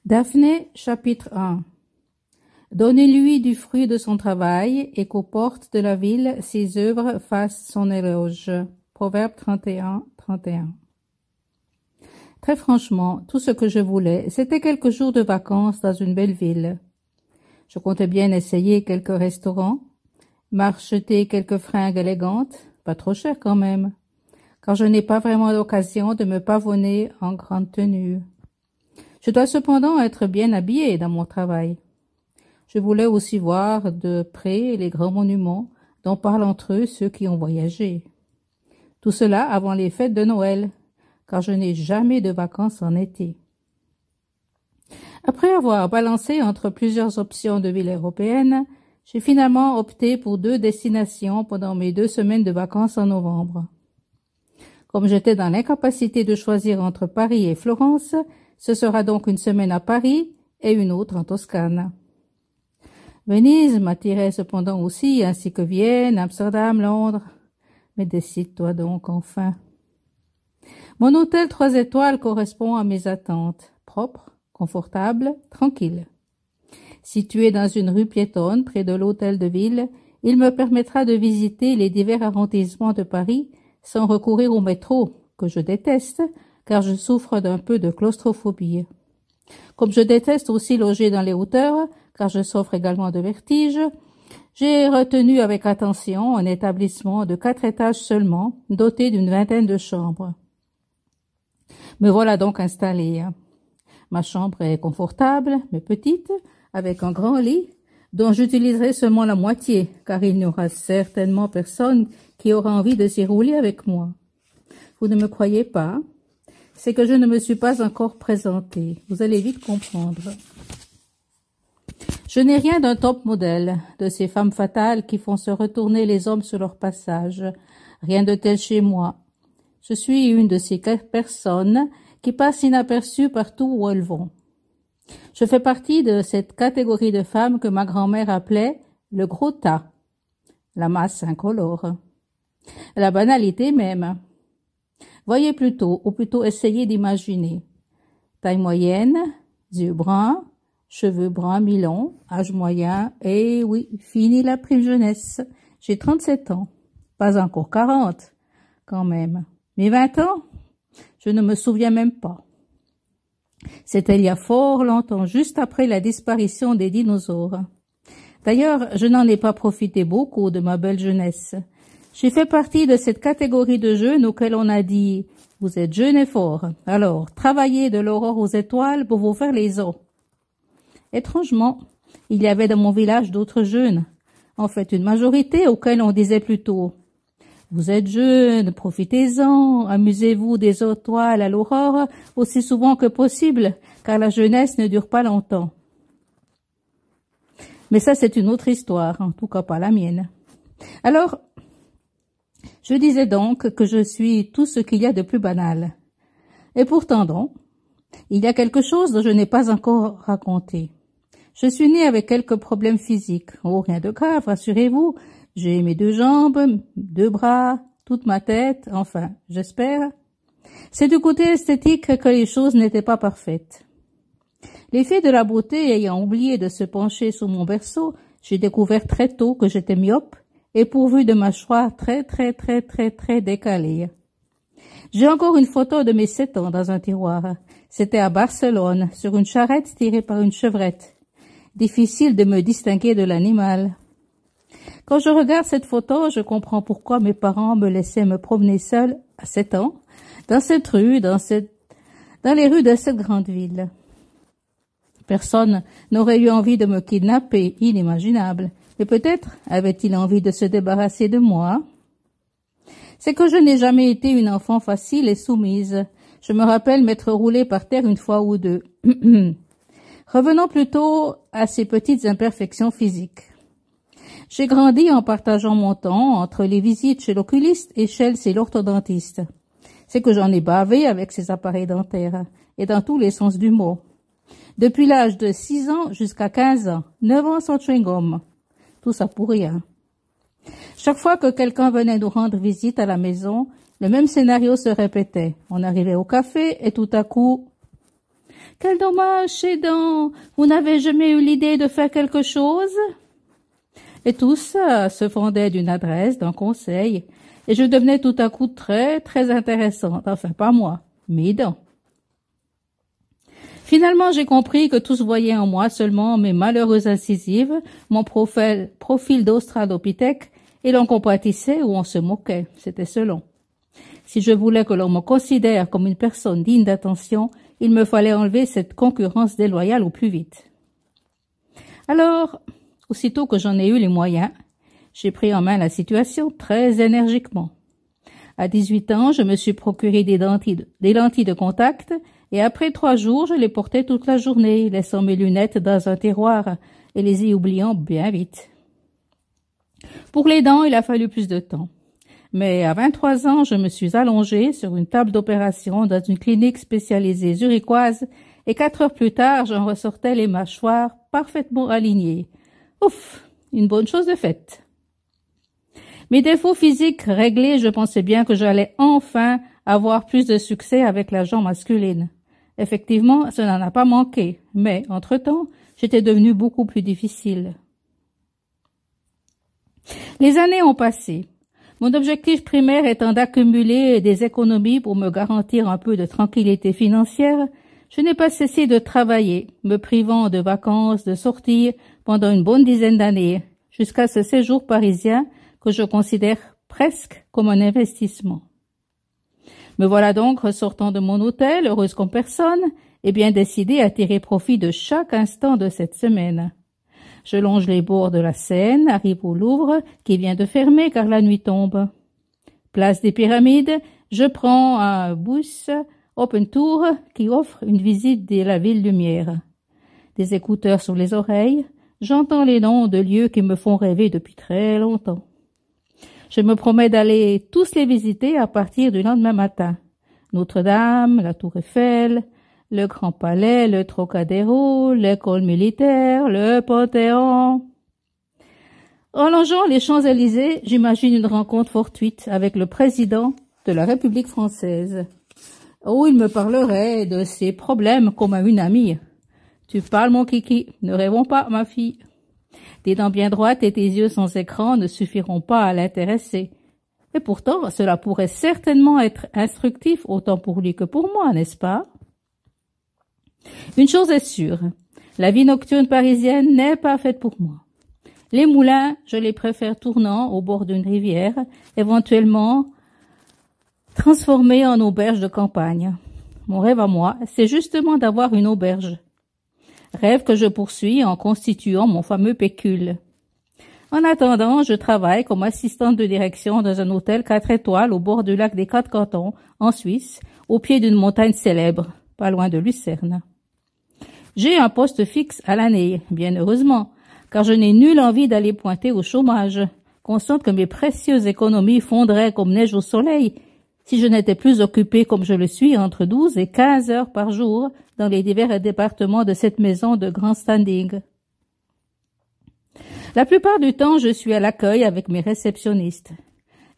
Daphné, chapitre 1. Donnez-lui du fruit de son travail, et qu'aux portes de la ville ses œuvres fassent son éloge. Proverbe 31, 31. Très franchement, tout ce que je voulais, c'était quelques jours de vacances dans une belle ville. Je comptais bien essayer quelques restaurants, m'acheter quelques fringues élégantes, pas trop chères quand même, car je n'ai pas vraiment l'occasion de me pavonner en grande tenue. Je dois cependant être bien habillée dans mon travail. Je voulais aussi voir de près les grands monuments dont parlent entre eux ceux qui ont voyagé. Tout cela avant les fêtes de Noël, car je n'ai jamais de vacances en été. Après avoir balancé entre plusieurs options de villes européennes, j'ai finalement opté pour 2 destinations pendant mes 2 semaines de vacances en novembre. Comme j'étais dans l'incapacité de choisir entre Paris et Florence, ce sera donc une semaine à Paris et une autre en Toscane. Venise m'attirait cependant aussi, ainsi que Vienne, Amsterdam, Londres. Mais décide-toi donc enfin. Mon hôtel 3 étoiles correspond à mes attentes. Propre, confortable, tranquille. Situé dans une rue piétonne près de l'hôtel de ville, il me permettra de visiter les divers arrondissements de Paris sans recourir au métro, que je déteste, car je souffre d'un peu de claustrophobie. Comme je déteste aussi loger dans les hauteurs, car je souffre également de vertige, j'ai retenu avec attention un établissement de 4 étages seulement, doté d'une 20aine de chambres. Me voilà donc installée. Ma chambre est confortable, mais petite, avec un grand lit, dont j'utiliserai seulement la moitié, car il n'y aura certainement personne qui aura envie de s'y rouler avec moi. Vous ne me croyez pas? C'est que je ne me suis pas encore présentée. Vous allez vite comprendre. Je n'ai rien d'un top modèle, de ces femmes fatales qui font se retourner les hommes sur leur passage. Rien de tel chez moi. Je suis une de ces personnes qui passent inaperçues partout où elles vont. Je fais partie de cette catégorie de femmes que ma grand-mère appelait le gros tas, la masse incolore, la banalité même. Voyez plutôt, ou plutôt essayez d'imaginer. Taille moyenne, yeux bruns, cheveux bruns mi-longs, âge moyen, et oui, fini la prime jeunesse. J'ai 37 ans, pas encore 40, quand même. Mais 20 ans, je ne me souviens même pas. C'était il y a fort longtemps, juste après la disparition des dinosaures. D'ailleurs, je n'en ai pas profité beaucoup de ma belle jeunesse. J'ai fait partie de cette catégorie de jeunes auxquels on a dit « Vous êtes jeunes et forts, alors travaillez de l'aurore aux étoiles pour vous faire les os ». Étrangement, il y avait dans mon village d'autres jeunes, en fait une majorité auxquels on disait plutôt « Vous êtes jeunes, profitez-en, amusez-vous des étoiles à l'aurore aussi souvent que possible, car la jeunesse ne dure pas longtemps ». Mais ça, c'est une autre histoire, en tout cas pas la mienne. Alors, je disais donc que je suis tout ce qu'il y a de plus banal. Et pourtant donc, il y a quelque chose dont je n'ai pas encore raconté. Je suis née avec quelques problèmes physiques. Oh, rien de grave, rassurez-vous. J'ai mes 2 jambes, 2 bras, toute ma tête, enfin, j'espère. C'est du côté esthétique que les choses n'étaient pas parfaites. L'effet de la beauté ayant oublié de se pencher sur mon berceau, j'ai découvert très tôt que j'étais myope et pourvue de mâchoire très décalée. J'ai encore une photo de mes 7 ans dans un tiroir. C'était à Barcelone, sur une charrette tirée par une chevrette. Difficile de me distinguer de l'animal. Quand je regarde cette photo, je comprends pourquoi mes parents me laissaient me promener seule, à 7 ans, dans cette rue, dans les rues de cette grande ville. Personne n'aurait eu envie de me kidnapper, inimaginable. Mais peut-être avait-il envie de se débarrasser de moi. C'est que je n'ai jamais été une enfant facile et soumise. Je me rappelle m'être roulée par terre une fois ou 2. Revenons plutôt à ces petites imperfections physiques. J'ai grandi en partageant mon temps entre les visites chez l'oculiste et chez l'orthodontiste. C'est que j'en ai bavé avec ces appareils dentaires, et dans tous les sens du mot. Depuis l'âge de 6 ans jusqu'à 15 ans, 9 ans sans chewing-gum. Tout ça pour rien. Chaque fois que quelqu'un venait nous rendre visite à la maison, le même scénario se répétait. On arrivait au café et tout à coup, Quel dommage, Chédan! Vous n'avez jamais eu l'idée de faire quelque chose? Et tout ça se fondait d'une adresse, d'un conseil, et je devenais tout à coup très, très intéressante. Enfin, pas moi, mes dents. Finalement, j'ai compris que tous voyaient en moi seulement mes malheureuses incisives, mon profil d'australopithèque, et l'on compatissait ou on se moquait. C'était selon. Si je voulais que l'on me considère comme une personne digne d'attention, il me fallait enlever cette concurrence déloyale au plus vite. Alors, aussitôt que j'en ai eu les moyens, j'ai pris en main la situation très énergiquement. À 18 ans, je me suis procuré des lentilles de contact et après 3 jours, je les portais toute la journée, laissant mes lunettes dans un tiroir et les y oubliant bien vite. Pour les dents, il a fallu plus de temps. Mais à 23 ans, je me suis allongée sur une table d'opération dans une clinique spécialisée zurichoise et 4 heures plus tard, j'en ressortais les mâchoires parfaitement alignées. Ouf, une bonne chose de faite. Mes défauts physiques réglés, je pensais bien que j'allais enfin avoir plus de succès avec la jambe masculine. Effectivement, ça n'en a pas manqué, mais entre-temps, j'étais devenue beaucoup plus difficile. Les années ont passé. Mon objectif primaire étant d'accumuler des économies pour me garantir un peu de tranquillité financière, je n'ai pas cessé de travailler, me privant de vacances, de sorties pendant une bonne dizaine d'années, jusqu'à ce séjour parisien que je considère presque comme un investissement. Me voilà donc ressortant de mon hôtel, heureuse comme personne, et bien décidée à tirer profit de chaque instant de cette semaine. Je longe les bords de la Seine, arrive au Louvre, qui vient de fermer car la nuit tombe. Place des Pyramides, je prends un bus Open Tour qui offre une visite de la ville lumière. Des écouteurs sur les oreilles, j'entends les noms de lieux qui me font rêver depuis très longtemps. Je me promets d'aller tous les visiter à partir du lendemain matin. Notre-Dame, la Tour Eiffel, le Grand Palais, le Trocadéro, l'école militaire, le Panthéon. En longeant les Champs-Élysées, j'imagine une rencontre fortuite avec le président de la République française. Oh, il me parlerait de ses problèmes comme à une amie. Tu parles, mon kiki, ne rêvons pas, ma fille. Tes dents bien droites et tes yeux sans écran ne suffiront pas à l'intéresser. Et pourtant, cela pourrait certainement être instructif autant pour lui que pour moi, n'est-ce pas? Une chose est sûre, la vie nocturne parisienne n'est pas faite pour moi. Les moulins, je les préfère tournant au bord d'une rivière, éventuellement transformés en auberges de campagne. Mon rêve à moi, c'est justement d'avoir une auberge. Rêve que je poursuis en constituant mon fameux pécule. En attendant, je travaille comme assistante de direction dans un hôtel 4 étoiles au bord du lac des 4 Cantons, en Suisse, au pied d'une montagne célèbre, pas loin de Lucerne. J'ai un poste fixe à l'année, bien heureusement, car je n'ai nulle envie d'aller pointer au chômage, consciente que mes précieuses économies fondraient comme neige au soleil si je n'étais plus occupée comme je le suis entre 12 et 15 heures par jour dans les divers départements de cette maison de grand standing. La plupart du temps, je suis à l'accueil avec mes réceptionnistes.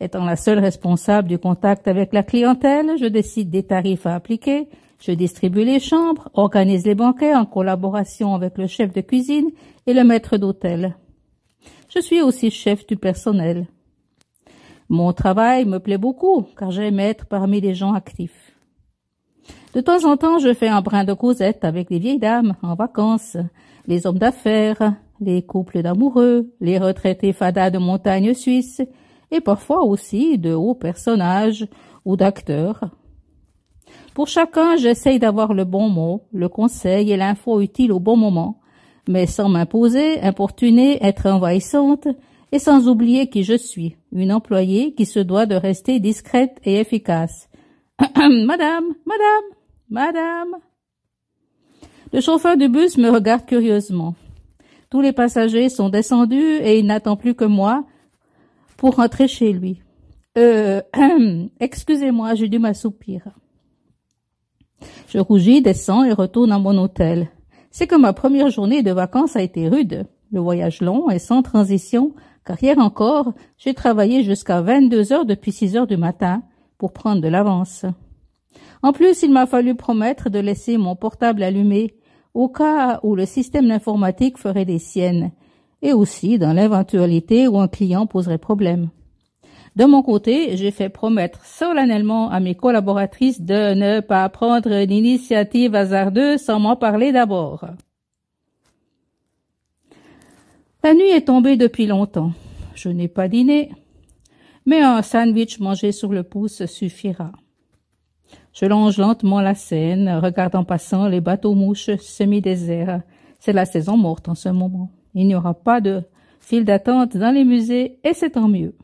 Étant la seule responsable du contact avec la clientèle, je décide des tarifs à appliquer, je distribue les chambres, organise les banquets en collaboration avec le chef de cuisine et le maître d'hôtel. Je suis aussi chef du personnel. Mon travail me plaît beaucoup, car j'aime être parmi les gens actifs. De temps en temps, je fais un brin de causette avec les vieilles dames en vacances, les hommes d'affaires, les couples d'amoureux, les retraités fadas de montagne suisse, et parfois aussi de hauts personnages ou d'acteurs. Pour chacun, j'essaye d'avoir le bon mot, le conseil et l'info utile au bon moment, mais sans m'imposer, importuner, être envahissante, et sans oublier qui je suis, une employée qui se doit de rester discrète et efficace. Madame, madame, madame. Le chauffeur du bus me regarde curieusement. Tous les passagers sont descendus et il n'attend plus que moi pour rentrer chez lui. Excusez-moi, j'ai dû m'assoupir. Je rougis, descends et retourne à mon hôtel. C'est que ma première journée de vacances a été rude. Le voyage long et sans transition, car hier encore, j'ai travaillé jusqu'à 22 heures depuis 6 heures du matin pour prendre de l'avance. En plus, il m'a fallu promettre de laisser mon portable allumé au cas où le système d'informatique ferait des siennes, et aussi dans l'éventualité où un client poserait problème. De mon côté, j'ai fait promettre solennellement à mes collaboratrices de ne pas prendre d'initiative hasardeuse sans m'en parler d'abord. La nuit est tombée depuis longtemps. Je n'ai pas dîné, mais un sandwich mangé sur le pouce suffira. Je longe lentement la Seine, regarde en passant les bateaux-mouches semi-déserts. C'est la saison morte en ce moment. Il n'y aura pas de file d'attente dans les musées et c'est tant mieux.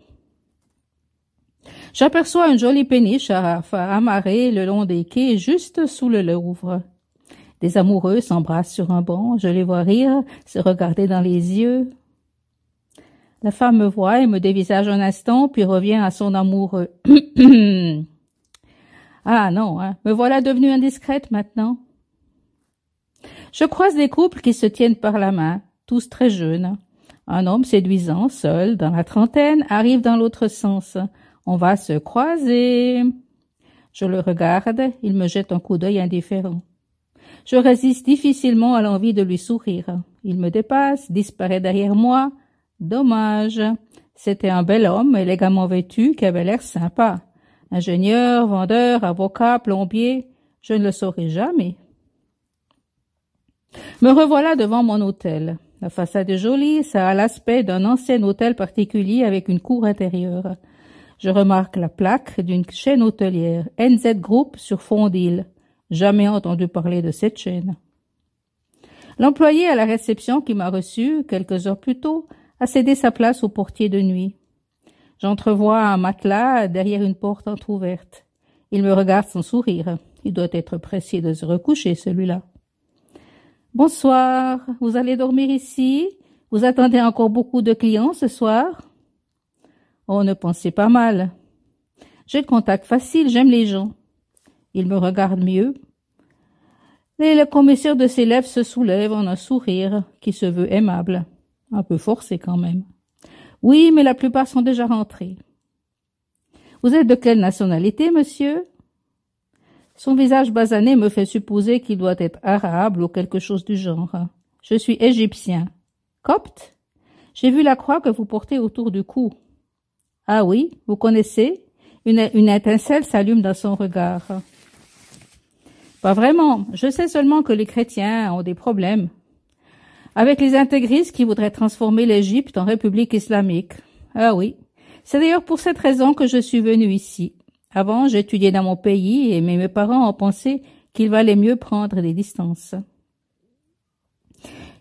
J'aperçois une jolie péniche amarrée le long des quais juste sous le Louvre. Des amoureux s'embrassent sur un banc, je les vois rire, se regarder dans les yeux. La femme me voit et me dévisage un instant, puis revient à son amoureux. Ah non, hein, me voilà devenue indiscrète maintenant. Je croise des couples qui se tiennent par la main, tous très jeunes. Un homme séduisant, seul, dans la trentaine, arrive dans l'autre sens. On va se croiser. Je le regarde, il me jette un coup d'œil indifférent. Je résiste difficilement à l'envie de lui sourire. Il me dépasse, disparaît derrière moi. Dommage. C'était un bel homme, élégamment vêtu, qui avait l'air sympa. Ingénieur, vendeur, avocat, plombier, je ne le saurai jamais. Me revoilà devant mon hôtel. La façade est jolie, ça a l'aspect d'un ancien hôtel particulier avec une cour intérieure. Je remarque la plaque d'une chaîne hôtelière, NZ Group sur fond d'île. Jamais entendu parler de cette chaîne. L'employé à la réception qui m'a reçu, quelques heures plus tôt, a cédé sa place au portier de nuit. J'entrevois un matelas derrière une porte entr'ouverte. Il me regarde sans sourire. Il doit être pressé de se recoucher, celui-là. « Bonsoir, vous allez dormir ici? Vous attendez encore beaucoup de clients ce soir? » Oh, ne pensez pas mal. J'ai le contact facile, j'aime les gens. Il me regarde mieux. Et le commissaire de ses lèvres se soulève en un sourire qui se veut aimable. Un peu forcé quand même. Oui, mais la plupart sont déjà rentrés. Vous êtes de quelle nationalité, monsieur? Son visage basané me fait supposer qu'il doit être arabe ou quelque chose du genre. Je suis égyptien. Copte? J'ai vu la croix que vous portez autour du cou. Ah oui, vous connaissez? Une étincelle s'allume dans son regard. Pas vraiment. Je sais seulement que les chrétiens ont des problèmes avec les intégristes qui voudraient transformer l'Égypte en république islamique. Ah oui. C'est d'ailleurs pour cette raison que je suis venue ici. Avant, j'étudiais dans mon pays et mes parents ont pensé qu'il valait mieux prendre des distances.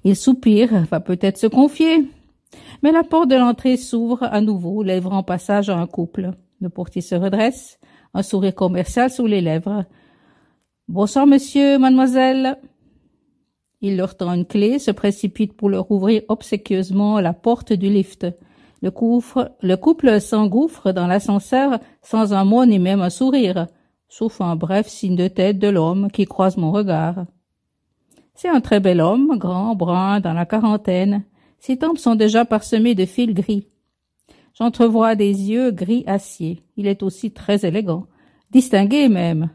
Il soupire, va peut-être se confier. Mais la porte de l'entrée s'ouvre à nouveau, livrant passage à un couple. Le portier se redresse, un sourire commercial sur les lèvres. « Bonsoir, monsieur, mademoiselle. » Il leur tend une clé, se précipite pour leur ouvrir obséquieusement la porte du lift. Le couple s'engouffre dans l'ascenseur sans un mot ni même un sourire, sauf un bref signe de tête de l'homme qui croise mon regard. C'est un très bel homme, grand, brun, dans la quarantaine. Ses tempes sont déjà parsemées de fils gris. J'entrevois des yeux gris acier. Il est aussi très élégant, distingué même,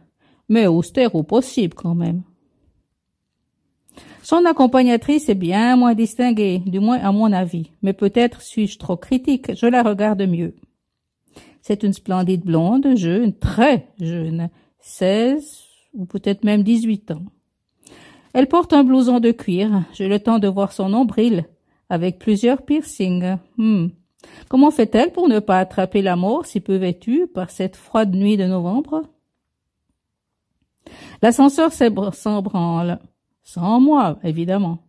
mais austère au possible quand même. Son accompagnatrice est bien moins distinguée, du moins à mon avis, mais peut-être suis-je trop critique, je la regarde mieux. C'est une splendide blonde, jeune, très jeune, 16 ou peut-être même 18 ans. Elle porte un blouson de cuir, j'ai le temps de voir son nombril, avec plusieurs piercings. Comment fait-elle pour ne pas attraper la mort si peu vêtue par cette froide nuit de novembre? L'ascenseur s'en branle. Sans moi, évidemment.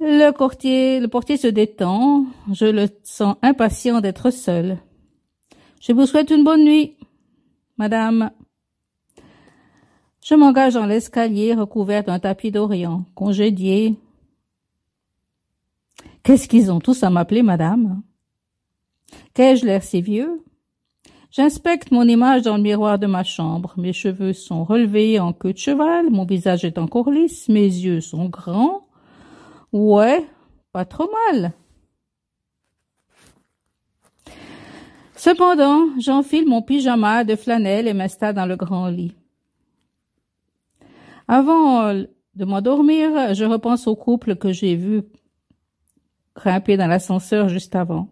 Le portier se détend. Je le sens impatient d'être seul. Je vous souhaite une bonne nuit, madame. Je m'engage dans l'escalier recouvert d'un tapis d'Orient, congédié. Qu'est-ce qu'ils ont tous à m'appeler madame? Qu'ai-je l'air si vieux? J'inspecte mon image dans le miroir de ma chambre. Mes cheveux sont relevés en queue de cheval, mon visage est encore lisse, mes yeux sont grands. Ouais, pas trop mal. Cependant, j'enfile mon pyjama de flanelle et m'installe dans le grand lit. Avant de m'endormir, je repense au couple que j'ai vu grimper dans l'ascenseur juste avant.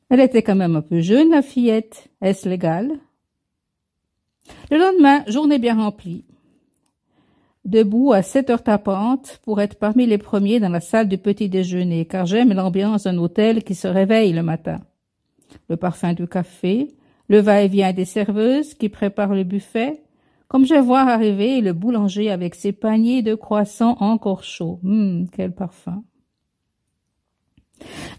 Elle était quand même un peu jeune, la fillette. Est-ce légal? Le lendemain, journée bien remplie. Debout à 7 heures tapantes pour être parmi les premiers dans la salle du petit déjeuner, car j'aime l'ambiance d'un hôtel qui se réveille le matin. Le parfum du café, le va-et-vient des serveuses qui préparent le buffet, comme je vois arriver le boulanger avec ses paniers de croissants encore chauds. Quel parfum!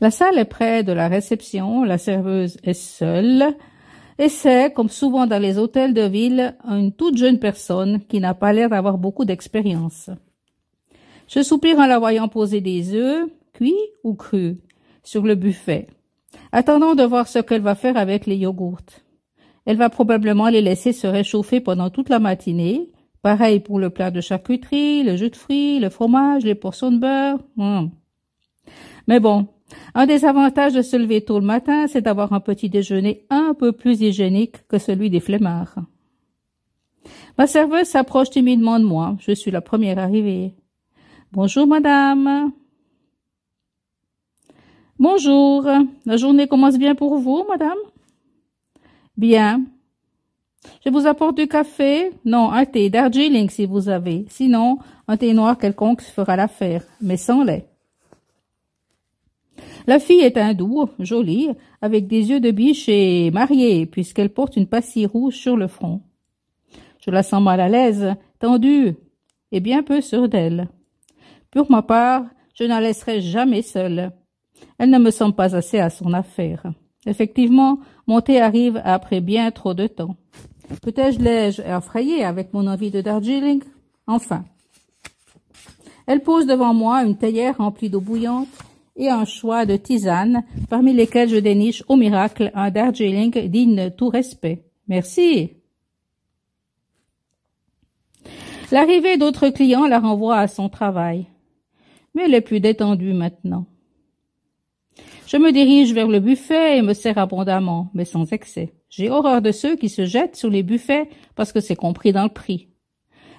La salle est près de la réception, la serveuse est seule, et c'est, comme souvent dans les hôtels de ville, une toute jeune personne qui n'a pas l'air d'avoir beaucoup d'expérience. Je soupire en la voyant poser des œufs, cuits ou crus, sur le buffet, attendant de voir ce qu'elle va faire avec les yogourts. Elle va probablement les laisser se réchauffer pendant toute la matinée, pareil pour le plat de charcuterie, le jus de fruits, le fromage, les portions de beurre. Mais bon, un des avantages de se lever tôt le matin, c'est d'avoir un petit déjeuner un peu plus hygiénique que celui des flemmards. Ma serveuse s'approche timidement de moi. Je suis la première arrivée. « Bonjour, madame. »« Bonjour. La journée commence bien pour vous, madame? »« Bien. Je vous apporte du café? Non, un thé, Darjeeling si vous avez. Sinon, un thé noir quelconque fera l'affaire, mais sans lait. » La fille est hindoue, jolie, avec des yeux de biche et mariée, puisqu'elle porte une pastille rouge sur le front. Je la sens mal à l'aise, tendue, et bien peu sûre d'elle. Pour ma part, je ne la laisserai jamais seule. Elle ne me semble pas assez à son affaire. Effectivement, mon thé arrive après bien trop de temps. Peut-être l'ai-je effrayée avec mon envie de Darjeeling? Enfin. Elle pose devant moi une théière remplie d'eau bouillante et un choix de tisanes, parmi lesquelles je déniche au miracle un Darjeeling digne de tout respect. Merci. L'arrivée d'autres clients la renvoie à son travail. Mais elle est plus détendue maintenant. Je me dirige vers le buffet et me sers abondamment, mais sans excès. J'ai horreur de ceux qui se jettent sur les buffets parce que c'est compris dans le prix.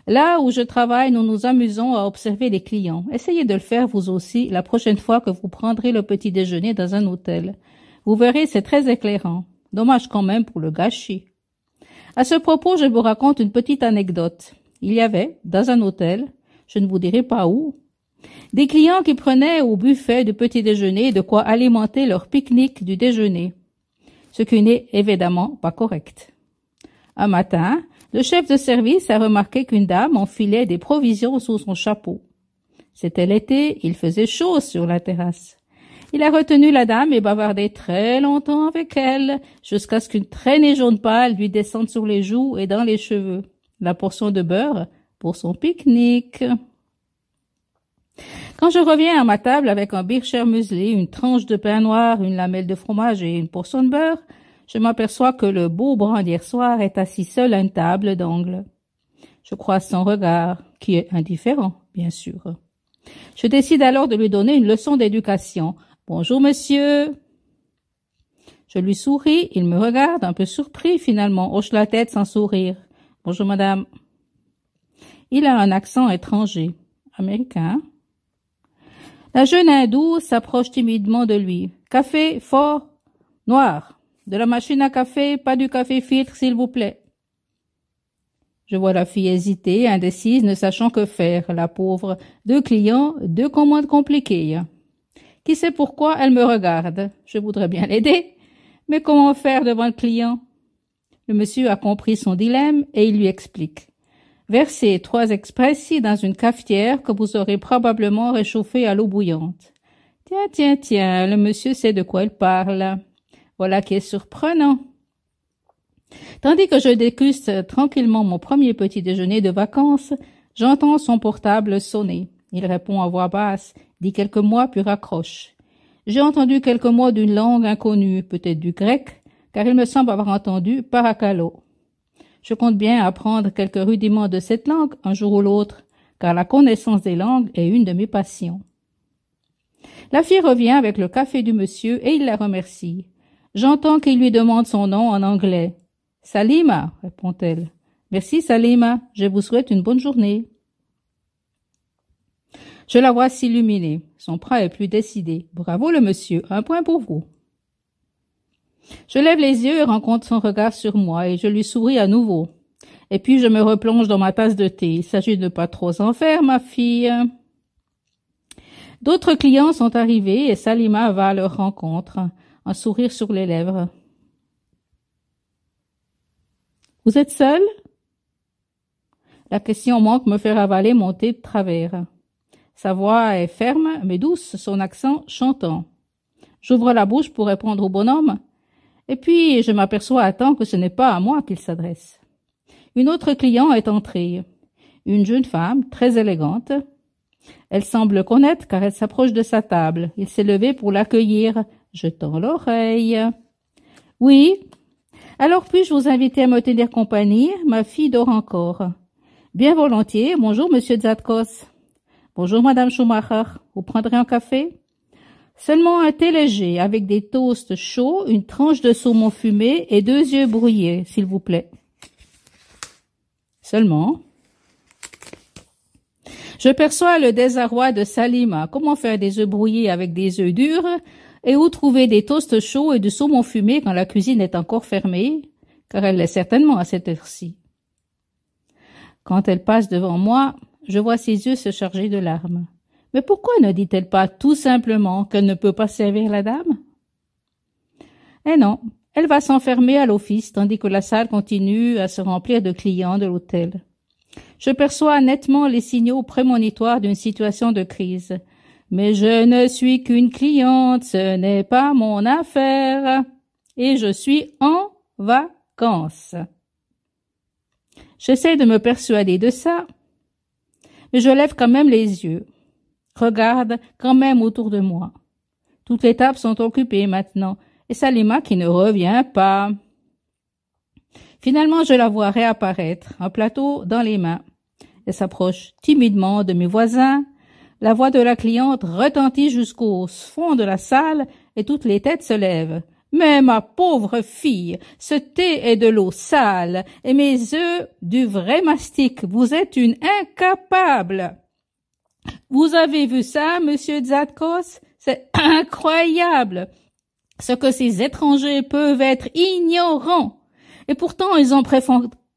Là où je travaille, nous nous amusons à observer les clients. Essayez de le faire vous aussi la prochaine fois que vous prendrez le petit déjeuner dans un hôtel. Vous verrez, c'est très éclairant. Dommage quand même pour le gâchis. À ce propos, je vous raconte une petite anecdote. Il y avait, dans un hôtel, je ne vous dirai pas où, des clients qui prenaient au buffet du petit déjeuner de quoi alimenter leur pique-nique du déjeuner, ce qui n'est évidemment pas correct. Un matin, le chef de service a remarqué qu'une dame enfilait des provisions sous son chapeau. C'était l'été, il faisait chaud sur la terrasse. Il a retenu la dame et bavardé très longtemps avec elle, jusqu'à ce qu'une traînée jaune pâle lui descende sur les joues et dans les cheveux. La portion de beurre pour son pique-nique. Quand je reviens à ma table avec un bircher muesli, une tranche de pain noir, une lamelle de fromage et une portion de beurre, je m'aperçois que le beau brun d'hier soir est assis seul à une table d'angle. Je croise son regard, qui est indifférent, bien sûr. Je décide alors de lui donner une leçon d'éducation. « Bonjour, monsieur. » Je lui souris, il me regarde, un peu surpris finalement, hoche la tête sans sourire. « Bonjour, madame. » Il a un accent étranger, américain. La jeune hindoue s'approche timidement de lui. « Café, fort, noir. De la machine à café, pas du café filtre, s'il vous plaît. » Je vois la fille hésiter, indécise, ne sachant que faire, la pauvre. Deux clients, deux commandes compliquées. Qui sait pourquoi elle me regarde? Je voudrais bien l'aider, mais comment faire devant le client? Le monsieur a compris son dilemme et il lui explique. Versez 3 expressis dans une cafetière que vous aurez probablement réchauffée à l'eau bouillante. Tiens, le monsieur sait de quoi il parle. Voilà qui est surprenant. Tandis que je déguste tranquillement mon premier petit déjeuner de vacances, j'entends son portable sonner. Il répond à voix basse, dit quelques mots puis raccroche. J'ai entendu quelques mots d'une langue inconnue, peut-être du grec, car il me semble avoir entendu parakalo. Je compte bien apprendre quelques rudiments de cette langue un jour ou l'autre, car la connaissance des langues est une de mes passions. La fille revient avec le café du monsieur et il la remercie. J'entends qu'il lui demande son nom en anglais. « Salima » répond-elle. « Merci Salima, je vous souhaite une bonne journée. » Je la vois s'illuminer. Son bras est plus décidé. « Bravo le monsieur, un point pour vous. » Je lève les yeux et rencontre son regard sur moi et je lui souris à nouveau. Et puis je me replonge dans ma tasse de thé. Il s'agit de ne pas trop en faire, ma fille. D'autres clients sont arrivés et Salima va à leur rencontre, un sourire sur les lèvres. « Vous êtes seule ?» La question manque me fait ravaler mon thé de travers. Sa voix est ferme mais douce, son accent chantant. J'ouvre la bouche pour répondre au bonhomme, et puis je m'aperçois à temps que ce n'est pas à moi qu'il s'adresse. Une autre cliente est entrée, une jeune femme très élégante. Elle semble le connaître car elle s'approche de sa table. Il s'est levé pour l'accueillir. Je tends l'oreille. « Oui. Alors puis-je vous inviter à me tenir compagnie? Ma fille dort encore. »« Bien volontiers. Bonjour, monsieur Zadkos. »« Bonjour, madame Schumacher. Vous prendrez un café? » Seulement un thé léger, avec des toasts chauds, une tranche de saumon fumé et 2 œufs brouillés, s'il vous plaît. Seulement. Je perçois le désarroi de Salima. Comment faire des œufs brouillés avec des œufs durs? Et où trouver des toasts chauds et du saumon fumé quand la cuisine est encore fermée? Car elle l'est certainement à cette heure-ci. Quand elle passe devant moi, je vois ses yeux se charger de larmes. Mais pourquoi ne dit-elle pas tout simplement qu'elle ne peut pas servir la dame? Eh non, elle va s'enfermer à l'office tandis que la salle continue à se remplir de clients de l'hôtel. Je perçois nettement les signaux prémonitoires d'une situation de crise. Mais je ne suis qu'une cliente, ce n'est pas mon affaire. Et je suis en vacances. J'essaie de me persuader de ça, mais je lève quand même les yeux. Regarde quand même autour de moi. Toutes les tables sont occupées maintenant, et Salima qui ne revient pas. Finalement, je la vois réapparaître, un plateau dans les mains. Elle s'approche timidement de mes voisins. La voix de la cliente retentit jusqu'au fond de la salle et toutes les têtes se lèvent. « Mais ma pauvre fille, ce thé est de l'eau sale et mes œufs du vrai mastic. Vous êtes une incapable. » Vous avez vu ça, monsieur Zadkos? C'est incroyable. Ce que ces étrangers peuvent être ignorants. Et pourtant, ils ont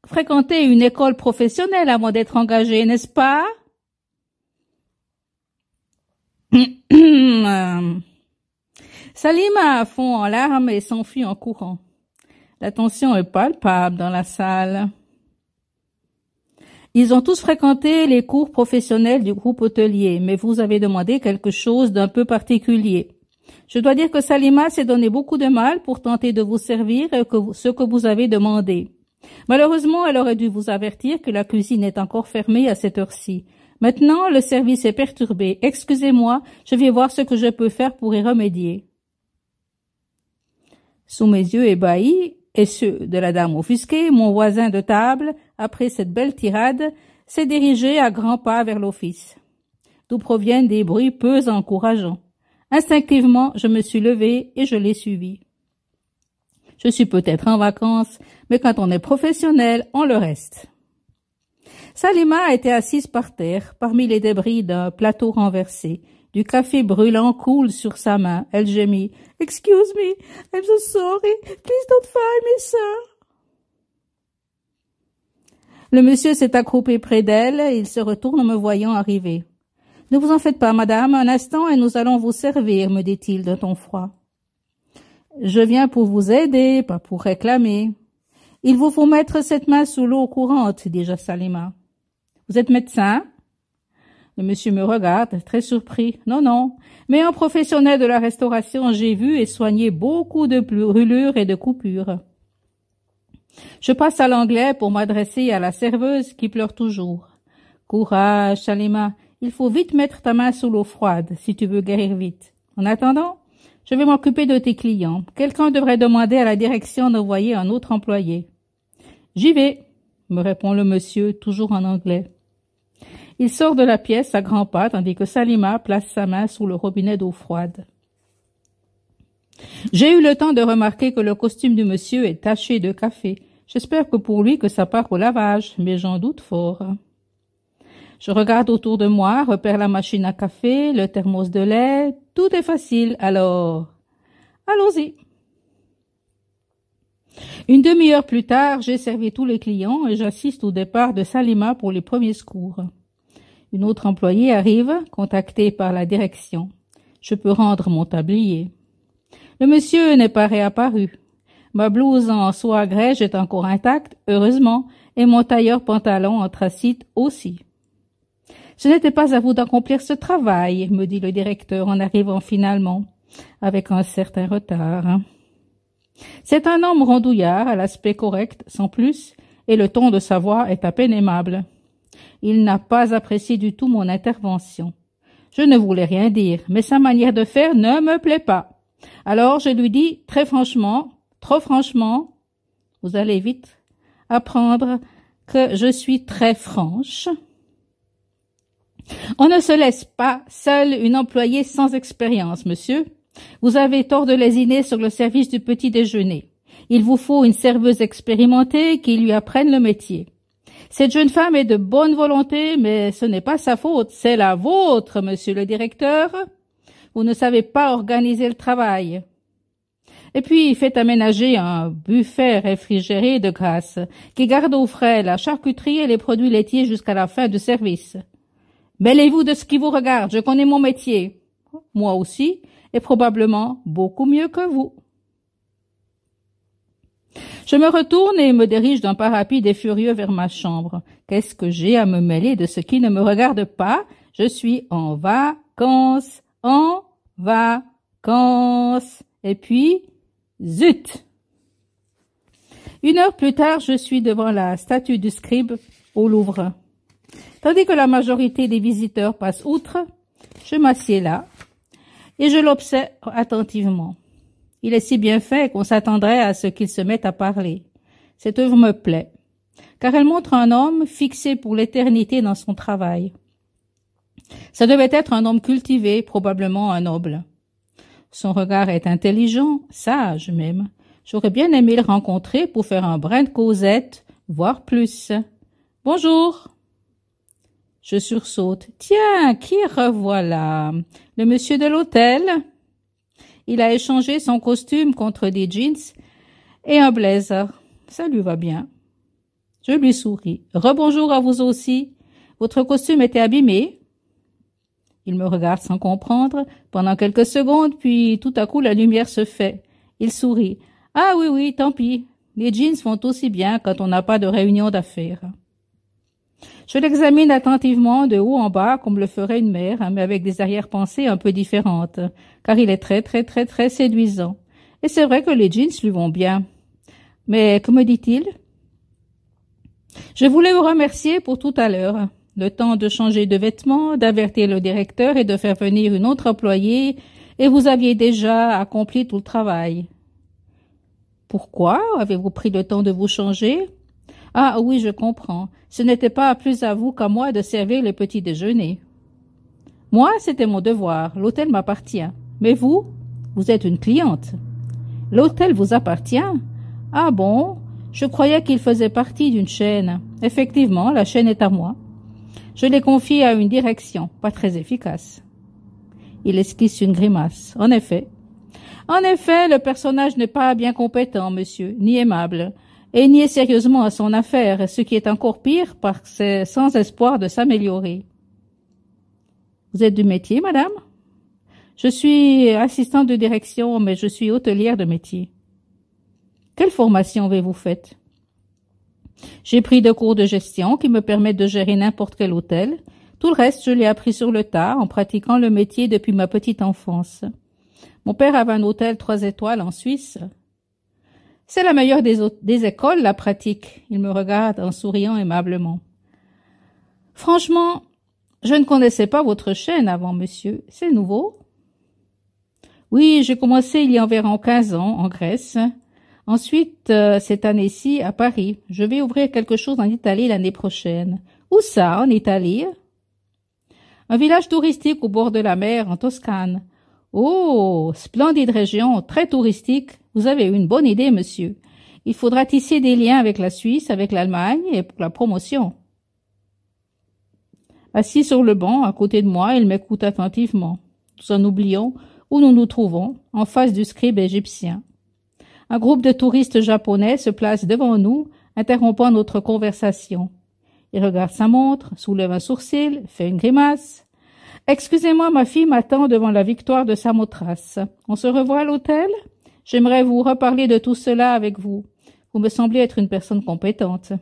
fréquenté une école professionnelle avant d'être engagés, n'est-ce pas? Salima fond en larmes et s'enfuit en courant. La tension est palpable dans la salle. Ils ont tous fréquenté les cours professionnels du groupe hôtelier, mais vous avez demandé quelque chose d'un peu particulier. Je dois dire que Salima s'est donné beaucoup de mal pour tenter de vous servir ce que vous avez demandé. Malheureusement, elle aurait dû vous avertir que la cuisine est encore fermée à cette heure-ci. Maintenant, le service est perturbé. Excusez-moi, je vais voir ce que je peux faire pour y remédier. Sous mes yeux ébahis et ceux de la dame offusquée, mon voisin de table, après cette belle tirade, s'est dirigé à grands pas vers l'office, d'où proviennent des bruits peu encourageants. Instinctivement, je me suis levée et je l'ai suivi. Je suis peut-être en vacances, mais quand on est professionnel, on le reste. Salima était assise par terre, parmi les débris d'un plateau renversé. Du café brûlant coule sur sa main. Elle gémit. « Excuse me, I'm so sorry. Please don't fire me, sir. » Le monsieur s'est accroupi près d'elle. Il se retourne en me voyant arriver. « Ne vous en faites pas, madame, un instant et nous allons vous servir, me dit-il d'un ton froid. « Je viens pour vous aider, pas pour réclamer. Il vous faut mettre cette main sous l'eau courante, dit Salima. Vous êtes médecin? » Le monsieur me regarde, très surpris. « Non, non, mais un professionnel de la restauration, j'ai vu et soigné beaucoup de brûlures et de coupures. » Je passe à l'anglais pour m'adresser à la serveuse qui pleure toujours. « Courage, Salima, il faut vite mettre ta main sous l'eau froide si tu veux guérir vite. En attendant, je vais m'occuper de tes clients. Quelqu'un devrait demander à la direction d'envoyer un autre employé. »« J'y vais, » me répond le monsieur, toujours en anglais. Il sort de la pièce à grands pas tandis que Salima place sa main sous le robinet d'eau froide. J'ai eu le temps de remarquer que le costume du monsieur est taché de café. J'espère que pour lui que ça part au lavage, mais j'en doute fort. Je regarde autour de moi, repère la machine à café, le thermos de lait, tout est facile, alors allons-y. Une demi-heure plus tard, j'ai servi tous les clients et j'assiste au départ de Salima pour les premiers secours. Une autre employée arrive, contactée par la direction. Je peux rendre mon tablier. Le monsieur n'est pas réapparu. Ma blouse en soie grège est encore intacte, heureusement, et mon tailleur pantalon anthracite aussi. Ce n'était pas à vous d'accomplir ce travail, me dit le directeur en arrivant finalement, avec un certain retard. C'est un homme rondouillard, à l'aspect correct, sans plus, et le ton de sa voix est à peine aimable. Il n'a pas apprécié du tout mon intervention. Je ne voulais rien dire, mais sa manière de faire ne me plaît pas. Alors je lui dis très franchement, trop franchement, vous allez vite apprendre que je suis très franche. On ne se laisse pas seule une employée sans expérience, monsieur. Vous avez tort de lésiner sur le service du petit déjeuner. Il vous faut une serveuse expérimentée qui lui apprenne le métier. Cette jeune femme est de bonne volonté, mais ce n'est pas sa faute, c'est la vôtre, monsieur le directeur. Vous ne savez pas organiser le travail. Et puis, faites aménager un buffet réfrigéré de grâce, qui garde au frais la charcuterie et les produits laitiers jusqu'à la fin du service. Mêlez-vous de ce qui vous regarde, je connais mon métier. Moi aussi, et probablement beaucoup mieux que vous. Je me retourne et me dirige d'un pas rapide et furieux vers ma chambre. Qu'est-ce que j'ai à me mêler de ce qui ne me regarde pas? Je suis en vacances. Et puis, zut! 1 heure plus tard, je suis devant la statue du scribe au Louvre. Tandis que la majorité des visiteurs passent outre, je m'assieds là et je l'observe attentivement. Il est si bien fait qu'on s'attendrait à ce qu'il se mette à parler. Cette œuvre me plaît, car elle montre un homme fixé pour l'éternité dans son travail. Ça devait être un homme cultivé, probablement un noble. Son regard est intelligent, sage même. J'aurais bien aimé le rencontrer pour faire un brin de causette, voire plus. « Bonjour !» Je sursaute. « Tiens, qui revoilà? Le monsieur de l'hôtel ?» Il a échangé son costume contre des jeans et un blazer. Ça lui va bien. Je lui souris. « Rebonjour à vous aussi. Votre costume était abîmé ?» Il me regarde sans comprendre pendant quelques secondes, puis tout à coup la lumière se fait. Il sourit. « Ah oui, tant pis. Les jeans vont aussi bien quand on n'a pas de réunion d'affaires. » Je l'examine attentivement de haut en bas comme le ferait une mère, mais avec des arrière-pensées un peu différentes, car il est très séduisant. Et c'est vrai que les jeans lui vont bien. Mais que me dit-il? Je voulais vous remercier pour tout à l'heure. Le temps de changer de vêtements, d'avertir le directeur et de faire venir une autre employée, et vous aviez déjà accompli tout le travail. Pourquoi avez-vous pris le temps de vous changer? Ah oui, je comprends. Ce n'était pas plus à vous qu'à moi de servir les petits déjeuners. Moi, c'était mon devoir. L'hôtel m'appartient. Mais vous êtes une cliente. L'hôtel vous appartient? Ah bon? Je croyais qu'il faisait partie d'une chaîne. Effectivement, la chaîne est à moi. Je l'ai confiée à une direction, pas très efficace. Il esquisse une grimace. En effet, le personnage n'est pas bien compétent, monsieur, ni aimable, et niait sérieusement à son affaire, ce qui est encore pire parce que c'est sans espoir de s'améliorer. Vous êtes du métier, madame? Je suis assistante de direction, mais je suis hôtelière de métier. Quelle formation avez-vous faite? J'ai pris 2 cours de gestion qui me permettent de gérer n'importe quel hôtel. Tout le reste, je l'ai appris sur le tas en pratiquant le métier depuis ma petite enfance. Mon père avait un hôtel 3 étoiles en Suisse. C'est la meilleure des écoles, la pratique. Il me regarde en souriant aimablement. Franchement, je ne connaissais pas votre chaîne avant, monsieur. C'est nouveau? Oui, j'ai commencé il y a environ 15 ans en Grèce. Ensuite, cette année-ci, à Paris. Je vais ouvrir quelque chose en Italie l'année prochaine. Où ça, en Italie? Un village touristique au bord de la mer, en Toscane. Oh, splendide région, très touristique. Vous avez une bonne idée, monsieur. Il faudra tisser des liens avec la Suisse, avec l'Allemagne et pour la promotion. Assis sur le banc, à côté de moi, il m'écoute attentivement. Nous en oublions où nous nous trouvons, en face du scribe égyptien. Un groupe de touristes japonais se place devant nous, interrompant notre conversation. Il regarde sa montre, soulève un sourcil, fait une grimace. « Excusez-moi, ma fille m'attend devant la victoire de Samothrace. On se revoit à l'hôtel? J'aimerais vous reparler de tout cela avec vous. Vous me semblez être une personne compétente. »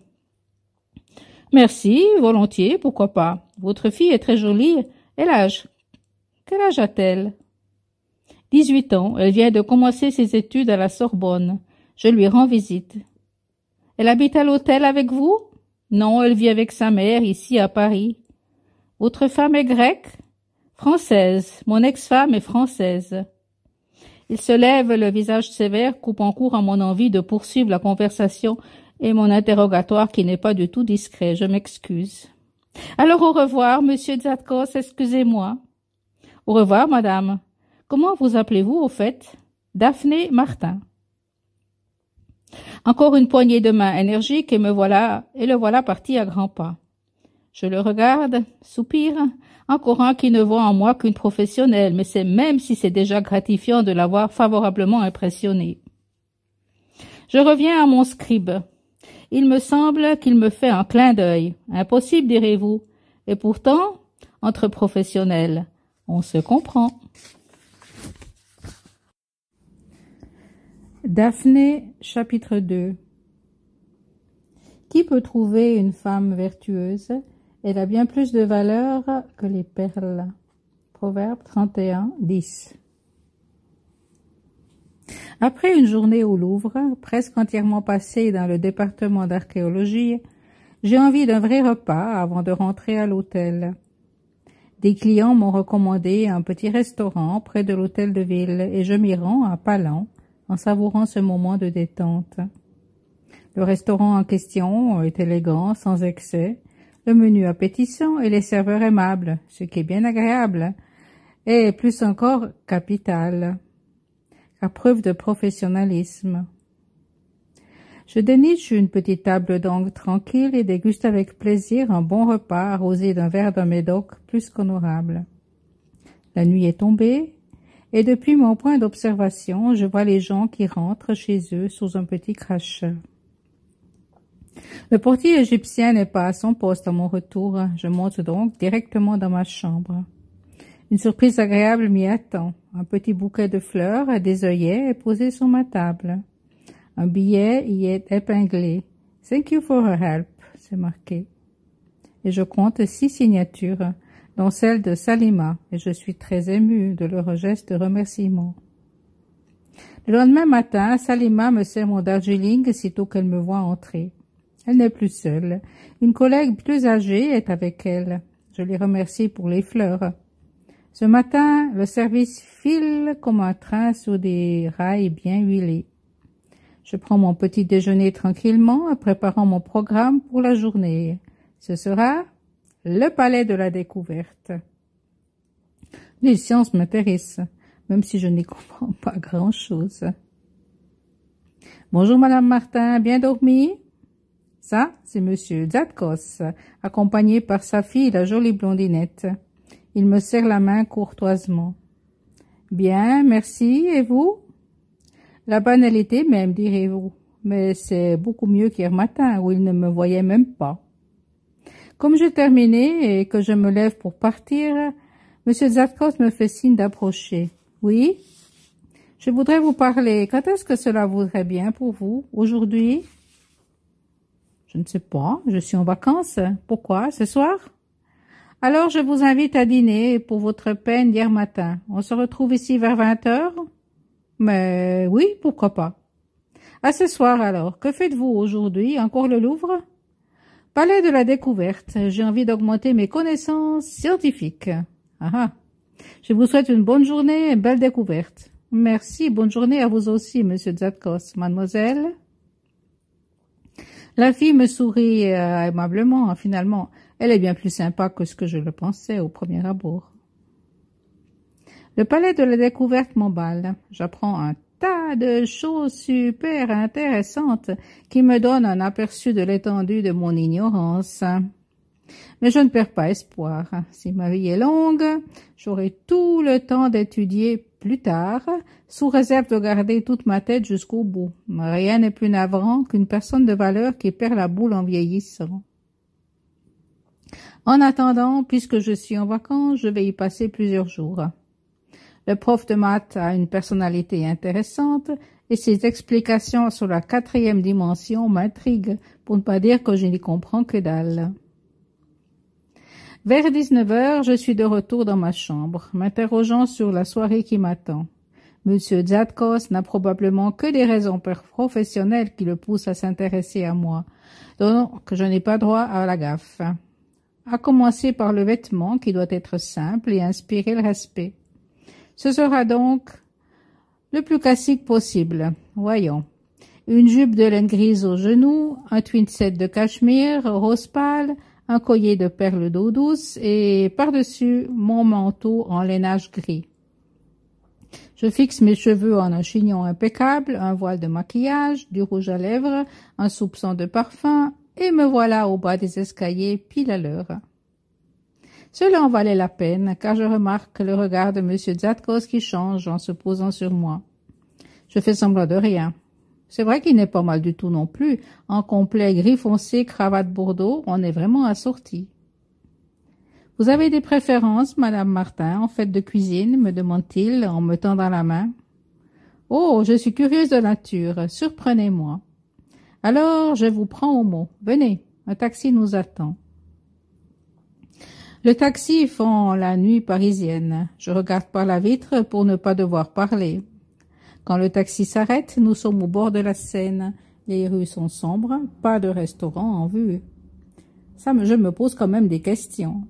Merci, volontiers, pourquoi pas. Votre fille est très jolie. Et l'âge? Quel âge a-t-elle? 18 ans. Elle vient de commencer ses études à la Sorbonne. Je lui rends visite. Elle habite à l'hôtel avec vous? Non, elle vit avec sa mère, ici à Paris. Votre femme est grecque? Française. Mon ex-femme est française. Il se lève, le visage sévère, coupant court à mon envie de poursuivre la conversation et mon interrogatoire qui n'est pas du tout discret. Je m'excuse. Alors au revoir, monsieur Tzadkos, excusez-moi. Au revoir, madame. Comment vous appelez-vous, au fait? Daphné Martin. Encore une poignée de main énergique et le voilà parti à grands pas. Je le regarde, soupire, encore un qui ne voit en moi qu'une professionnelle, mais c'est même si c'est déjà gratifiant de l'avoir favorablement impressionné. Je reviens à mon scribe. Il me semble qu'il me fait un clin d'œil. Impossible, direz-vous. Et pourtant, entre professionnels, on se comprend. Daphné, chapitre 2. Qui peut trouver une femme vertueuse? Elle a bien plus de valeur que les perles. Proverbe 31, 10. Après une journée au Louvre, presque entièrement passée dans le département d'archéologie, j'ai envie d'un vrai repas avant de rentrer à l'hôtel. Des clients m'ont recommandé un petit restaurant près de l'hôtel de ville et je m'y rends à pas lents en savourant ce moment de détente. Le restaurant en question est élégant, sans excès, le menu appétissant et les serveurs aimables, ce qui est bien agréable, et plus encore capital, à preuve de professionnalisme. Je déniche une petite table d'angle tranquille et déguste avec plaisir un bon repas arrosé d'un verre de médoc plus qu'honorable. La nuit est tombée, et depuis mon point d'observation, je vois les gens qui rentrent chez eux sous un petit crachat. Le portier égyptien n'est pas à son poste à mon retour. Je monte donc directement dans ma chambre. Une surprise agréable m'y attend. Un petit bouquet de fleurs et des œillets est posé sur ma table. Un billet y est épinglé. « Thank you for her help », c'est marqué. Et je compte 6 signatures, dont celle de Salima, et je suis très émue de leur geste de remerciement. Le lendemain matin, Salima me sert mon Darjeeling sitôt qu'elle me voit entrer. Elle n'est plus seule. Une collègue plus âgée est avec elle. Je les remercie pour les fleurs. Ce matin, le service file comme un train sur des rails bien huilés. Je prends mon petit déjeuner tranquillement, préparant mon programme pour la journée. Ce sera le palais de la découverte. Les sciences m'intéressent, même si je n'y comprends pas grand-chose. Bonjour, Madame Martin, bien dormi? Ça, c'est Monsieur Tzadkos, accompagné par sa fille, la jolie blondinette. Il me serre la main courtoisement. Bien, merci, et vous? La banalité même, direz-vous, mais c'est beaucoup mieux qu'hier matin, où il ne me voyait même pas. Comme j'ai terminé et que je me lève pour partir, Monsieur Tzadkos me fait signe d'approcher. Oui? Je voudrais vous parler. Quand est-ce que cela voudrait bien pour vous? Aujourd'hui? Je ne sais pas, je suis en vacances. Pourquoi? Ce soir? Alors je vous invite à dîner pour votre peine d'hier matin. On se retrouve ici vers 20 heures? Mais oui, pourquoi pas. À ce soir alors. Que faites-vous aujourd'hui? Encore le Louvre? Palais de la découverte. J'ai envie d'augmenter mes connaissances scientifiques. Ah. Je vous souhaite une bonne journée et une belle découverte. Merci, bonne journée à vous aussi, Monsieur Tzadkos. Mademoiselle? La fille me sourit aimablement, finalement. Elle est bien plus sympa que ce que je le pensais au premier abord. Le palais de la découverte m'emballe. J'apprends un tas de choses super intéressantes qui me donnent un aperçu de l'étendue de mon ignorance. Mais je ne perds pas espoir. Si ma vie est longue, j'aurai tout le temps d'étudier plus tard, sous réserve de garder toute ma tête jusqu'au bout. Rien n'est plus navrant qu'une personne de valeur qui perd la boule en vieillissant. En attendant, puisque je suis en vacances, je vais y passer plusieurs jours. Le prof de maths a une personnalité intéressante et ses explications sur la 4e dimension m'intriguent, pour ne pas dire que je n'y comprends que dalle. Vers 19 heures, je suis de retour dans ma chambre, m'interrogeant sur la soirée qui m'attend. Monsieur Zadkos n'a probablement que des raisons professionnelles qui le poussent à s'intéresser à moi, donc je n'ai pas droit à la gaffe. À commencer par le vêtement qui doit être simple et inspirer le respect. Ce sera donc le plus classique possible. Voyons. Une jupe de laine grise aux genoux, un twin set de cachemire rose pâle, un collier de perles d'eau douce et par-dessus mon manteau en lainage gris. Je fixe mes cheveux en un chignon impeccable, un voile de maquillage, du rouge à lèvres, un soupçon de parfum, et me voilà au bas des escaliers pile à l'heure. Cela en valait la peine, car je remarque le regard de M. Zadkos qui change en se posant sur moi. Je fais semblant de rien. C'est vrai qu'il n'est pas mal du tout non plus. En complet gris foncé, cravate bordeaux, on est vraiment assorti. « Vous avez des préférences, Madame Martin, en fait de cuisine ?» me demande-t-il en me tendant la main. « Oh, je suis curieuse de nature. Surprenez-moi. » Alors, je vous prends au mot. Venez, un taxi nous attend. Le taxi fend la nuit parisienne. Je regarde par la vitre pour ne pas devoir parler. Quand le taxi s'arrête, nous sommes au bord de la Seine. Les rues sont sombres, pas de restaurant en vue. Je me pose quand même des questions.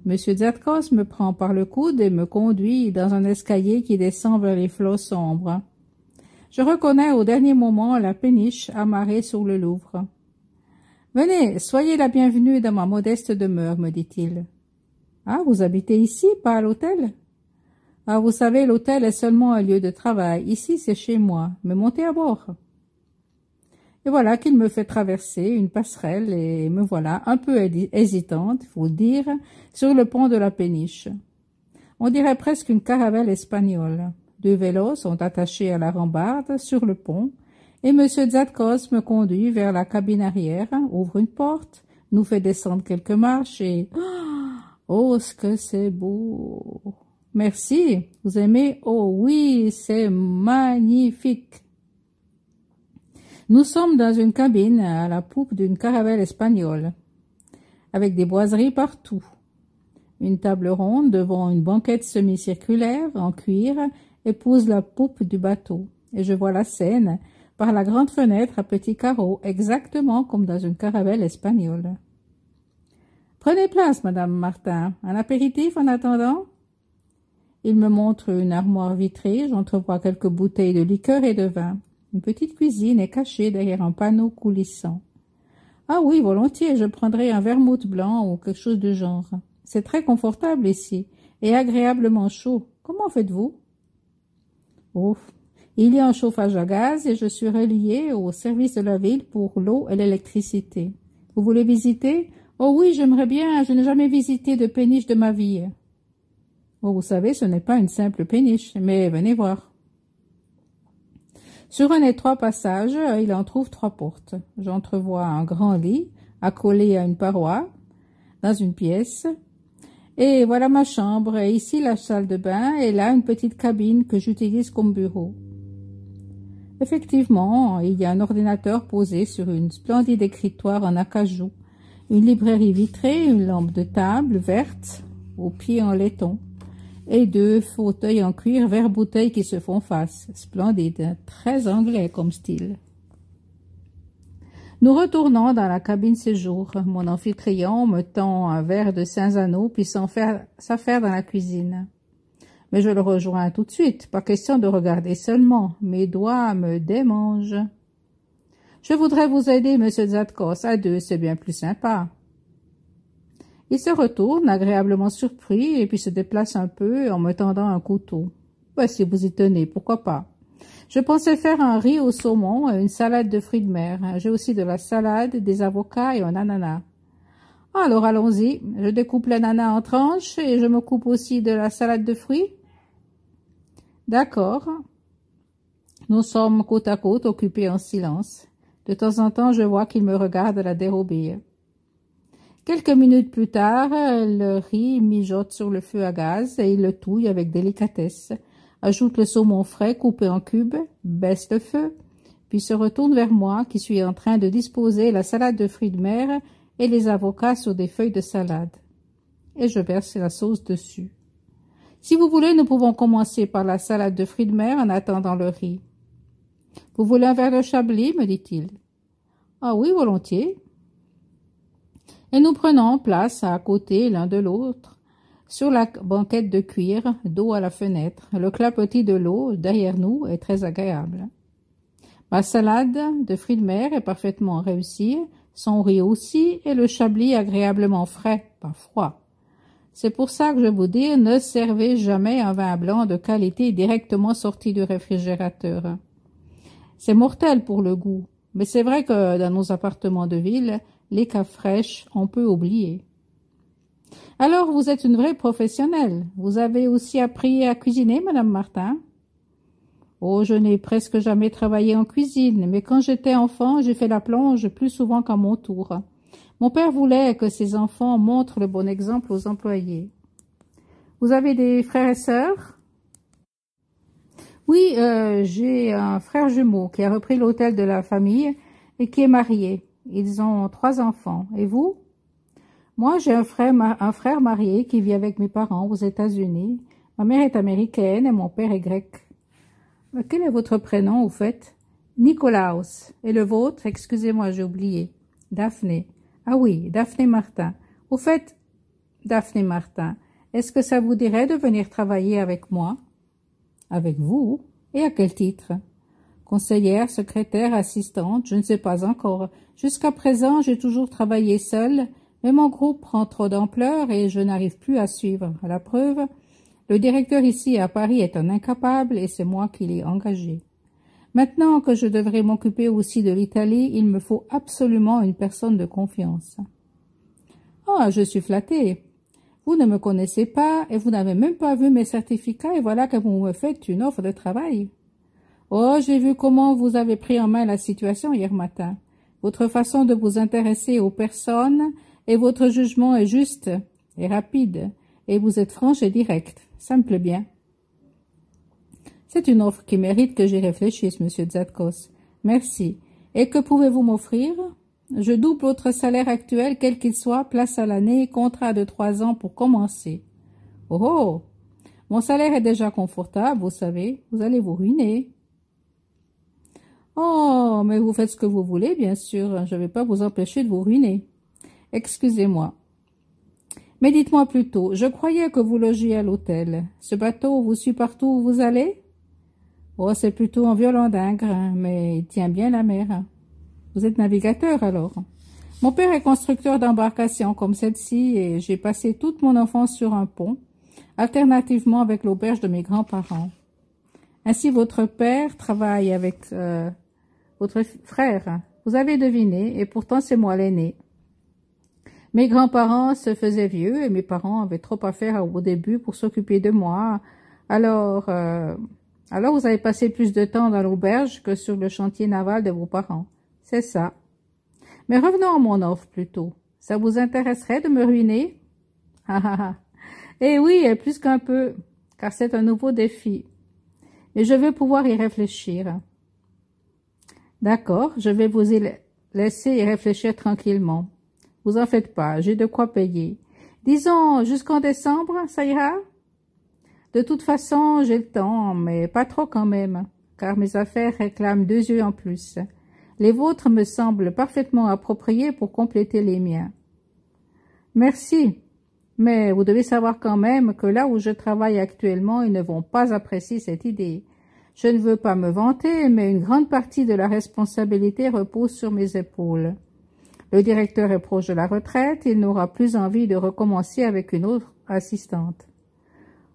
Monsieur Zadkos me prend par le coude et me conduit dans un escalier qui descend vers les flots sombres. Je reconnais au dernier moment la péniche amarrée sur le Louvre. « Venez, soyez la bienvenue dans ma modeste demeure, me dit-il. « Ah, vous habitez ici, pas à l'hôtel ?»« Ah, vous savez, l'hôtel est seulement un lieu de travail. Ici, c'est chez moi. Mais montez à bord. » Et voilà qu'il me fait traverser une passerelle et me voilà, un peu hésitante, il faut le dire, sur le pont de la péniche. On dirait presque une caravelle espagnole. 2 vélos sont attachés à la rambarde sur le pont et M. Zadkos me conduit vers la cabine arrière, ouvre une porte, nous fait descendre quelques marches et... Oh, ce que c'est beau! Merci, vous aimez? Oh oui, c'est magnifique! Nous sommes dans une cabine à la poupe d'une caravelle espagnole, avec des boiseries partout. Une table ronde devant une banquette semi-circulaire en cuir épouse la poupe du bateau, et je vois la Seine par la grande fenêtre à petits carreaux, exactement comme dans une caravelle espagnole. Prenez place, Madame Martin. Un apéritif en attendant? Il me montre une armoire vitrée, j'entrevois quelques bouteilles de liqueur et de vin. Une petite cuisine est cachée derrière un panneau coulissant. Ah oui, volontiers, je prendrai un vermouth blanc ou quelque chose du genre. C'est très confortable ici et agréablement chaud. Comment faites-vous? Oh, il y a un chauffage à gaz et je suis relié au service de la ville pour l'eau et l'électricité. Vous voulez visiter? Oh oui, j'aimerais bien, je n'ai jamais visité de péniche de ma vie. Oh, vous savez, ce n'est pas une simple péniche, mais venez voir. Sur un étroit passage, il en trouve 3 portes. J'entrevois un grand lit, accolé à une paroi, dans une pièce. Et voilà ma chambre, et ici la salle de bain, et là une petite cabine que j'utilise comme bureau. Effectivement, il y a un ordinateur posé sur une splendide écritoire en acajou, une librairie vitrée, une lampe de table verte, aux pieds en laiton, et 2 fauteuils en cuir vert bouteille qui se font face. Splendide, très anglais comme style. Nous retournons dans la cabine séjour. Mon amphitryon me tend un verre de Saint-Zano puis s'affaire dans la cuisine. Mais je le rejoins tout de suite, pas question de regarder seulement. Mes doigts me démangent. Je voudrais vous aider, monsieur Zadkos, à 2, c'est bien plus sympa. Il se retourne, agréablement surpris, et puis se déplace un peu en me tendant un couteau. Ben, si vous y tenez, pourquoi pas. Je pensais faire un riz au saumon et une salade de fruits de mer. J'ai aussi de la salade, des avocats et un ananas. Alors allons-y, je découpe l'ananas en tranches et je me coupe aussi de la salade de fruits. D'accord. Nous sommes côte à côte, occupés en silence. De temps en temps, je vois qu'il me regarde à la dérobée. Quelques minutes plus tard, le riz mijote sur le feu à gaz et il le touille avec délicatesse. Ajoute le saumon frais coupé en cubes, baisse le feu, puis se retourne vers moi qui suis en train de disposer la salade de fruits de mer et les avocats sur des feuilles de salade. Et je verse la sauce dessus. Si vous voulez, nous pouvons commencer par la salade de fruits de mer en attendant le riz. Vous voulez un verre de chablis, me dit-il. Ah oui, volontiers. Et nous prenons place à côté l'un de l'autre, sur la banquette de cuir, dos à la fenêtre. Le clapotis de l'eau derrière nous est très agréable. Ma salade de fruits de mer est parfaitement réussie, son riz aussi, et le chablis agréablement frais, pas froid. C'est pour ça que je vous dis, ne servez jamais un vin blanc de qualité directement sorti du réfrigérateur. C'est mortel pour le goût, mais c'est vrai que dans nos appartements de ville, les caves fraîches, on peut oublier. Alors, vous êtes une vraie professionnelle. Vous avez aussi appris à cuisiner, Madame Martin? Oh, je n'ai presque jamais travaillé en cuisine, mais quand j'étais enfant, j'ai fait la plonge plus souvent qu'à mon tour. Mon père voulait que ses enfants montrent le bon exemple aux employés. Vous avez des frères et sœurs? Oui, j'ai un frère jumeau qui a repris l'hôtel de la famille et qui est marié. Ils ont 3 enfants. Et vous? Moi, j'ai un frère marié qui vit avec mes parents aux États-Unis. Ma mère est américaine et mon père est grec. Quel est votre prénom, au fait? Nicolaus. Et le vôtre? Excusez-moi, j'ai oublié. Daphné. Ah oui, Daphné Martin. Au fait, Daphné Martin, est-ce que ça vous dirait de venir travailler avec moi? Avec vous? Et à quel titre? Conseillère, secrétaire, assistante, je ne sais pas encore. Jusqu'à présent, j'ai toujours travaillé seule, mais mon groupe prend trop d'ampleur et je n'arrive plus à suivre. À la preuve, le directeur ici à Paris est un incapable et c'est moi qui l'ai engagé. Maintenant que je devrais m'occuper aussi de l'Italie, il me faut absolument une personne de confiance. Ah, je suis flattée. Vous ne me connaissez pas et vous n'avez même pas vu mes certificats et voilà que vous me faites une offre de travail. Oh, j'ai vu comment vous avez pris en main la situation hier matin. Votre façon de vous intéresser aux personnes et votre jugement est juste et rapide et vous êtes franche et directe. Ça me plaît bien. C'est une offre qui mérite que j'y réfléchisse, monsieur Tzatkos. Merci. Et que pouvez-vous m'offrir? Je double votre salaire actuel, quel qu'il soit, place à l'année, contrat de 3 ans pour commencer. Oh oh! Mon salaire est déjà confortable, vous savez. Vous allez vous ruiner. Oh, mais vous faites ce que vous voulez, bien sûr. Je ne vais pas vous empêcher de vous ruiner. Excusez-moi. Mais dites-moi plutôt, je croyais que vous logiez à l'hôtel. Ce bateau vous suit partout où vous allez? Oh, c'est plutôt un violent d'ingre, mais il tient bien la mer. Vous êtes navigateur, alors? Mon père est constructeur d'embarcations comme celle-ci et j'ai passé toute mon enfance sur un pont, alternativement avec l'auberge de mes grands-parents. Ainsi, votre père travaille avec votre frère. Vous avez deviné, et pourtant c'est moi l'aîné. Mes grands-parents se faisaient vieux et mes parents avaient trop à faire au début pour s'occuper de moi. Alors vous avez passé plus de temps dans l'auberge que sur le chantier naval de vos parents. C'est ça. Mais revenons à mon offre plutôt. Ça vous intéresserait de me ruiner? Ah ah ah. Eh oui, et plus qu'un peu, car c'est un nouveau défi. Mais je veux pouvoir y réfléchir. D'accord, je vais vous laisser y réfléchir tranquillement. Vous en faites pas, j'ai de quoi payer. Disons, jusqu'en décembre, ça ira? De toute façon, j'ai le temps, mais pas trop quand même, car mes affaires réclament 2 yeux en plus. Les vôtres me semblent parfaitement appropriés pour compléter les miens. Merci, mais vous devez savoir quand même que là où je travaille actuellement, ils ne vont pas apprécier cette idée. Je ne veux pas me vanter, mais une grande partie de la responsabilité repose sur mes épaules. Le directeur est proche de la retraite, il n'aura plus envie de recommencer avec une autre assistante.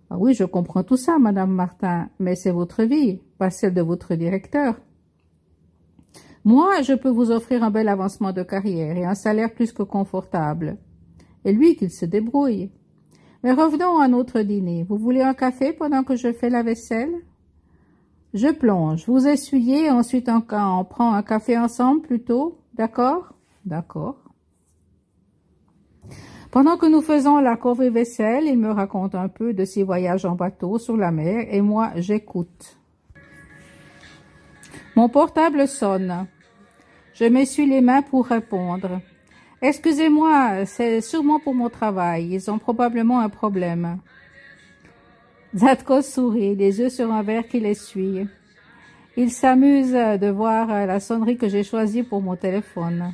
Ah oui, je comprends tout ça, Madame Martin, mais c'est votre vie, pas celle de votre directeur. Moi, je peux vous offrir un bel avancement de carrière et un salaire plus que confortable. Et lui, qu'il se débrouille. Mais revenons à notre dîner. Vous voulez un café pendant que je fais la vaisselle? Je plonge. Vous essuyez, ensuite on prend un café ensemble plutôt. D'accord? D'accord. Pendant que nous faisons la corvée vaisselle, il me raconte un peu de ses voyages en bateau sur la mer et moi j'écoute. Mon portable sonne. Je m'essuie les mains pour répondre. Excusez-moi, c'est sûrement pour mon travail. Ils ont probablement un problème. Zadko sourit, les yeux sur un verre qu'il essuie. Il s'amuse de voir la sonnerie que j'ai choisie pour mon téléphone.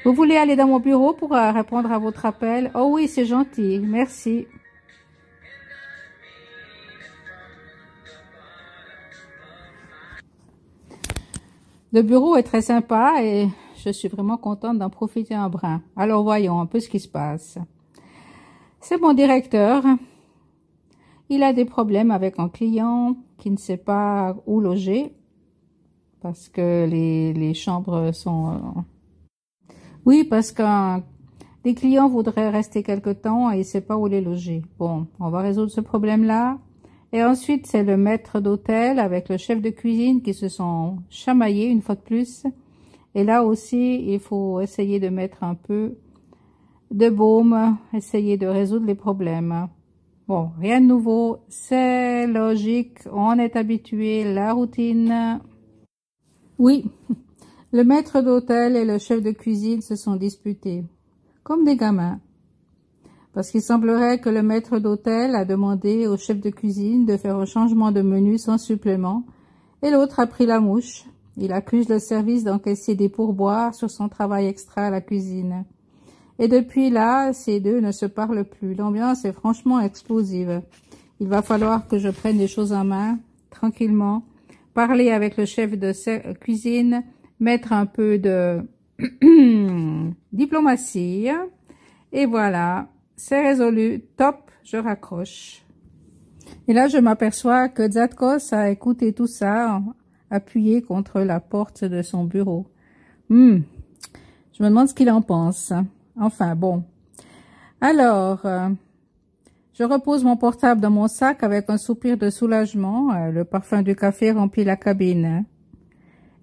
Vous voulez aller dans mon bureau pour répondre à votre appel? Oh oui, c'est gentil, merci. Le bureau est très sympa et je suis vraiment contente d'en profiter un brin. Alors voyons un peu ce qui se passe. C'est mon directeur. Il a des problèmes avec un client qui ne sait pas où loger parce que les chambres sont... Oui, parce que les clients voudraient rester quelque temps et il ne sait pas où les loger. Bon, on va résoudre ce problème-là. Et ensuite, c'est le maître d'hôtel avec le chef de cuisine qui se sont chamaillés une fois de plus. Et là aussi, il faut essayer de mettre un peu de baume, essayer de résoudre les problèmes. Bon, rien de nouveau, c'est logique, on est habitué, la routine. Oui, le maître d'hôtel et le chef de cuisine se sont disputés, comme des gamins. Parce qu'il semblerait que le maître d'hôtel a demandé au chef de cuisine de faire un changement de menu sans supplément, et l'autre a pris la mouche. Il accuse le service d'encaisser des pourboires sur son travail extra à la cuisine. Et depuis là, ces deux ne se parlent plus. L'ambiance est franchement explosive. Il va falloir que je prenne les choses en main, tranquillement, parler avec le chef de cuisine, mettre un peu de diplomatie, et voilà. C'est résolu. Top, je raccroche. Et là, je m'aperçois que Zatkos a écouté tout ça, appuyé contre la porte de son bureau. Je me demande ce qu'il en pense. Enfin, bon. Alors, je repose mon portable dans mon sac avec un soupir de soulagement. Le parfum du café remplit la cabine.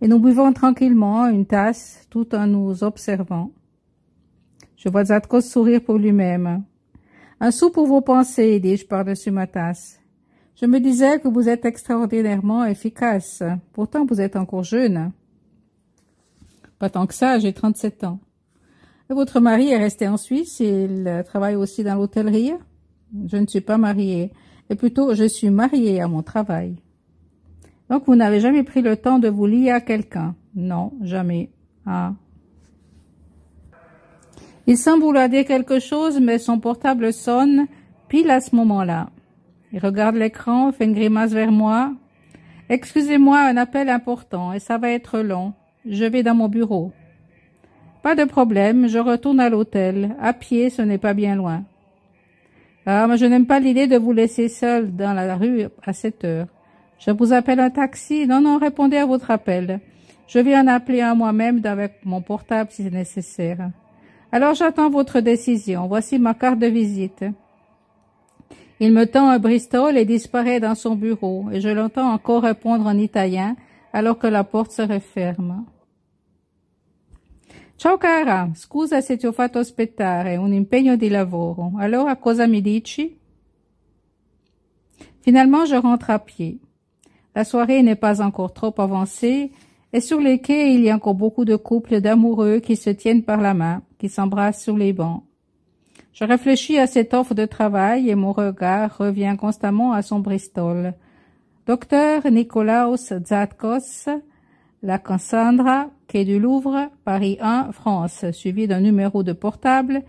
Et nous buvons tranquillement une tasse tout en nous observant. Je vois Zatkos sourire pour lui-même. Un sou pour vos pensées, dis-je par-dessus ma tasse. Je me disais que vous êtes extraordinairement efficace. Pourtant, vous êtes encore jeune. Pas tant que ça, j'ai 37 ans. Et votre mari est resté en Suisse et il travaille aussi dans l'hôtellerie? Je ne suis pas mariée. Et plutôt, je suis mariée à mon travail. Donc, vous n'avez jamais pris le temps de vous lier à quelqu'un? Non, jamais. Ah. Il semble vouloir dire quelque chose, mais son portable sonne pile à ce moment-là. Il regarde l'écran, fait une grimace vers moi. « Excusez-moi, un appel important et ça va être long. Je vais dans mon bureau. » Pas de problème, je retourne à l'hôtel. À pied, ce n'est pas bien loin. Ah, mais je n'aime pas l'idée de vous laisser seul dans la rue à cette heure. Je vous appelle un taxi? Non, non, répondez à votre appel. Je vais en appeler un moi-même avec mon portable si c'est nécessaire. Alors j'attends votre décision. Voici ma carte de visite. Il me tend un Bristol et disparaît dans son bureau, et je l'entends encore répondre en italien alors que la porte se referme. Ciao cara, scusa se ti ho fatto aspettare, un impegno di lavoro. Allora cosa mi dici? Finalement, je rentre à pied. La soirée n'est pas encore trop avancée, et sur les quais, il y a encore beaucoup de couples d'amoureux qui se tiennent par la main, qui s'embrassent sur les bancs. Je réfléchis à cette offre de travail et mon regard revient constamment à son Bristol. Docteur Nikolaos Zatkos, La Cassandra, quai du Louvre, Paris 1, France, suivi d'un numéro de portable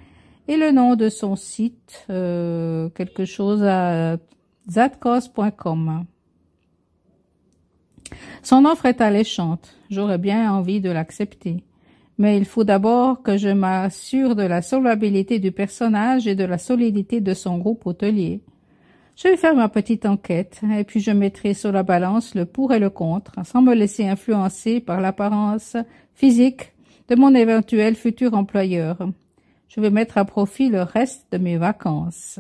et le nom de son site, quelque chose à zatkos.com. Son offre est alléchante. J'aurais bien envie de l'accepter. Mais il faut d'abord que je m'assure de la solvabilité du personnage et de la solidité de son groupe hôtelier. Je vais faire ma petite enquête, et puis je mettrai sur la balance le pour et le contre, sans me laisser influencer par l'apparence physique de mon éventuel futur employeur. Je vais mettre à profit le reste de mes vacances.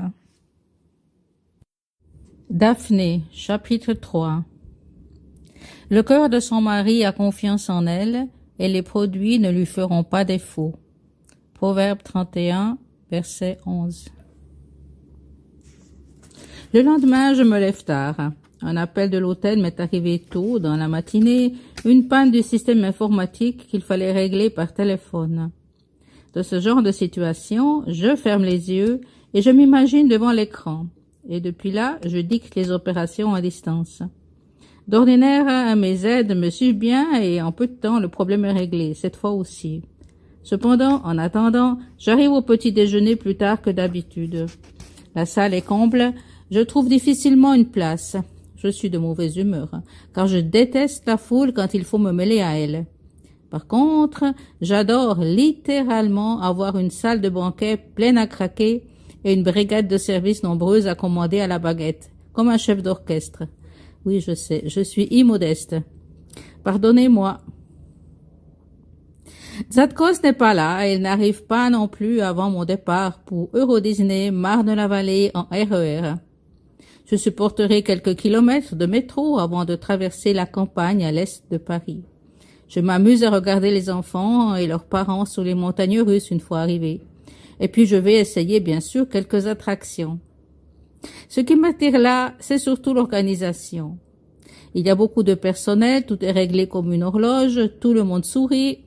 Daphné, chapitre 3. Le cœur de son mari a confiance en elle, et les produits ne lui feront pas défaut. Proverbe 31, verset 11. Le lendemain, je me lève tard. Un appel de l'hôtel m'est arrivé tôt dans la matinée, une panne du système informatique qu'il fallait régler par téléphone. De ce genre de situation, je ferme les yeux et je m'imagine devant l'écran. Et depuis là, je dicte les opérations à distance. D'ordinaire, mes aides me suivent bien et en peu de temps, le problème est réglé, cette fois aussi. Cependant, en attendant, j'arrive au petit déjeuner plus tard que d'habitude. La salle est comble. Je trouve difficilement une place. Je suis de mauvaise humeur, car je déteste la foule quand il faut me mêler à elle. Par contre, j'adore littéralement avoir une salle de banquet pleine à craquer et une brigade de service nombreuse à commander à la baguette, comme un chef d'orchestre. Oui, je sais, je suis immodeste. Pardonnez-moi. Zadkos n'est pas là et il n'arrive pas non plus avant mon départ pour Euro Disney Marne-la-Vallée en RER. Je supporterai quelques kilomètres de métro avant de traverser la campagne à l'est de Paris. Je m'amuse à regarder les enfants et leurs parents sur les montagnes russes une fois arrivés. Et puis je vais essayer bien sûr quelques attractions. Ce qui m'attire là, c'est surtout l'organisation. Il y a beaucoup de personnel, tout est réglé comme une horloge, tout le monde sourit.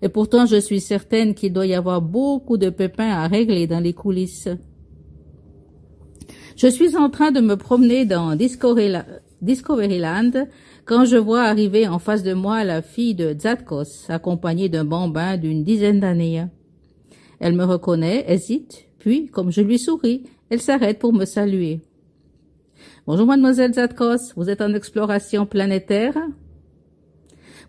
Et pourtant je suis certaine qu'il doit y avoir beaucoup de pépins à régler dans les coulisses. Je suis en train de me promener dans Discoveryland quand je vois arriver en face de moi la fille de Zadkos, accompagnée d'un bambin d'une dizaine d'années. Elle me reconnaît, hésite, puis, comme je lui souris, elle s'arrête pour me saluer. « Bonjour mademoiselle Zadkos, vous êtes en exploration planétaire ?»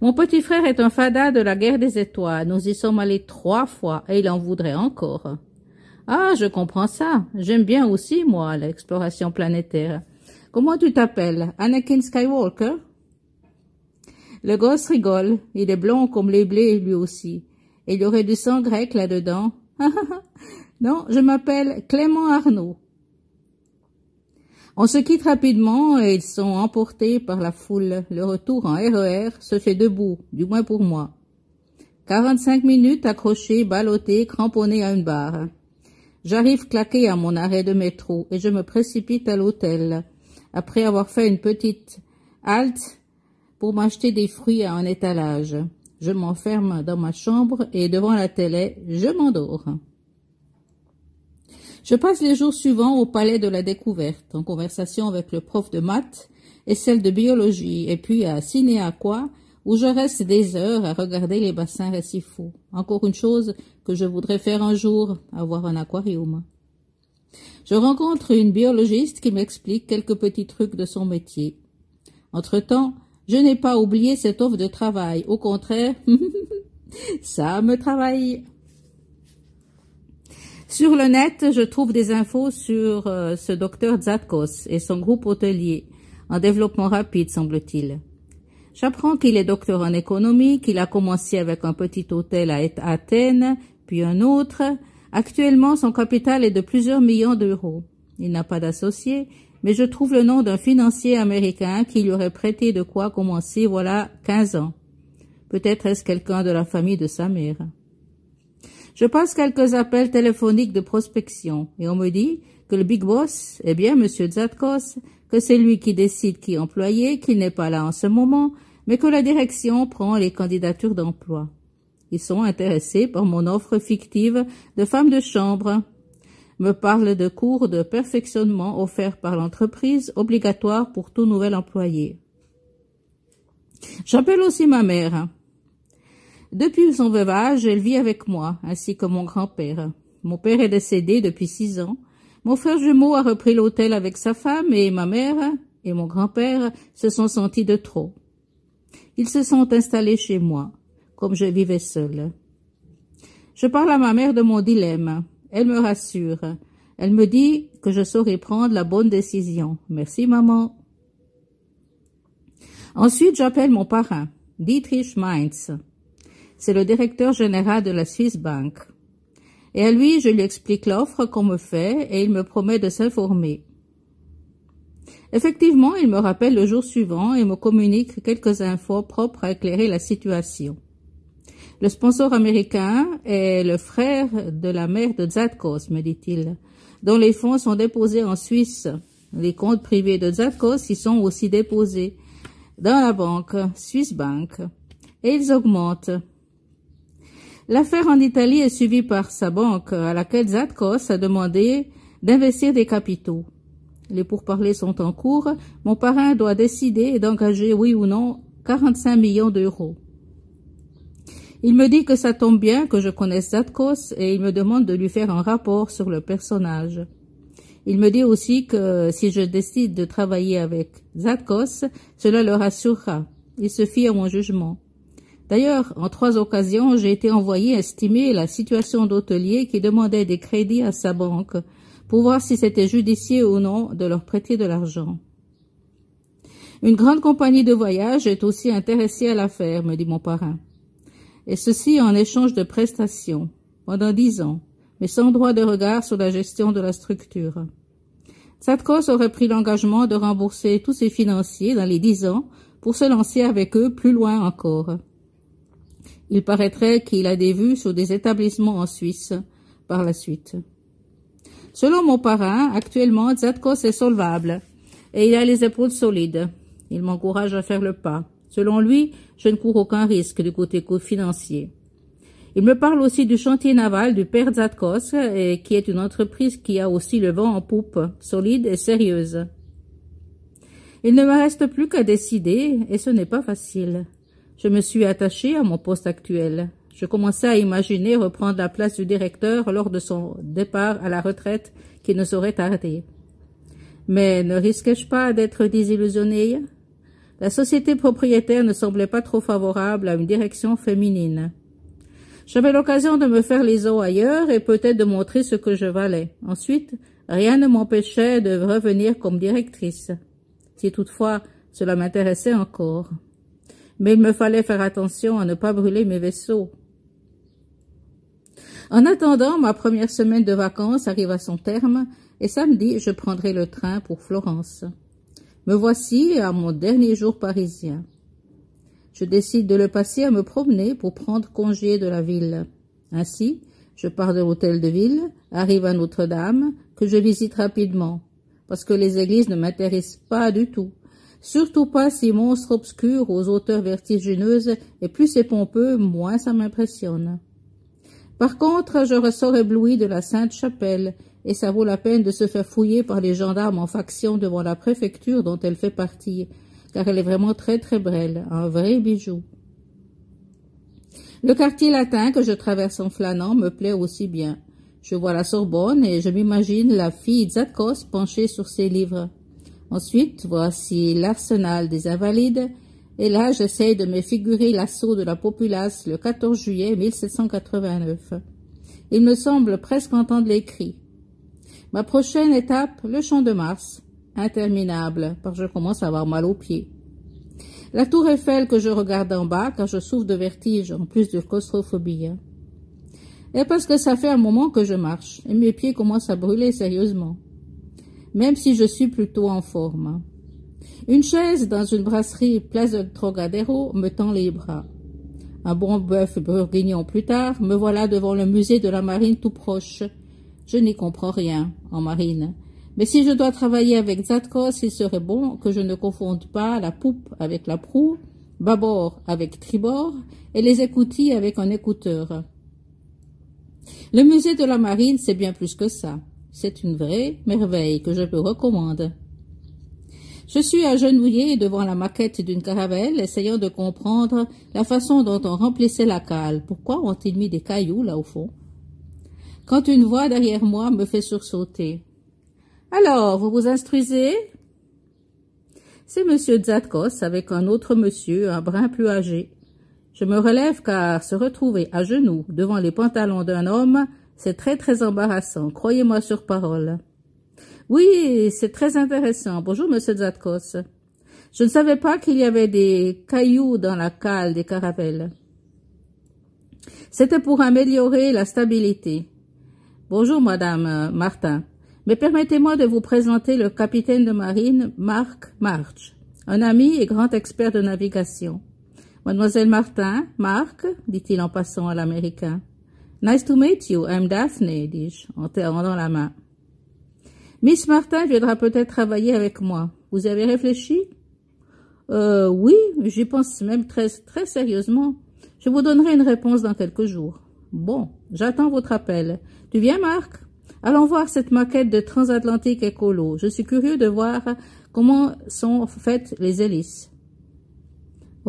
Mon petit frère est un fada de la guerre des étoiles. Nous y sommes allés 3 fois et il en voudrait encore. Ah, je comprends ça. J'aime bien aussi, moi, l'exploration planétaire. Comment tu t'appelles? Anakin Skywalker? Le gosse rigole. Il est blond comme les blés, lui aussi. Et il y aurait du sang grec là-dedans. Non, je m'appelle Clément Arnaud. On se quitte rapidement et ils sont emportés par la foule. Le retour en RER se fait debout, du moins pour moi. 45 minutes accrochés, ballottés, cramponnés à une barre. J'arrive claqué à mon arrêt de métro et je me précipite à l'hôtel, après avoir fait une petite halte pour m'acheter des fruits à un étalage. Je m'enferme dans ma chambre et devant la télé, je m'endors. Je passe les jours suivants au palais de la découverte, en conversation avec le prof de maths et celle de biologie, et puis à Ciné-Aqua, où je reste des heures à regarder les bassins récifaux. Encore une chose que je voudrais faire un jour, avoir un aquarium. Je rencontre une biologiste qui m'explique quelques petits trucs de son métier. Entre-temps, je n'ai pas oublié cette offre de travail. Au contraire, ça me travaille. Sur le net, je trouve des infos sur ce docteur Zadkos et son groupe hôtelier, en développement rapide, semble-t-il. J'apprends qu'il est docteur en économie, qu'il a commencé avec un petit hôtel à Athènes, puis un autre. Actuellement, son capital est de plusieurs millions d'euros. Il n'a pas d'associé, mais je trouve le nom d'un financier américain qui lui aurait prêté de quoi commencer voilà 15 ans. Peut-être est-ce quelqu'un de la famille de sa mère. Je passe quelques appels téléphoniques de prospection et on me dit que le big boss est bien monsieur Zadkos, que c'est lui qui décide qui employer, qu'il n'est pas là en ce moment, mais que la direction prend les candidatures d'emploi. Ils sont intéressés par mon offre fictive de femme de chambre, me parlent de cours de perfectionnement offerts par l'entreprise, obligatoires pour tout nouvel employé. J'appelle aussi ma mère. Depuis son veuvage, elle vit avec moi, ainsi que mon grand-père. Mon père est décédé depuis 6 ans. Mon frère jumeau a repris l'hôtel avec sa femme et ma mère et mon grand-père se sont sentis de trop. Ils se sont installés chez moi. comme je vivais seule. Je parle à ma mère de mon dilemme. Elle me rassure. Elle me dit que je saurai prendre la bonne décision. Merci, maman. Ensuite, j'appelle mon parrain, Dietrich Mainz. C'est le directeur général de la Swiss Bank. Et à lui, je lui explique l'offre qu'on me fait et il me promet de s'informer. Effectivement, il me rappelle le jour suivant et me communique quelques infos propres à éclairer la situation. Le sponsor américain est le frère de la mère de Zadkos, me dit-il, dont les fonds sont déposés en Suisse. Les comptes privés de Zadkos y sont aussi déposés dans la banque Swiss Bank et ils augmentent. L'affaire en Italie est suivie par sa banque à laquelle Zadkos a demandé d'investir des capitaux. Les pourparlers sont en cours. Mon parrain doit décider d'engager, oui ou non, 45 millions d'euros. Il me dit que ça tombe bien que je connaisse Zadkos et il me demande de lui faire un rapport sur le personnage. Il me dit aussi que si je décide de travailler avec Zadkos, cela le rassurera. Il se fie à mon jugement. D'ailleurs, en 3 occasions, j'ai été envoyé estimer la situation d'hôteliers qui demandaient des crédits à sa banque pour voir si c'était judicieux ou non de leur prêter de l'argent. Une grande compagnie de voyage est aussi intéressée à l'affaire, me dit mon parrain. Et ceci en échange de prestations, pendant 10 ans, mais sans droit de regard sur la gestion de la structure. Zadkos aurait pris l'engagement de rembourser tous ses financiers dans les 10 ans pour se lancer avec eux plus loin encore. Il paraîtrait qu'il a des vues sur des établissements en Suisse par la suite. Selon mon parrain, actuellement, Zadkos est solvable et il a les épaules solides. Il m'encourage à faire le pas. Selon lui, je ne cours aucun risque du côté financier. Il me parle aussi du chantier naval du père Zadkos, qui est une entreprise qui a aussi le vent en poupe, solide et sérieuse. Il ne me reste plus qu'à décider, et ce n'est pas facile. Je me suis attachée à mon poste actuel. Je commençais à imaginer reprendre la place du directeur lors de son départ à la retraite qui ne saurait tarder. Mais ne risquais-je pas d'être désillusionnée? La société propriétaire ne semblait pas trop favorable à une direction féminine. J'avais l'occasion de me faire les os ailleurs et peut-être de montrer ce que je valais. Ensuite, rien ne m'empêchait de revenir comme directrice, si toutefois cela m'intéressait encore. Mais il me fallait faire attention à ne pas brûler mes vaisseaux. En attendant, ma première semaine de vacances arrive à son terme et samedi, je prendrai le train pour Florence. Me voici à mon dernier jour parisien. Je décide de le passer à me promener pour prendre congé de la ville. Ainsi, je pars de l'hôtel de ville, arrive à Notre-Dame, que je visite rapidement, parce que les églises ne m'intéressent pas du tout. Surtout pas ces monstres obscurs aux hauteurs vertigineuses, et plus c'est pompeux, moins ça m'impressionne. Par contre, je ressors ébloui de la Sainte-Chapelle, et ça vaut la peine de se faire fouiller par les gendarmes en faction devant la préfecture dont elle fait partie, car elle est vraiment très très belle, un vrai bijou. Le quartier latin que je traverse en flânant me plaît aussi bien. Je vois la Sorbonne et je m'imagine la fille Zadkos penchée sur ses livres. Ensuite, voici l'arsenal des Invalides, et là j'essaye de me figurer l'assaut de la populace le 14 juillet 1789. Il me semble presque entendre les cris. Ma prochaine étape, le Champ de Mars, interminable, parce que je commence à avoir mal aux pieds. La tour Eiffel que je regarde en bas, car je souffre de vertige, en plus de claustrophobie. Et parce que ça fait un moment que je marche, et mes pieds commencent à brûler sérieusement. Même si je suis plutôt en forme. Une chaise dans une brasserie Place del Trocadéro me tend les bras. Un bon bœuf bourguignon plus tard, me voilà devant le musée de la marine tout proche. Je n'y comprends rien en marine. Mais si je dois travailler avec Zadkos, il serait bon que je ne confonde pas la poupe avec la proue, bâbord avec tribord, et les écoutilles avec un écouteur. Le musée de la marine, c'est bien plus que ça. C'est une vraie merveille que je vous recommande. Je suis agenouillée devant la maquette d'une caravelle, essayant de comprendre la façon dont on remplissait la cale. Pourquoi ont-ils mis des cailloux là au fond? Quand une voix derrière moi me fait sursauter. « Alors, vous vous instruisez ?» C'est monsieur Zadkos avec un autre monsieur, un brin plus âgé. Je me relève car se retrouver à genoux devant les pantalons d'un homme, c'est très embarrassant, croyez-moi sur parole. Oui, c'est très intéressant. Bonjour, monsieur Zatkos. Je ne savais pas qu'il y avait des cailloux dans la cale des caravelles. C'était pour améliorer la stabilité. Bonjour, madame Martin. Mais permettez-moi de vous présenter le capitaine de marine, Mark March, un ami et grand expert de navigation. Mademoiselle Martin, Mark, dit-il en passant à l'américain. Nice to meet you, I'm Daphne, dis-je, en tendant la main. Miss Martin viendra peut-être travailler avec moi. Vous y avez réfléchi? Oui, j'y pense même très sérieusement. Je vous donnerai une réponse dans quelques jours. Bon, j'attends votre appel. Tu viens, Marc? Allons voir cette maquette de transatlantique écolo. Je suis curieux de voir comment sont faites les hélices.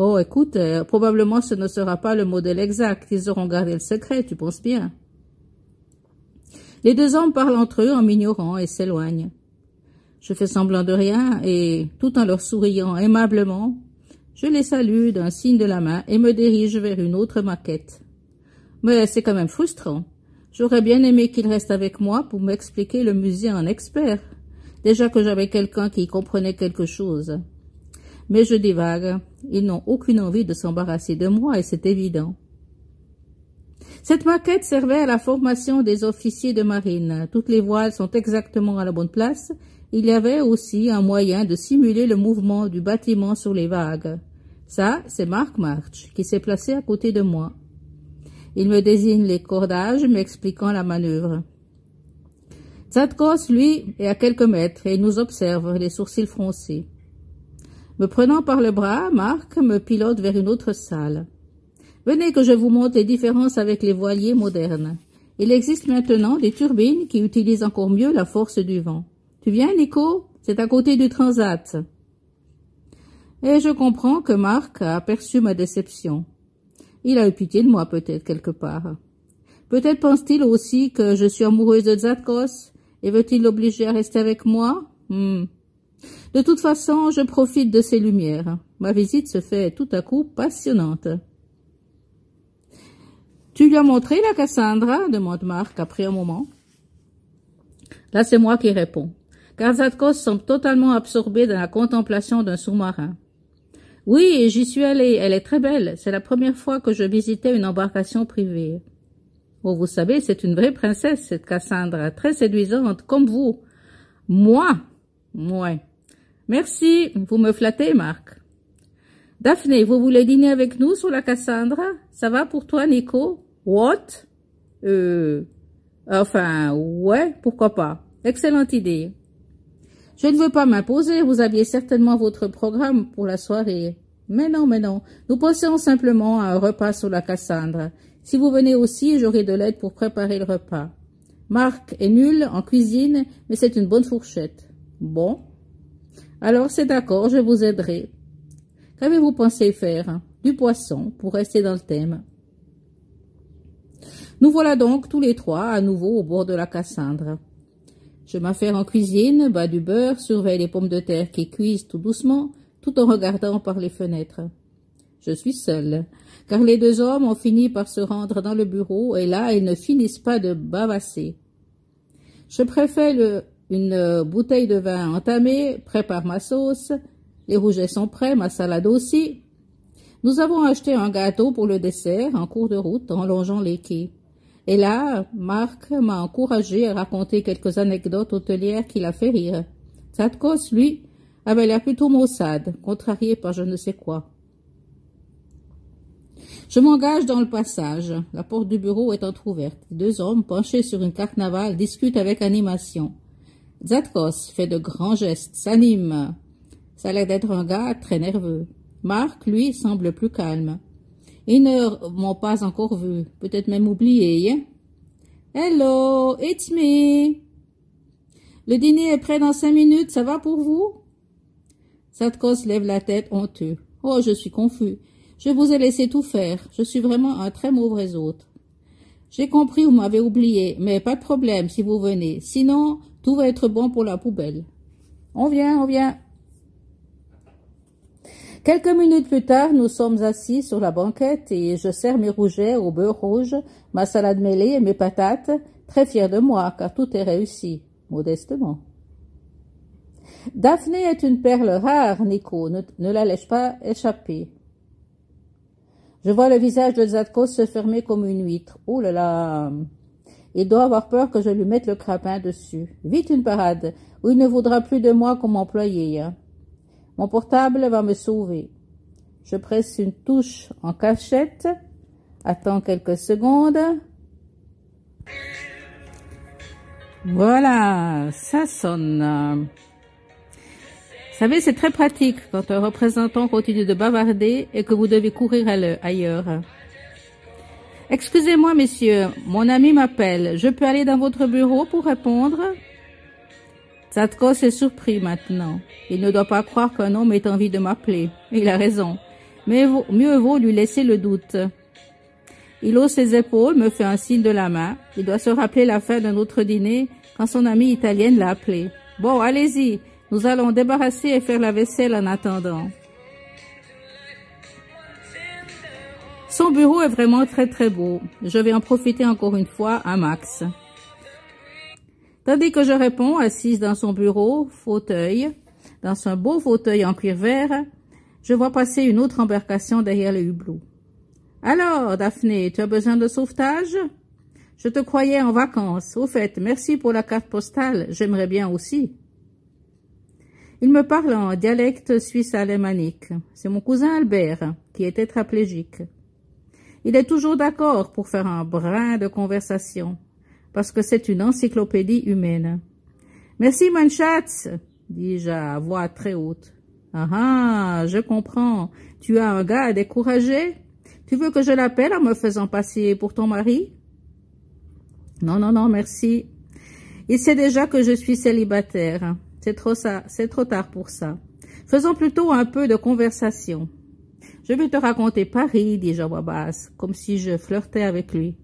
Oh, écoute, probablement ce ne sera pas le modèle exact. Ils auront gardé le secret, tu penses bien. Les deux hommes parlent entre eux en m'ignorant et s'éloignent. Je fais semblant de rien et, tout en leur souriant aimablement, je les salue d'un signe de la main et me dirige vers une autre maquette. Mais c'est quand même frustrant. J'aurais bien aimé qu'ils restent avec moi pour m'expliquer le musée en expert. Déjà que j'avais quelqu'un qui comprenait quelque chose. Mais je divague. Ils n'ont aucune envie de s'embarrasser de moi et c'est évident. Cette maquette servait à la formation des officiers de marine. Toutes les voiles sont exactement à la bonne place. Il y avait aussi un moyen de simuler le mouvement du bâtiment sur les vagues. Ça, c'est Mark March, qui s'est placé à côté de moi. Il me désigne les cordages, m'expliquant la manœuvre. Zatkos, lui, est à quelques mètres et nous observe, les sourcils froncés. Me prenant par le bras, Mark me pilote vers une autre salle. Venez que je vous montre les différences avec les voiliers modernes. Il existe maintenant des turbines qui utilisent encore mieux la force du vent. Tu viens, Nico? C'est à côté du transat. Et je comprends que Mark a aperçu ma déception. Il a eu pitié de moi peut-être quelque part. Peut-être pense-t-il aussi que je suis amoureuse de Zatkos et veut-il l'obliger à rester avec moi? De toute façon, je profite de ces lumières. Ma visite se fait tout à coup passionnante. Tu lui as montré la Cassandra? Demande Mark après un moment. Là, c'est moi qui réponds, car Zatkos semble totalement absorbé dans la contemplation d'un sous-marin. Oui, j'y suis allée, elle est très belle. C'est la première fois que je visitais une embarcation privée. Oh, vous savez, c'est une vraie princesse, cette Cassandra, très séduisante, comme vous. Moi? Ouais. Merci, vous me flattez, Marc. Daphné, vous voulez dîner avec nous sur la Cassandra? Ça va pour toi, Nico? What? Enfin, ouais, pourquoi pas. Excellente idée. Je ne veux pas m'imposer, vous aviez certainement votre programme pour la soirée. Mais non, nous pensons simplement à un repas sur la Cassandra. Si vous venez aussi, j'aurai de l'aide pour préparer le repas. Marc est nul en cuisine, mais c'est une bonne fourchette. Bon. Alors c'est d'accord, je vous aiderai. Qu'avez-vous pensé faire? Du poisson, pour rester dans le thème. Nous voilà donc tous les trois à nouveau au bord de la Cassandra. Je m'affaire en cuisine, bats du beurre, surveille les pommes de terre qui cuisent tout doucement, tout en regardant par les fenêtres. Je suis seule, car les deux hommes ont fini par se rendre dans le bureau, et là, ils ne finissent pas de bavasser. Je préfère une bouteille de vin entamée, prépare ma sauce, les rougets sont prêts, ma salade aussi. Nous avons acheté un gâteau pour le dessert en cours de route, en longeant les quais. Et là, Marc m'a encouragé à raconter quelques anecdotes hôtelières qui l'a fait rire. Zatkos, lui, avait l'air plutôt maussade, contrarié par je ne sais quoi. Je m'engage dans le passage. La porte du bureau est entr'ouverte. Deux hommes, penchés sur une carte navale, discutent avec animation. Zatkos fait de grands gestes, s'anime. Ça a l'air d'être un gars très nerveux. Marc, lui, semble plus calme. Ils ne m'ont pas encore vu, peut-être même oublié. Hein? Hello, it's me. Le dîner est prêt dans 5 minutes, ça va pour vous? Zatkos lève la tête honteux. Oh, je suis confus. Je vous ai laissé tout faire. Je suis vraiment un très mauvais hôte. J'ai compris, vous m'avez oublié, mais pas de problème si vous venez. Sinon, tout va être bon pour la poubelle. On vient. Quelques minutes plus tard, nous sommes assis sur la banquette et je sers mes rougets au beurre rouge, ma salade mêlée et mes patates, très fier de moi car tout est réussi, modestement. Daphné est une perle rare, Nico, ne la laisse pas échapper. Je vois le visage de Zadko se fermer comme une huître. Oh là là! Il doit avoir peur que je lui mette le crapin dessus. Vite une parade, ou il ne voudra plus de moi comme employé. Hein. Mon portable va me sauver. Je presse une touche en cachette. Attends quelques secondes. Voilà, ça sonne. Vous savez, c'est très pratique quand un représentant continue de bavarder et que vous devez courir ailleurs. Excusez-moi, messieurs, mon ami m'appelle. Je peux aller dans votre bureau pour répondre? Zadko est surpris maintenant. Il ne doit pas croire qu'un homme ait envie de m'appeler. Il a raison. Mais mieux vaut lui laisser le doute. Il hausse ses épaules, me fait un signe de la main. Il doit se rappeler la fin d'un autre dîner quand son amie italienne l'a appelé. Bon, allez-y. Nous allons débarrasser et faire la vaisselle en attendant. Son bureau est vraiment très très beau. Je vais en profiter encore une fois un max. Tandis que je réponds, assise dans son bureau, fauteuil, dans un beau fauteuil en cuir vert, je vois passer une autre embarcation derrière le hublot. Alors, Daphné, tu as besoin de sauvetage? Je te croyais en vacances. Au fait, merci pour la carte postale. J'aimerais bien aussi. Il me parle en dialecte suisse-alémanique. C'est mon cousin Albert, qui est tétraplégique. Il est toujours d'accord pour faire un brin de conversation, parce que c'est une encyclopédie humaine. « Merci, mon Schatz !» dis-je à voix très haute. « Ah, je comprends. Tu as un gars découragé? Tu veux que je l'appelle en me faisant passer pour ton mari? »« Non, non, non, merci. Il sait déjà que je suis célibataire. C'est trop tard pour ça. Faisons plutôt un peu de conversation. » « Je vais te raconter Paris, dis-je à voix basse, comme si je flirtais avec lui.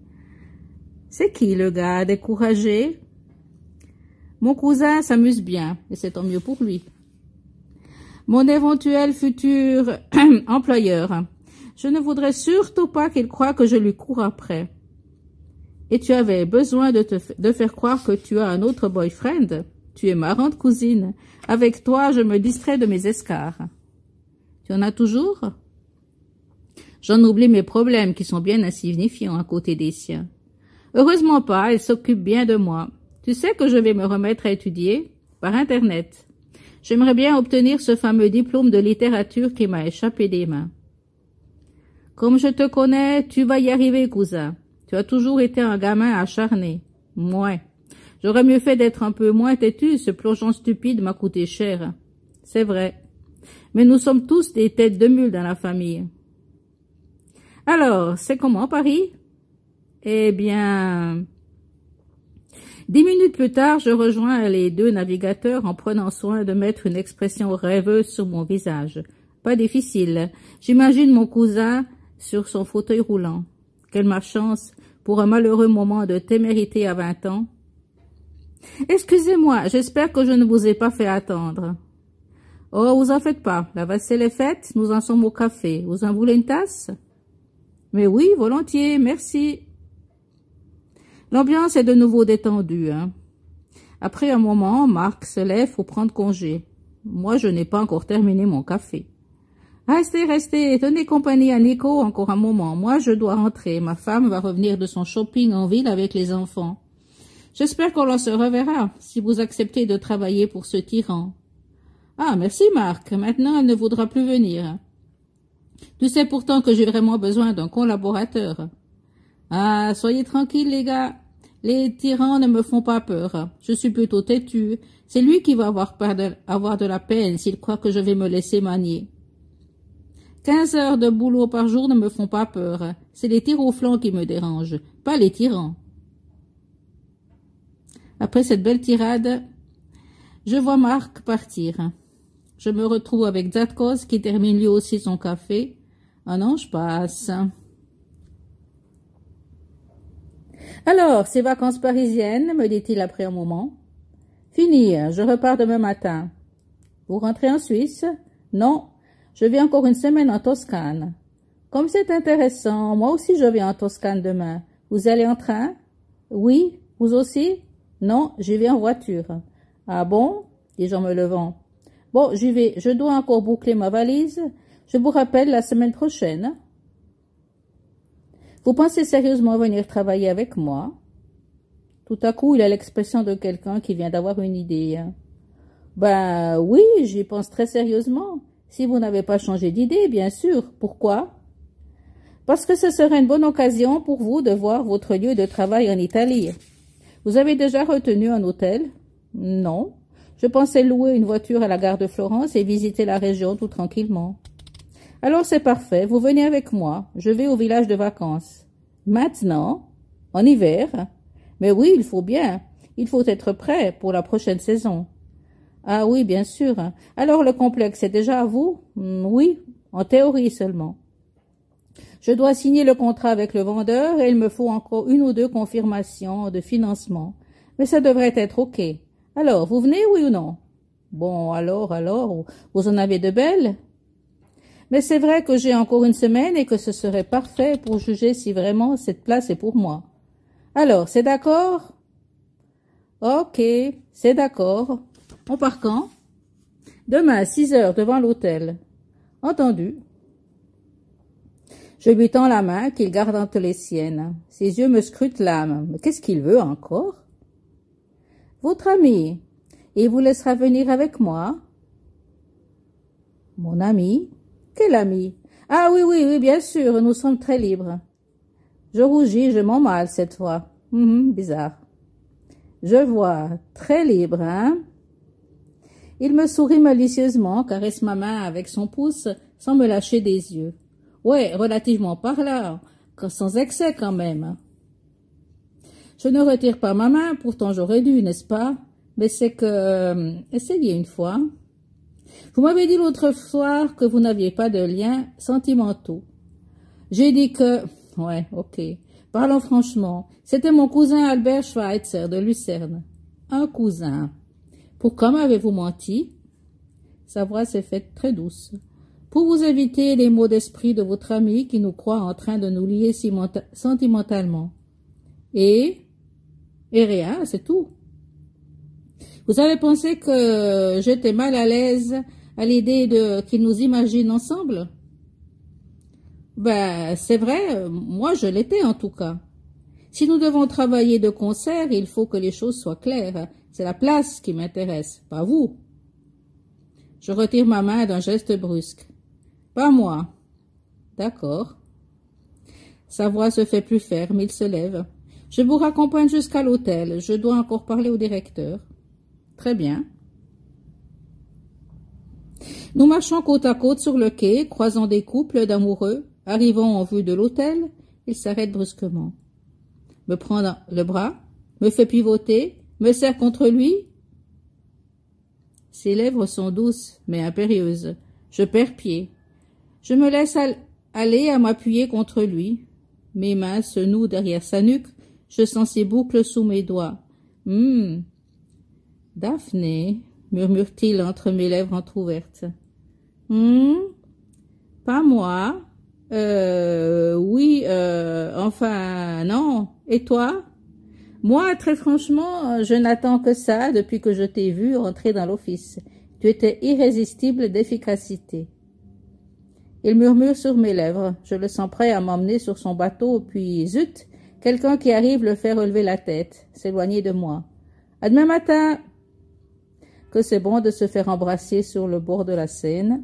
« C'est qui le gars découragé? » Mon cousin s'amuse bien, et c'est tant mieux pour lui. Mon éventuel futur employeur. Je ne voudrais surtout pas qu'il croie que je lui cours après. Et tu avais besoin de faire croire que tu as un autre boyfriend? Tu es marrante, cousine. Avec toi, je me distrais de mes escarres. Tu en as toujours? J'en oublie mes problèmes qui sont bien insignifiants à côté des siens. Heureusement pas, elle s'occupe bien de moi. Tu sais que je vais me remettre à étudier par Internet. J'aimerais bien obtenir ce fameux diplôme de littérature qui m'a échappé des mains. Comme je te connais, tu vas y arriver, cousin. Tu as toujours été un gamin acharné. Mouais. J'aurais mieux fait d'être un peu moins têtu, ce plongeon stupide m'a coûté cher. C'est vrai. Mais nous sommes tous des têtes de mule dans la famille. Alors, c'est comment Paris? Eh bien... 10 minutes plus tard, je rejoins les deux navigateurs en prenant soin de mettre une expression rêveuse sur mon visage. Pas difficile. J'imagine mon cousin sur son fauteuil roulant. Quelle malchance pour un malheureux moment de témérité à 20 ans. Excusez-moi, j'espère que je ne vous ai pas fait attendre. Oh, vous en faites pas. La vaisselle est faite, nous en sommes au café. Vous en voulez une tasse? Mais oui, volontiers, merci. L'ambiance est de nouveau détendue. Hein. Après un moment, Marc se lève pour prendre congé. Moi, je n'ai pas encore terminé mon café. Restez, restez, tenez compagnie à Nico encore un moment. Moi, je dois rentrer. Ma femme va revenir de son shopping en ville avec les enfants. J'espère qu'on se reverra si vous acceptez de travailler pour ce tyran. Ah, merci Marc. Maintenant, elle ne voudra plus venir. Tu sais pourtant que j'ai vraiment besoin d'un collaborateur. Ah, soyez tranquilles, les gars. Les tyrans ne me font pas peur. Je suis plutôt têtu. C'est lui qui va avoir de la peine s'il croit que je vais me laisser manier. 15 heures de boulot par jour ne me font pas peur. C'est les tirs au flanc qui me dérangent, pas les tyrans. Après cette belle tirade, je vois Marc partir. Je me retrouve avec Zadko qui termine lui aussi son café. Un ange passe. Alors, ces vacances parisiennes, me dit-il après un moment. Fini, je repars demain matin. Vous rentrez en Suisse? Non, Je vais encore une semaine en Toscane. Comme c'est intéressant, moi aussi je vais en Toscane demain. Vous allez en train? Oui, vous aussi? Non, j'y vais en voiture. Ah bon? Dis-je en me levant. Bon, j'y vais. Je dois encore boucler ma valise. Je vous rappelle la semaine prochaine. Vous pensez sérieusement venir travailler avec moi? Tout à coup, il a l'expression de quelqu'un qui vient d'avoir une idée. Ben oui, j'y pense très sérieusement. Si vous n'avez pas changé d'idée, bien sûr. Pourquoi? Parce que ce serait une bonne occasion pour vous de voir votre lieu de travail en Italie. Vous avez déjà retenu un hôtel? Non. Je pensais louer une voiture à la gare de Florence et visiter la région tout tranquillement. Alors c'est parfait, vous venez avec moi. Je vais au village de vacances. Maintenant? En hiver? Mais oui, il faut bien. Il faut être prêt pour la prochaine saison. Ah oui, bien sûr. Alors le complexe est déjà à vous? Oui, en théorie seulement. Je dois signer le contrat avec le vendeur et il me faut encore une ou deux confirmations de financement. Mais ça devrait être OK. Alors, vous venez, oui ou non? Bon, alors, vous en avez de belles? Mais c'est vrai que j'ai encore une semaine et que ce serait parfait pour juger si vraiment cette place est pour moi. Alors, c'est d'accord? OK, c'est d'accord. On part quand? Demain à 6 heures devant l'hôtel. Entendu. Je lui tends la main qu'il garde entre les siennes. Ses yeux me scrutent l'âme. Mais qu'est-ce qu'il veut encore? Votre ami. Il vous laissera venir avec moi? Mon ami? Quel ami? Ah oui, bien sûr, nous sommes très libres. Je rougis, je m'emballe cette fois. Bizarre. Je vois, très libre, hein? Il me sourit malicieusement, caresse ma main avec son pouce, sans me lâcher des yeux. Ouais, relativement par là, sans excès quand même. Je ne retire pas ma main, pourtant j'aurais dû, n'est-ce pas? Mais c'est que... essayez une fois. Vous m'avez dit l'autre soir que vous n'aviez pas de liens sentimentaux. J'ai dit que... Ouais, ok. Parlons franchement. C'était mon cousin Albert Schweitzer de Lucerne. Un cousin. Pourquoi m'avez-vous menti? Sa voix s'est faite très douce. Pour vous éviter les mots d'esprit de votre ami qui nous croit en train de nous lier sentimentalement. Et rien, c'est tout. Vous avez pensé que j'étais mal à l'aise à l'idée qu'il nous imagine ensemble? Ben, c'est vrai, moi je l'étais en tout cas. Si nous devons travailler de concert, il faut que les choses soient claires. C'est la place qui m'intéresse, pas vous. Je retire ma main d'un geste brusque. Pas moi. D'accord. Sa voix se fait plus ferme, il se lève. Je vous raccompagne jusqu'à l'hôtel. Je dois encore parler au directeur. Très bien. Nous marchons côte à côte sur le quai, croisant des couples d'amoureux. Arrivant en vue de l'hôtel, il s'arrête brusquement. Me prend le bras, me fait pivoter, me serre contre lui. Ses lèvres sont douces, mais impérieuses. Je perds pied. Je me laisse aller à m'appuyer contre lui. Mes mains se nouent derrière sa nuque. Je sens ses boucles sous mes doigts. Daphné, murmure-t-il entre mes lèvres entr'ouvertes. Pas moi. Oui, enfin, non. Et toi? Moi, très franchement, je n'attends que ça depuis que je t'ai vu entrer dans l'office. Tu étais irrésistible d'efficacité. Il murmure sur mes lèvres. Je le sens prêt à m'emmener sur son bateau, puis zut, quelqu'un qui arrive le fait relever la tête, s'éloigner de moi. À demain matin. Que c'est bon de se faire embrasser sur le bord de la Seine.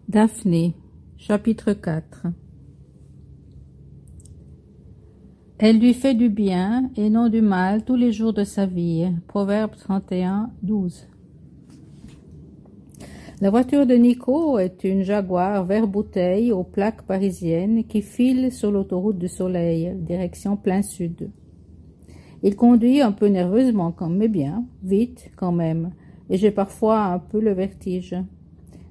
Daphné, chapitre 4. Elle lui fait du bien et non du mal tous les jours de sa vie. Proverbe 31, 12. La voiture de Nico est une Jaguar vert bouteille aux plaques parisiennes qui file sur l'autoroute du Soleil, direction plein sud. Il conduit un peu nerveusement, mais bien, vite quand même, et j'ai parfois un peu le vertige.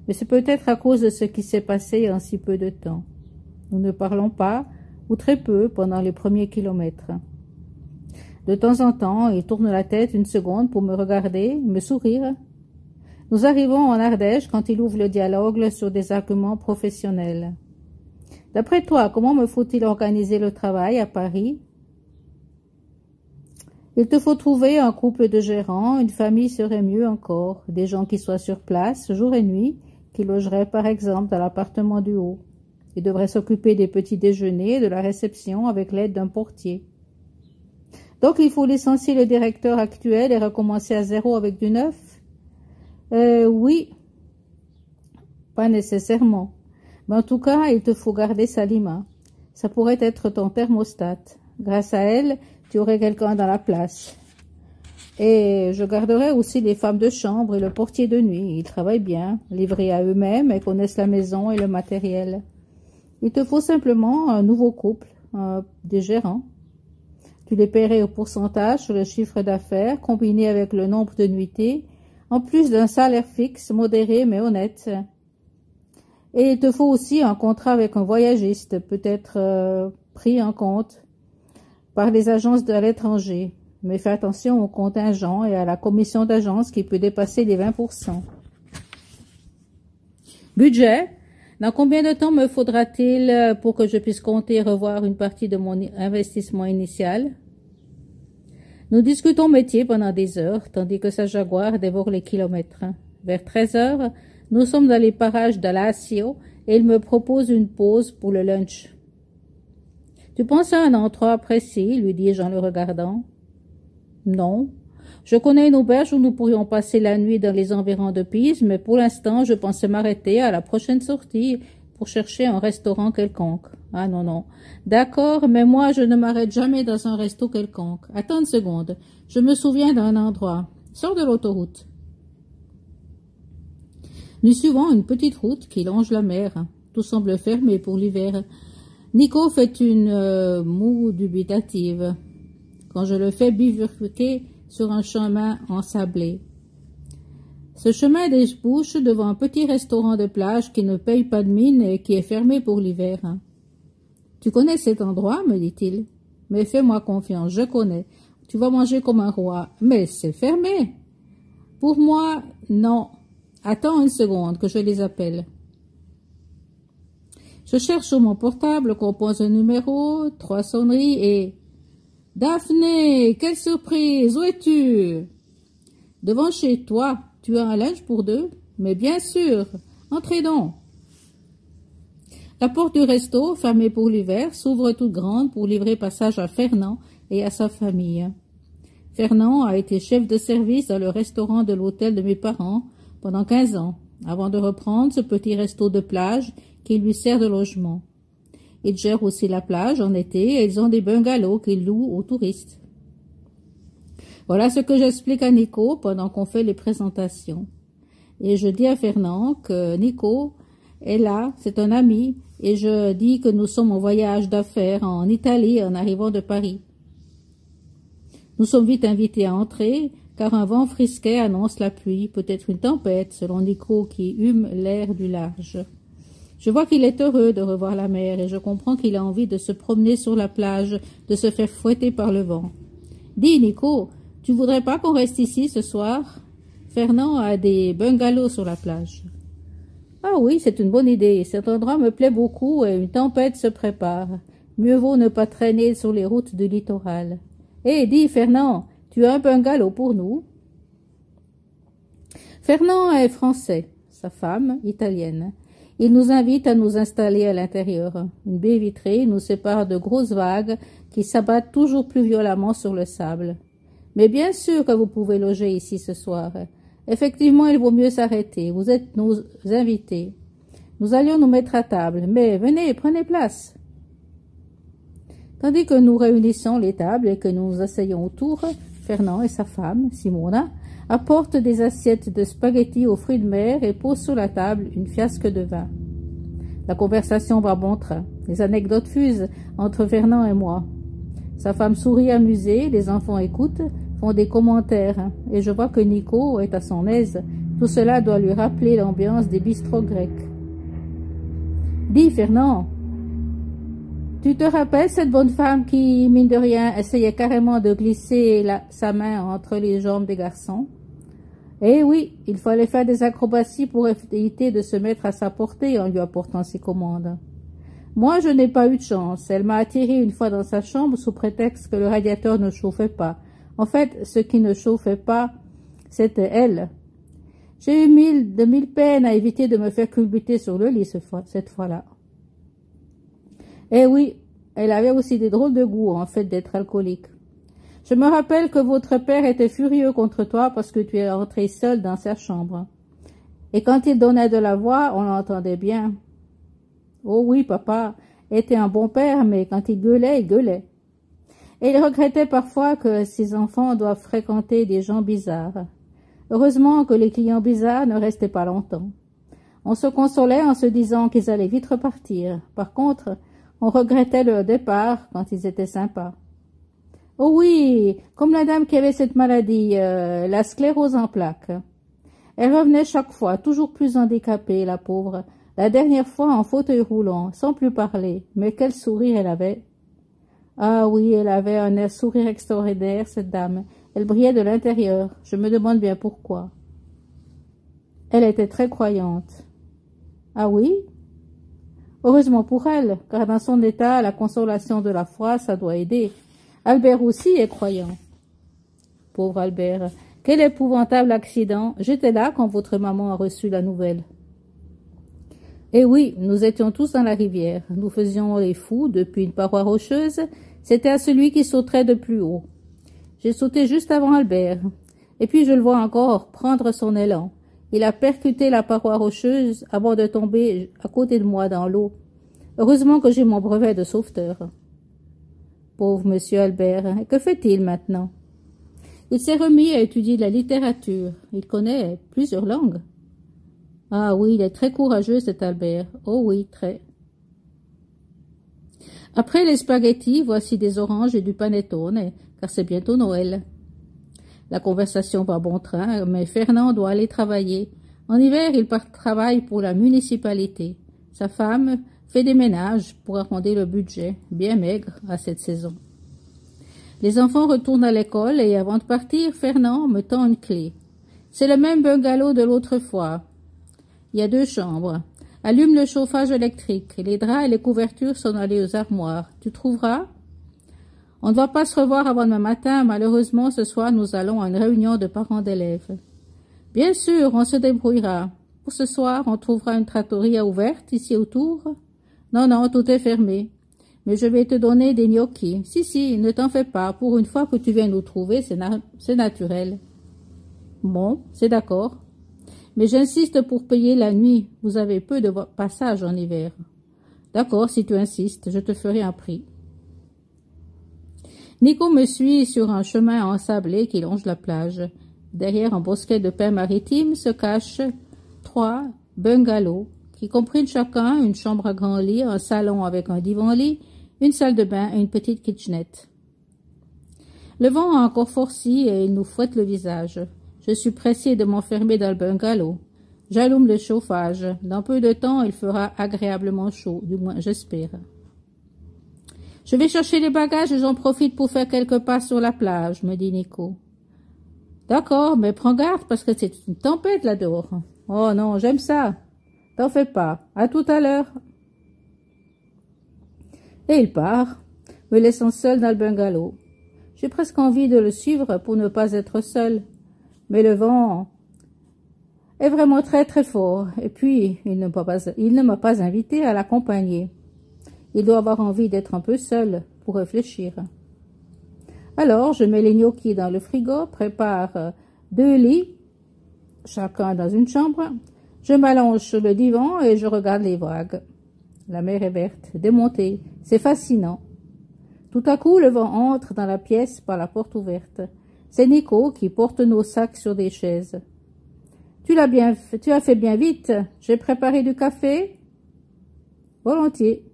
Mais c'est peut-être à cause de ce qui s'est passé en si peu de temps. Nous ne parlons pas, ou très peu, pendant les premiers kilomètres. De temps en temps, il tourne la tête une seconde pour me regarder, me sourire. Nous arrivons en Ardèche quand il ouvre le dialogue sur des arguments professionnels. D'après toi, comment me faut-il organiser le travail à Paris? Il te faut trouver un couple de gérants, une famille serait mieux encore, des gens qui soient sur place, jour et nuit, qui logeraient par exemple dans l'appartement du haut. Ils devraient s'occuper des petits déjeuners et de la réception avec l'aide d'un portier. Donc il faut licencier le directeur actuel et recommencer à zéro avec du neuf? Oui, pas nécessairement. Mais en tout cas, il te faut garder Salima. Ça pourrait être ton thermostat. Grâce à elle, tu aurais quelqu'un dans la place. Et je garderai aussi les femmes de chambre et le portier de nuit. Ils travaillent bien, livrés à eux-mêmes et connaissent la maison et le matériel. Il te faut simplement un nouveau couple, des gérants. Tu les paierais au pourcentage sur le chiffre d'affaires, combiné avec le nombre de nuitées, en plus d'un salaire fixe, modéré mais honnête. Et il te faut aussi un contrat avec un voyagiste, peut-être pris en compte par les agences de l'étranger. Mais fais attention au contingent et à la commission d'agence qui peut dépasser les 20%. Budget. Dans combien de temps me faudra-t-il pour que je puisse compter revoir une partie de mon investissement initial? Nous discutons métier pendant des heures, tandis que sa Jaguar dévore les kilomètres. Vers 13 heures, nous sommes dans les parages d'Alassio et il me propose une pause pour le lunch. Tu penses à un endroit précis, lui dis-je en le regardant. Non. Je connais une auberge où nous pourrions passer la nuit dans les environs de Pise, mais pour l'instant, je pensais m'arrêter à la prochaine sortie pour chercher un restaurant quelconque. Ah non, non. D'accord, mais moi, je ne m'arrête jamais dans un resto quelconque. Attends une seconde. Je me souviens d'un endroit. Sors de l'autoroute. Nous suivons une petite route qui longe la mer. Tout semble fermé pour l'hiver. Nico fait une moue dubitative quand je le fais bifurquer sur un chemin ensablé. Ce chemin débouche devant un petit restaurant de plage qui ne paye pas de mine et qui est fermé pour l'hiver. Tu connais cet endroit, me dit-il. Mais fais-moi confiance, je connais. Tu vas manger comme un roi. Mais c'est fermé. Pour moi, non. Attends une seconde que je les appelle. Je cherche sur mon portable, compose un numéro, 3 sonneries et... Daphné, quelle surprise, où es-tu? Devant chez toi, tu as un lunch pour deux? Mais bien sûr, entrez donc. La porte du resto, fermée pour l'hiver, s'ouvre toute grande pour livrer passage à Fernand et à sa famille. Fernand a été chef de service dans le restaurant de l'hôtel de mes parents pendant 15 ans, avant de reprendre ce petit resto de plage qui lui sert de logement. Ils gèrent aussi la plage en été et ils ont des bungalows qu'ils louent aux touristes. Voilà ce que j'explique à Nico pendant qu'on fait les présentations. Et je dis à Fernand que Nico est là, c'est un ami, et je dis que nous sommes en voyage d'affaires en Italie en arrivant de Paris. Nous sommes vite invités à entrer, car un vent frisquet annonce la pluie, peut-être une tempête, selon Nico qui hume l'air du large. Je vois qu'il est heureux de revoir la mer et je comprends qu'il a envie de se promener sur la plage, de se faire fouetter par le vent. Dis, Nico, tu voudrais pas qu'on reste ici ce soir? Fernand a des bungalows sur la plage. Ah oui, c'est une bonne idée. Cet endroit me plaît beaucoup et une tempête se prépare. Mieux vaut ne pas traîner sur les routes du littoral. Eh, dis, Fernand, tu as un bungalow pour nous? Fernand est français, sa femme italienne. Il nous invite à nous installer à l'intérieur. Une baie vitrée nous sépare de grosses vagues qui s'abattent toujours plus violemment sur le sable. Mais bien sûr que vous pouvez loger ici ce soir. Effectivement, il vaut mieux s'arrêter. Vous êtes nos invités. Nous allions nous mettre à table, mais venez, prenez place. Tandis que nous réunissons les tables et que nous nous asseyons autour, Fernand et sa femme, Simona, apporte des assiettes de spaghettis aux fruits de mer et pose sur la table une fiasque de vin. La conversation va bon train. Les anecdotes fusent entre Fernand et moi. Sa femme sourit amusée, les enfants écoutent, font des commentaires, et je vois que Nico est à son aise. Tout cela doit lui rappeler l'ambiance des bistrots grecs. Dis, Fernand, tu te rappelles cette bonne femme qui, mine de rien, essayait carrément de glisser sa main entre les jambes des garçons? Eh oui, il fallait faire des acrobaties pour éviter de se mettre à sa portée en lui apportant ses commandes. Moi, je n'ai pas eu de chance. Elle m'a attiré une fois dans sa chambre sous prétexte que le radiateur ne chauffait pas. En fait, ce qui ne chauffait pas, c'était elle. J'ai eu mille peines à éviter de me faire culbuter sur le lit cette fois-là. Eh oui, elle avait aussi des drôles de goût, en fait, d'être alcoolique. Je me rappelle que votre père était furieux contre toi parce que tu es entrée seule dans sa chambre. Et quand il donnait de la voix, on l'entendait bien. Oh oui, papa était un bon père, mais quand il gueulait, il gueulait. Et il regrettait parfois que ses enfants doivent fréquenter des gens bizarres. Heureusement que les clients bizarres ne restaient pas longtemps. On se consolait en se disant qu'ils allaient vite repartir. Par contre, on regrettait leur départ quand ils étaient sympas. Oh oui, comme la dame qui avait cette maladie, la sclérose en plaques. Elle revenait chaque fois, toujours plus handicapée, la pauvre. La dernière fois en fauteuil roulant, sans plus parler. Mais quel sourire elle avait! Ah oui, elle avait un sourire extraordinaire, cette dame. Elle brillait de l'intérieur. Je me demande bien pourquoi. Elle était très croyante. Ah oui? Heureusement pour elle, car dans son état, la consolation de la foi, ça doit aider. Albert aussi est croyant. Pauvre Albert, quel épouvantable accident. J'étais là quand votre maman a reçu la nouvelle. Eh oui, nous étions tous dans la rivière. Nous faisions les fous depuis une paroi rocheuse. C'était à celui qui sauterait de plus haut. J'ai sauté juste avant Albert. Et puis je le vois encore prendre son élan. Il a percuté la paroi rocheuse avant de tomber à côté de moi dans l'eau. Heureusement que j'ai mon brevet de sauveteur. Pauvre monsieur Albert, que fait-il maintenant? Il s'est remis à étudier la littérature. Il connaît plusieurs langues. Ah oui, il est très courageux, cet Albert. Oh oui, très. Après les spaghettis, voici des oranges et du panettone, car c'est bientôt Noël. La conversation va bon train, mais Fernand doit aller travailler. En hiver, il travaille pour la municipalité. Sa femme fait des ménages pour arrondir le budget, bien maigre à cette saison. Les enfants retournent à l'école et avant de partir, Fernand me tend une clé. C'est le même bungalow de l'autre fois. Il y a 2 chambres. Allume le chauffage électrique. Les draps et les couvertures sont allés aux armoires. Tu trouveras? On ne va pas se revoir avant demain matin. Malheureusement, ce soir, nous allons à une réunion de parents d'élèves. Bien sûr, on se débrouillera. Pour ce soir, on trouvera une trattoria ouverte ici autour. Non, non, tout est fermé. Mais je vais te donner des gnocchis. Si, ne t'en fais pas. Pour une fois que tu viens nous trouver, c'est naturel. Bon, c'est d'accord. Mais j'insiste pour payer la nuit. Vous avez peu de passage en hiver. D'accord, si tu insistes, je te ferai un prix. Nico me suit sur un chemin ensablé qui longe la plage. Derrière un bosquet de pins maritimes se cachent 3 bungalows qui comprennent chacun une chambre à grand lit, un salon avec un divan-lit, une salle de bain et une petite kitchenette. Le vent a encore forci et il nous fouette le visage. Je suis pressée de m'enfermer dans le bungalow. J'allume le chauffage. Dans peu de temps, il fera agréablement chaud, du moins j'espère. Je vais chercher les bagages et j'en profite pour faire quelques pas sur la plage, me dit Nico. D'accord, mais prends garde parce que c'est une tempête là dehors. Oh non, j'aime ça. T'en fais pas. À tout à l'heure. Et il part, me laissant seul dans le bungalow. J'ai presque envie de le suivre pour ne pas être seul. Mais le vent est vraiment très très fort. Et puis, il ne m'a pas invité à l'accompagner. Il doit avoir envie d'être un peu seul pour réfléchir. Alors, je mets les gnocchis dans le frigo, prépare 2 lits, chacun dans une chambre. Je m'allonge sur le divan et je regarde les vagues. La mer est verte, démontée. C'est fascinant. Tout à coup, le vent entre dans la pièce par la porte ouverte. C'est Nico qui porte nos sacs sur des chaises. Tu as fait bien vite. J'ai préparé du café? Volontiers.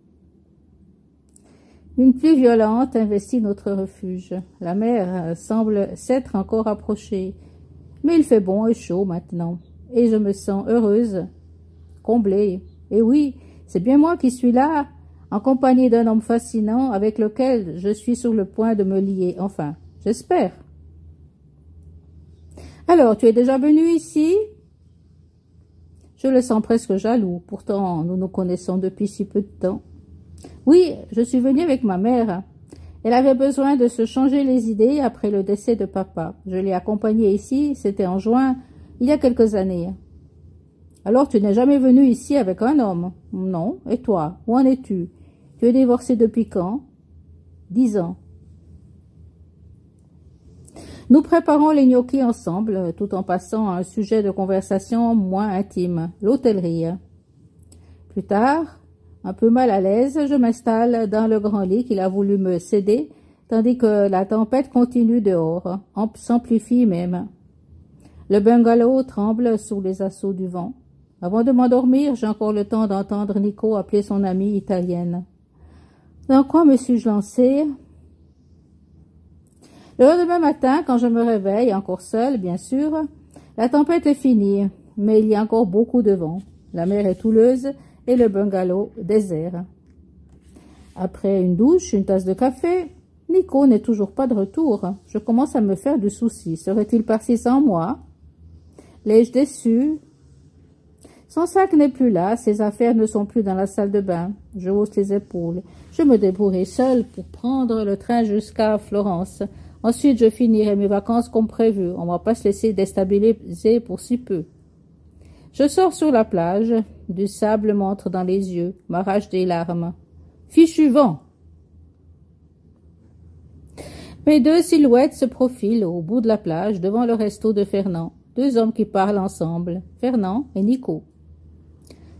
Une pluie violente investit notre refuge. La mer semble s'être encore approchée. Mais il fait bon et chaud maintenant. Et je me sens heureuse, comblée. Et oui, c'est bien moi qui suis là, en compagnie d'un homme fascinant avec lequel je suis sur le point de me lier. Enfin, j'espère. Alors, tu es déjà venu ici? Je le sens presque jaloux. Pourtant, nous nous connaissons depuis si peu de temps. Oui, je suis venue avec ma mère. Elle avait besoin de se changer les idées après le décès de papa. Je l'ai accompagnée ici, c'était en juin, il y a quelques années. Alors, tu n'es jamais venu ici avec un homme? Non. Et toi, où en es-tu? Tu es divorcé depuis quand? 10 ans. Nous préparons les gnocchis ensemble, tout en passant à un sujet de conversation moins intime, l'hôtellerie. Plus tard, un peu mal à l'aise, je m'installe dans le grand lit qu'il a voulu me céder, tandis que la tempête continue dehors, s'amplifie même. Le bungalow tremble sous les assauts du vent. Avant de m'endormir, j'ai encore le temps d'entendre Nico appeler son amie italienne. Dans quoi me suis-je lancée? Le lendemain matin, quand je me réveille, encore seule, bien sûr, la tempête est finie, mais il y a encore beaucoup de vent. La mer est houleuse et le bungalow désert. Après une douche, une tasse de café, Nico n'est toujours pas de retour. Je commence à me faire du souci. Serait-il parti sans moi? L'ai-je déçu? Son sac n'est plus là, ses affaires ne sont plus dans la salle de bain. Je hausse les épaules. Je me débrouillerai seule pour prendre le train jusqu'à Florence. Ensuite, je finirai mes vacances comme prévu. On ne va pas se laisser déstabiliser pour si peu. Je sors sur la plage. Du sable m'entre dans les yeux, m'arrache des larmes. Fichu vent! Mes deux silhouettes se profilent au bout de la plage devant le resto de Fernand. Deux hommes qui parlent ensemble, Fernand et Nico.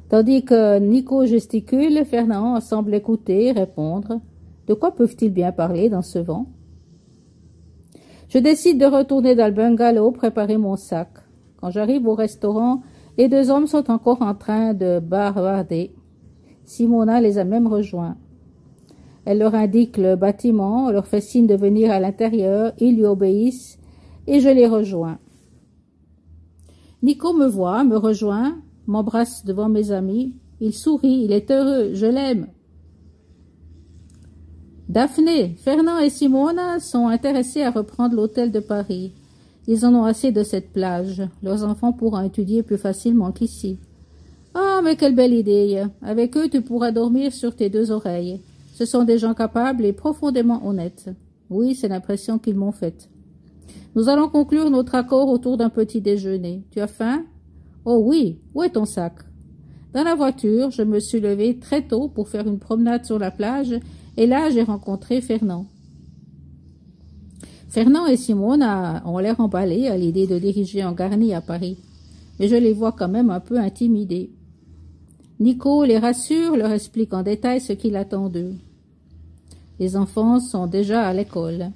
Tandis que Nico gesticule, Fernand semble écouter, répondre. De quoi peuvent-ils bien parler dans ce vent? Je décide de retourner dans le bungalow, préparer mon sac. Quand j'arrive au restaurant, les deux hommes sont encore en train de bavarder. Simona les a même rejoints. Elle leur indique le bâtiment, leur fait signe de venir à l'intérieur, ils lui obéissent et je les rejoins. Nico me voit, me rejoint, m'embrasse devant mes amis. Il sourit, il est heureux, je l'aime. Daphné, Fernand et Simona sont intéressés à reprendre l'hôtel de Paris. Ils en ont assez de cette plage. Leurs enfants pourront étudier plus facilement qu'ici. Ah, mais quelle belle idée! Avec eux, tu pourras dormir sur tes deux oreilles. Ce sont des gens capables et profondément honnêtes. Oui, c'est l'impression qu'ils m'ont faite. Nous allons conclure notre accord autour d'un petit déjeuner. Tu as faim? Oh oui, où est ton sac? Dans la voiture, je me suis levée très tôt pour faire une promenade sur la plage et là j'ai rencontré Fernand. Fernand et Simone ont l'air emballés à l'idée de diriger en garni à Paris, mais je les vois quand même un peu intimidés. Nico les rassure, leur explique en détail ce qu'il attend d'eux. Les enfants sont déjà à l'école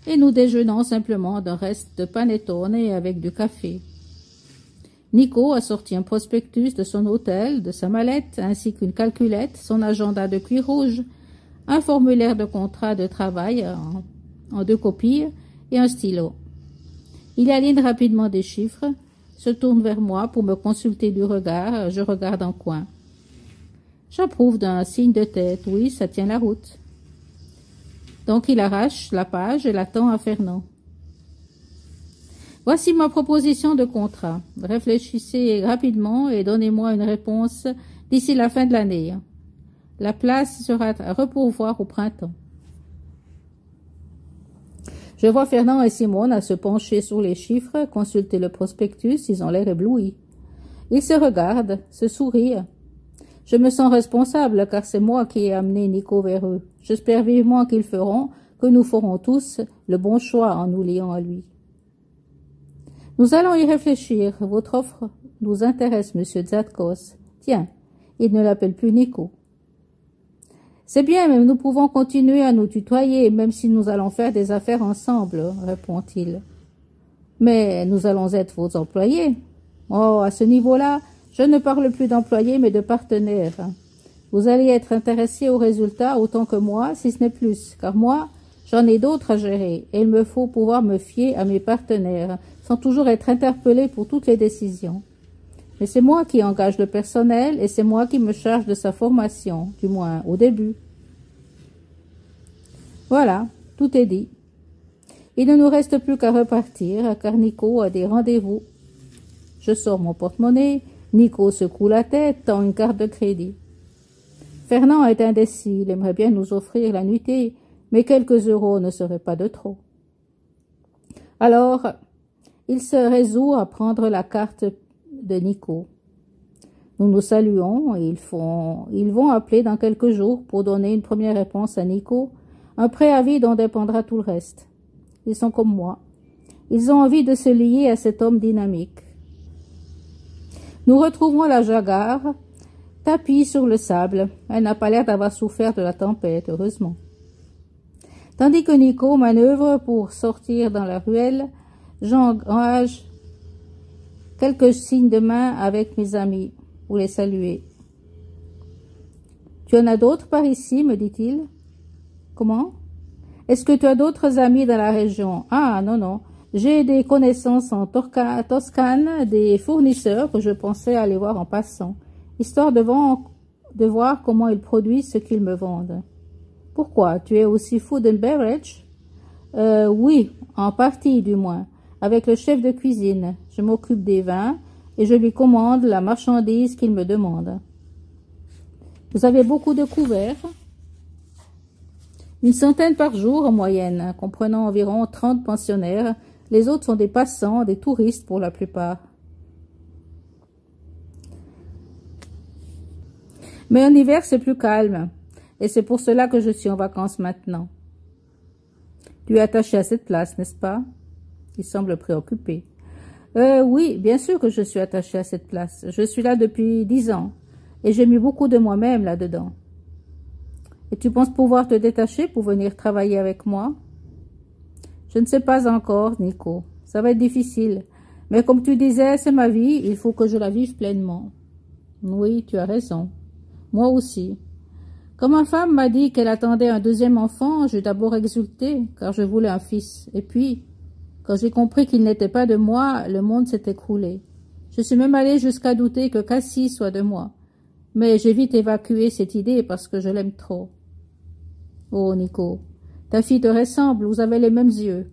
et nous déjeunons simplement d'un reste de panettone avec du café. Nico a sorti un prospectus de son hôtel, de sa mallette, ainsi qu'une calculette, son agenda de cuir rouge, un formulaire de contrat de travail en 2 copies et un stylo. Il aligne rapidement des chiffres, se tourne vers moi pour me consulter du regard, je regarde en coin. J'approuve d'un signe de tête, oui, ça tient la route. Donc il arrache la page et la tend à Fernand. Voici ma proposition de contrat. Réfléchissez rapidement et donnez-moi une réponse d'ici la fin de l'année. La place sera à repourvoir au printemps. Je vois Fernand et Simone à se pencher sur les chiffres, consulter le prospectus, ils ont l'air éblouis. Ils se regardent, se sourient. Je me sens responsable car c'est moi qui ai amené Nico vers eux. J'espère vivement qu'ils feront, que nous ferons tous, le bon choix en nous liant à lui. Nous allons y réfléchir. Votre offre nous intéresse, monsieur Zatkos. Tiens, il ne l'appelle plus Nico. C'est bien, mais nous pouvons continuer à nous tutoyer, même si nous allons faire des affaires ensemble, répond-il. Mais nous allons être vos employés. Oh, à ce niveau-là, je ne parle plus d'employés, mais de partenaires. Vous allez être intéressés aux résultats autant que moi, si ce n'est plus, car moi, j'en ai d'autres à gérer, et il me faut pouvoir me fier à mes partenaires, sans toujours être interpellé pour toutes les décisions. Mais c'est moi qui engage le personnel et c'est moi qui me charge de sa formation, du moins au début. Voilà, tout est dit. Il ne nous reste plus qu'à repartir, car Nico a des rendez-vous. Je sors mon porte-monnaie. Nico secoue la tête, tend une carte de crédit. Fernand est indécis. Il aimerait bien nous offrir la nuitée, mais quelques euros ne seraient pas de trop. Alors, il se résout à prendre la carte de Nico. Nous nous saluons et ils vont appeler dans quelques jours pour donner une première réponse à Nico, un préavis dont dépendra tout le reste. Ils sont comme moi. Ils ont envie de se lier à cet homme dynamique. Nous retrouvons la Jaguar, tapie sur le sable. Elle n'a pas l'air d'avoir souffert de la tempête, heureusement. Tandis que Nico manœuvre pour sortir dans la ruelle, j'engage quelques signes de main avec mes amis pour les saluer. « Tu en as d'autres par ici ?» me dit-il. « Comment ? Est-ce que tu as d'autres amis dans la région ? » « Ah, non, non. J'ai des connaissances en Toscane, des fournisseurs que je pensais aller voir en passant, histoire de voir comment ils produisent ce qu'ils me vendent. » « Pourquoi ? Tu es aussi food and beverage ? » Oui, en partie du moins. Avec le chef de cuisine, je m'occupe des vins et je lui commande la marchandise qu'il me demande. Vous avez beaucoup de couverts ? Une centaine par jour en moyenne, comprenant environ 30 pensionnaires. Les autres sont des passants, des touristes pour la plupart. Mais en hiver, c'est plus calme. Et c'est pour cela que je suis en vacances maintenant. Tu es attaché à cette place, n'est-ce pas? Il semble préoccupé. Oui, bien sûr que je suis attaché à cette place. Je suis là depuis 10 ans. Et j'ai mis beaucoup de moi-même là-dedans. Et tu penses pouvoir te détacher pour venir travailler avec moi? Je ne sais pas encore, Nico. Ça va être difficile. Mais comme tu disais, c'est ma vie, il faut que je la vive pleinement. Oui, tu as raison. Moi aussi. Quand ma femme m'a dit qu'elle attendait un deuxième enfant, j'ai d'abord exulté, car je voulais un fils. Et puis, quand j'ai compris qu'il n'était pas de moi, le monde s'est écroulé. Je suis même allée jusqu'à douter que Cassie soit de moi. Mais j'ai vite évacué cette idée parce que je l'aime trop. Oh, Nico, ta fille te ressemble, vous avez les mêmes yeux.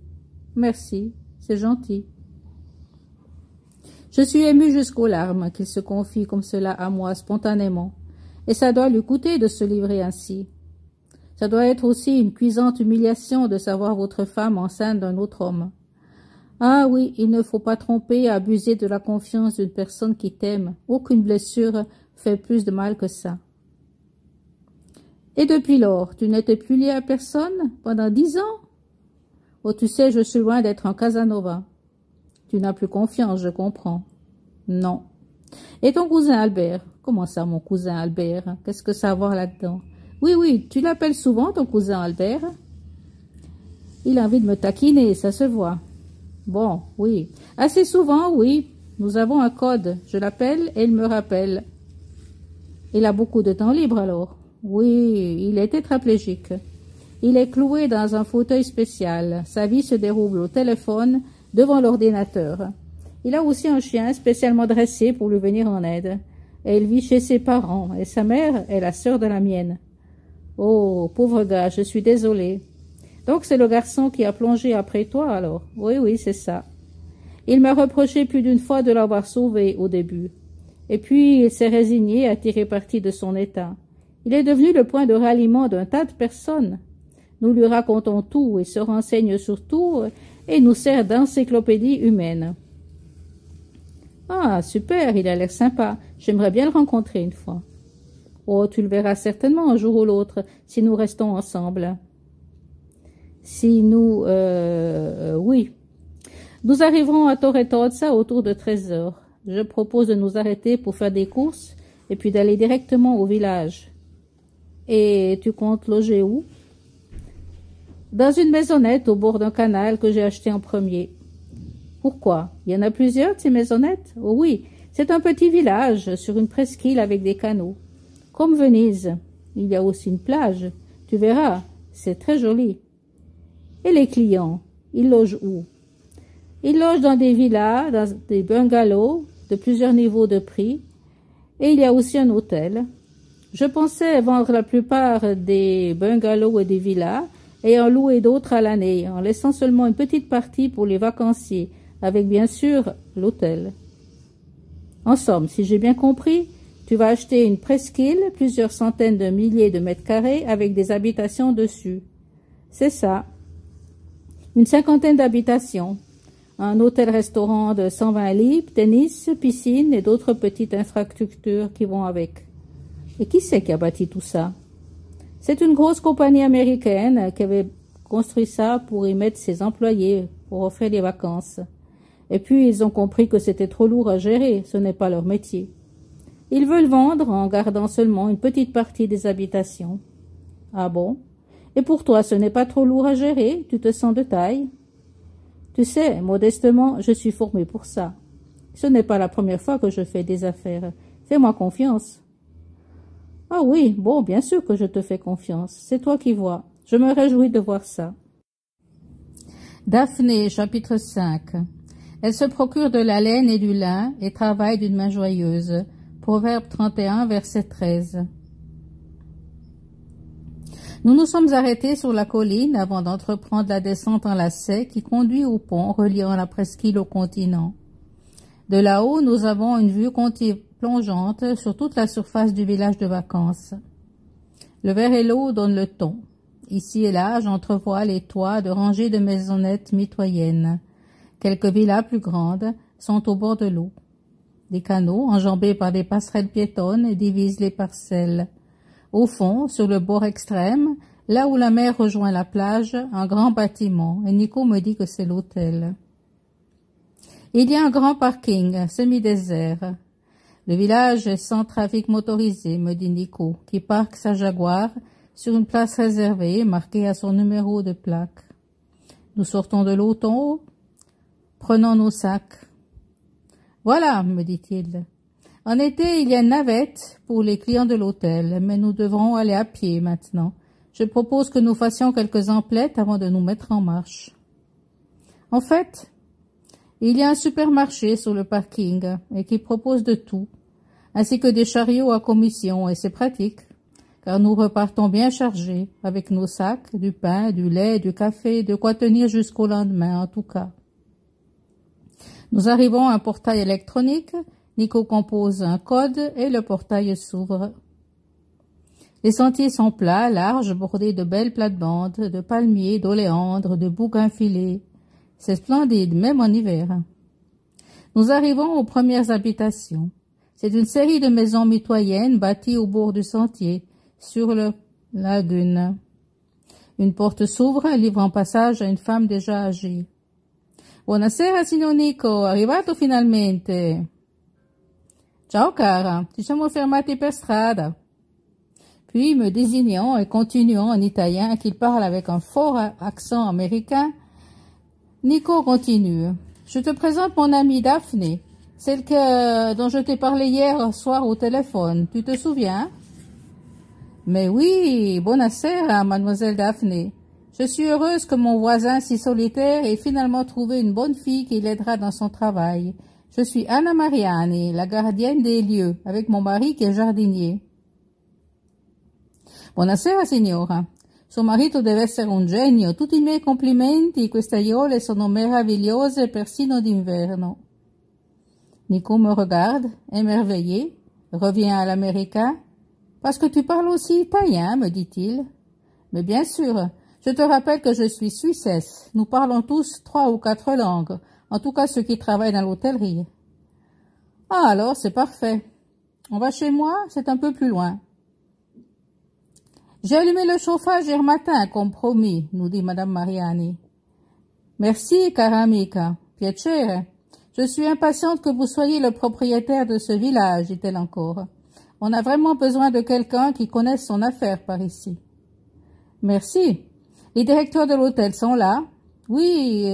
Merci, c'est gentil. Je suis émue jusqu'aux larmes qu'il se confie comme cela à moi spontanément. Et ça doit lui coûter de se livrer ainsi. Ça doit être aussi une cuisante humiliation de savoir votre femme enceinte d'un autre homme. Ah oui, il ne faut pas tromper et abuser de la confiance d'une personne qui t'aime. Aucune blessure fait plus de mal que ça. Et depuis lors, tu n'étais plus lié à personne pendant 10 ans? Oh, tu sais, je suis loin d'être un Casanova. Tu n'as plus confiance, je comprends. Non. Et ton cousin Albert? Comment ça, mon cousin Albert? Qu'est-ce que ça a à voir là-dedans? Oui, tu l'appelles souvent, ton cousin Albert? Il a envie de me taquiner, ça se voit. Bon, oui. Assez souvent, oui. Nous avons un code. Je l'appelle et il me rappelle. Il a beaucoup de temps libre, alors? Oui, il est tétraplégique. Il est cloué dans un fauteuil spécial. Sa vie se déroule au téléphone, devant l'ordinateur. Il a aussi un chien spécialement dressé pour lui venir en aide. Et il vit chez ses parents, et sa mère est la sœur de la mienne. Oh, pauvre gars, je suis désolée. Donc c'est le garçon qui a plongé après toi, alors? Oui, c'est ça. Il m'a reproché plus d'une fois de l'avoir sauvé au début. Et puis il s'est résigné à tirer parti de son état. Il est devenu le point de ralliement d'un tas de personnes. Nous lui racontons tout, il se renseigne sur tout, et nous sert d'encyclopédie humaine. Ah, super, il a l'air sympa. J'aimerais bien le rencontrer une fois. Oh, tu le verras certainement un jour ou l'autre, si nous restons ensemble. Si nous... oui. Nous arriverons à Torre Tozza autour de 13 heures. Je propose de nous arrêter pour faire des courses et puis d'aller directement au village. Et tu comptes loger où? Dans une maisonnette au bord d'un canal que j'ai acheté en premier. Pourquoi? Il y en a plusieurs de ces maisonnettes? Oh oui, c'est un petit village sur une presqu'île avec des canaux. Comme Venise. Il y a aussi une plage. Tu verras, c'est très joli. Et les clients, ils logent où? Ils logent dans des villas, dans des bungalows de plusieurs niveaux de prix. Et il y a aussi un hôtel. Je pensais vendre la plupart des bungalows et des villas et en louer d'autres à l'année, en laissant seulement une petite partie pour les vacanciers, avec bien sûr l'hôtel. En somme, si j'ai bien compris, tu vas acheter une presqu'île, plusieurs centaines de milliers de mètres carrés, avec des habitations dessus. C'est ça. Une cinquantaine d'habitations. Un hôtel-restaurant de 120 lits, tennis, piscine et d'autres petites infrastructures qui vont avec. Et qui c'est qui a bâti tout ça? C'est une grosse compagnie américaine qui avait construit ça pour y mettre ses employés, pour offrir les vacances. Et puis ils ont compris que c'était trop lourd à gérer, ce n'est pas leur métier. Ils veulent vendre en gardant seulement une petite partie des habitations. Ah bon? Et pour toi, ce n'est pas trop lourd à gérer? Tu te sens de taille? Tu sais, modestement, je suis formé pour ça. Ce n'est pas la première fois que je fais des affaires. Fais-moi confiance. Ah oui, bon, bien sûr que je te fais confiance. C'est toi qui vois. Je me réjouis de voir ça. Daphné, chapitre 5. Elle se procure de la laine et du lin et travaille d'une main joyeuse. Proverbe 31, verset 13. Nous nous sommes arrêtés sur la colline avant d'entreprendre la descente en lacet qui conduit au pont reliant la presqu'île au continent. De là-haut, nous avons une vue plongeante sur toute la surface du village de vacances. Le vert et l'eau donnent le ton. Ici et là, j'entrevois les toits de rangées de maisonnettes mitoyennes. Quelques villas plus grandes sont au bord de l'eau. Des canaux, enjambés par des passerelles piétonnes, divisent les parcelles. Au fond, sur le bord extrême, là où la mer rejoint la plage, un grand bâtiment, et Nico me dit que c'est l'hôtel. Il y a un grand parking, semi-désert. Le village est sans trafic motorisé, me dit Nico, qui parque sa Jaguar sur une place réservée, marquée à son numéro de plaque. Nous sortons de l'auto, prenons nos sacs. Voilà, me dit-il. En été, il y a une navette pour les clients de l'hôtel, mais nous devrons aller à pied maintenant. Je propose que nous fassions quelques emplettes avant de nous mettre en marche. En fait, il y a un supermarché sur le parking et qui propose de tout, ainsi que des chariots à commission, et c'est pratique, car nous repartons bien chargés, avec nos sacs, du pain, du lait, du café, de quoi tenir jusqu'au lendemain en tout cas. Nous arrivons à un portail électronique. Nico compose un code et le portail s'ouvre. Les sentiers sont plats, larges, bordés de belles plates-bandes, de palmiers, d'oléandres, de bougainfilés. C'est splendide, même en hiver. Nous arrivons aux premières habitations. C'est une série de maisons mitoyennes bâties au bord du sentier, sur la lagune. Une porte s'ouvre, livrant passage à une femme déjà âgée. Buonasera, signor Nico, arrivato finalmente. Ciao cara, ci siamo fermati per strada. Puis, me désignant et continuant en italien qu'il parle avec un fort accent américain, Nico continue. Je te présente mon amie Daphné, celle dont je t'ai parlé hier soir au téléphone. Tu te souviens? Mais oui, buonasera, mademoiselle Daphné. Je suis heureuse que mon voisin si solitaire ait finalement trouvé une bonne fille qui l'aidera dans son travail. Je suis Anna Mariani, la gardienne des lieux, avec mon mari qui est jardinier. Buonasera, signora. Suo marito deve essere un genio. Tutti i miei complimenti. Queste aiole sono meravigliose persino d'inverno. Nico me regarde, émerveillé, revient à l'américain. Parce que tu parles aussi italien, me dit-il. Mais bien sûr, je te rappelle que je suis suissesse. Nous parlons tous 3 ou 4 langues. En tout cas, ceux qui travaillent dans l'hôtellerie. Ah, alors, c'est parfait. On va chez moi, c'est un peu plus loin. J'ai allumé le chauffage hier matin, comme promis, nous dit Madame Mariani. Merci, cara amica. Piacere. Je suis impatiente que vous soyez le propriétaire de ce village, dit-elle encore. On a vraiment besoin de quelqu'un qui connaisse son affaire par ici. Merci. Les directeurs de l'hôtel sont là. Oui,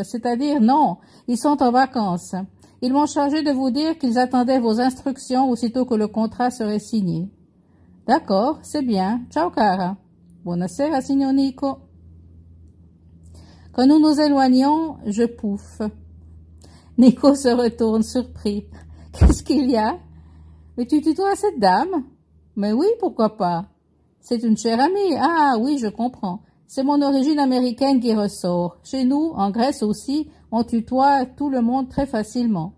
c'est-à-dire non, ils sont en vacances. Ils m'ont chargé de vous dire qu'ils attendaient vos instructions aussitôt que le contrat serait signé. D'accord, c'est bien. Ciao cara. Buonasera, signor Nico. Quand nous nous éloignons, je pouffe. Nico se retourne surpris. Qu'est-ce qu'il y a? Mais tu tutoies cette dame? Mais oui, pourquoi pas? C'est une chère amie. Ah oui, je comprends. c'est mon origine américaine qui ressort. Chez nous, en Grèce aussi, on tutoie tout le monde très facilement.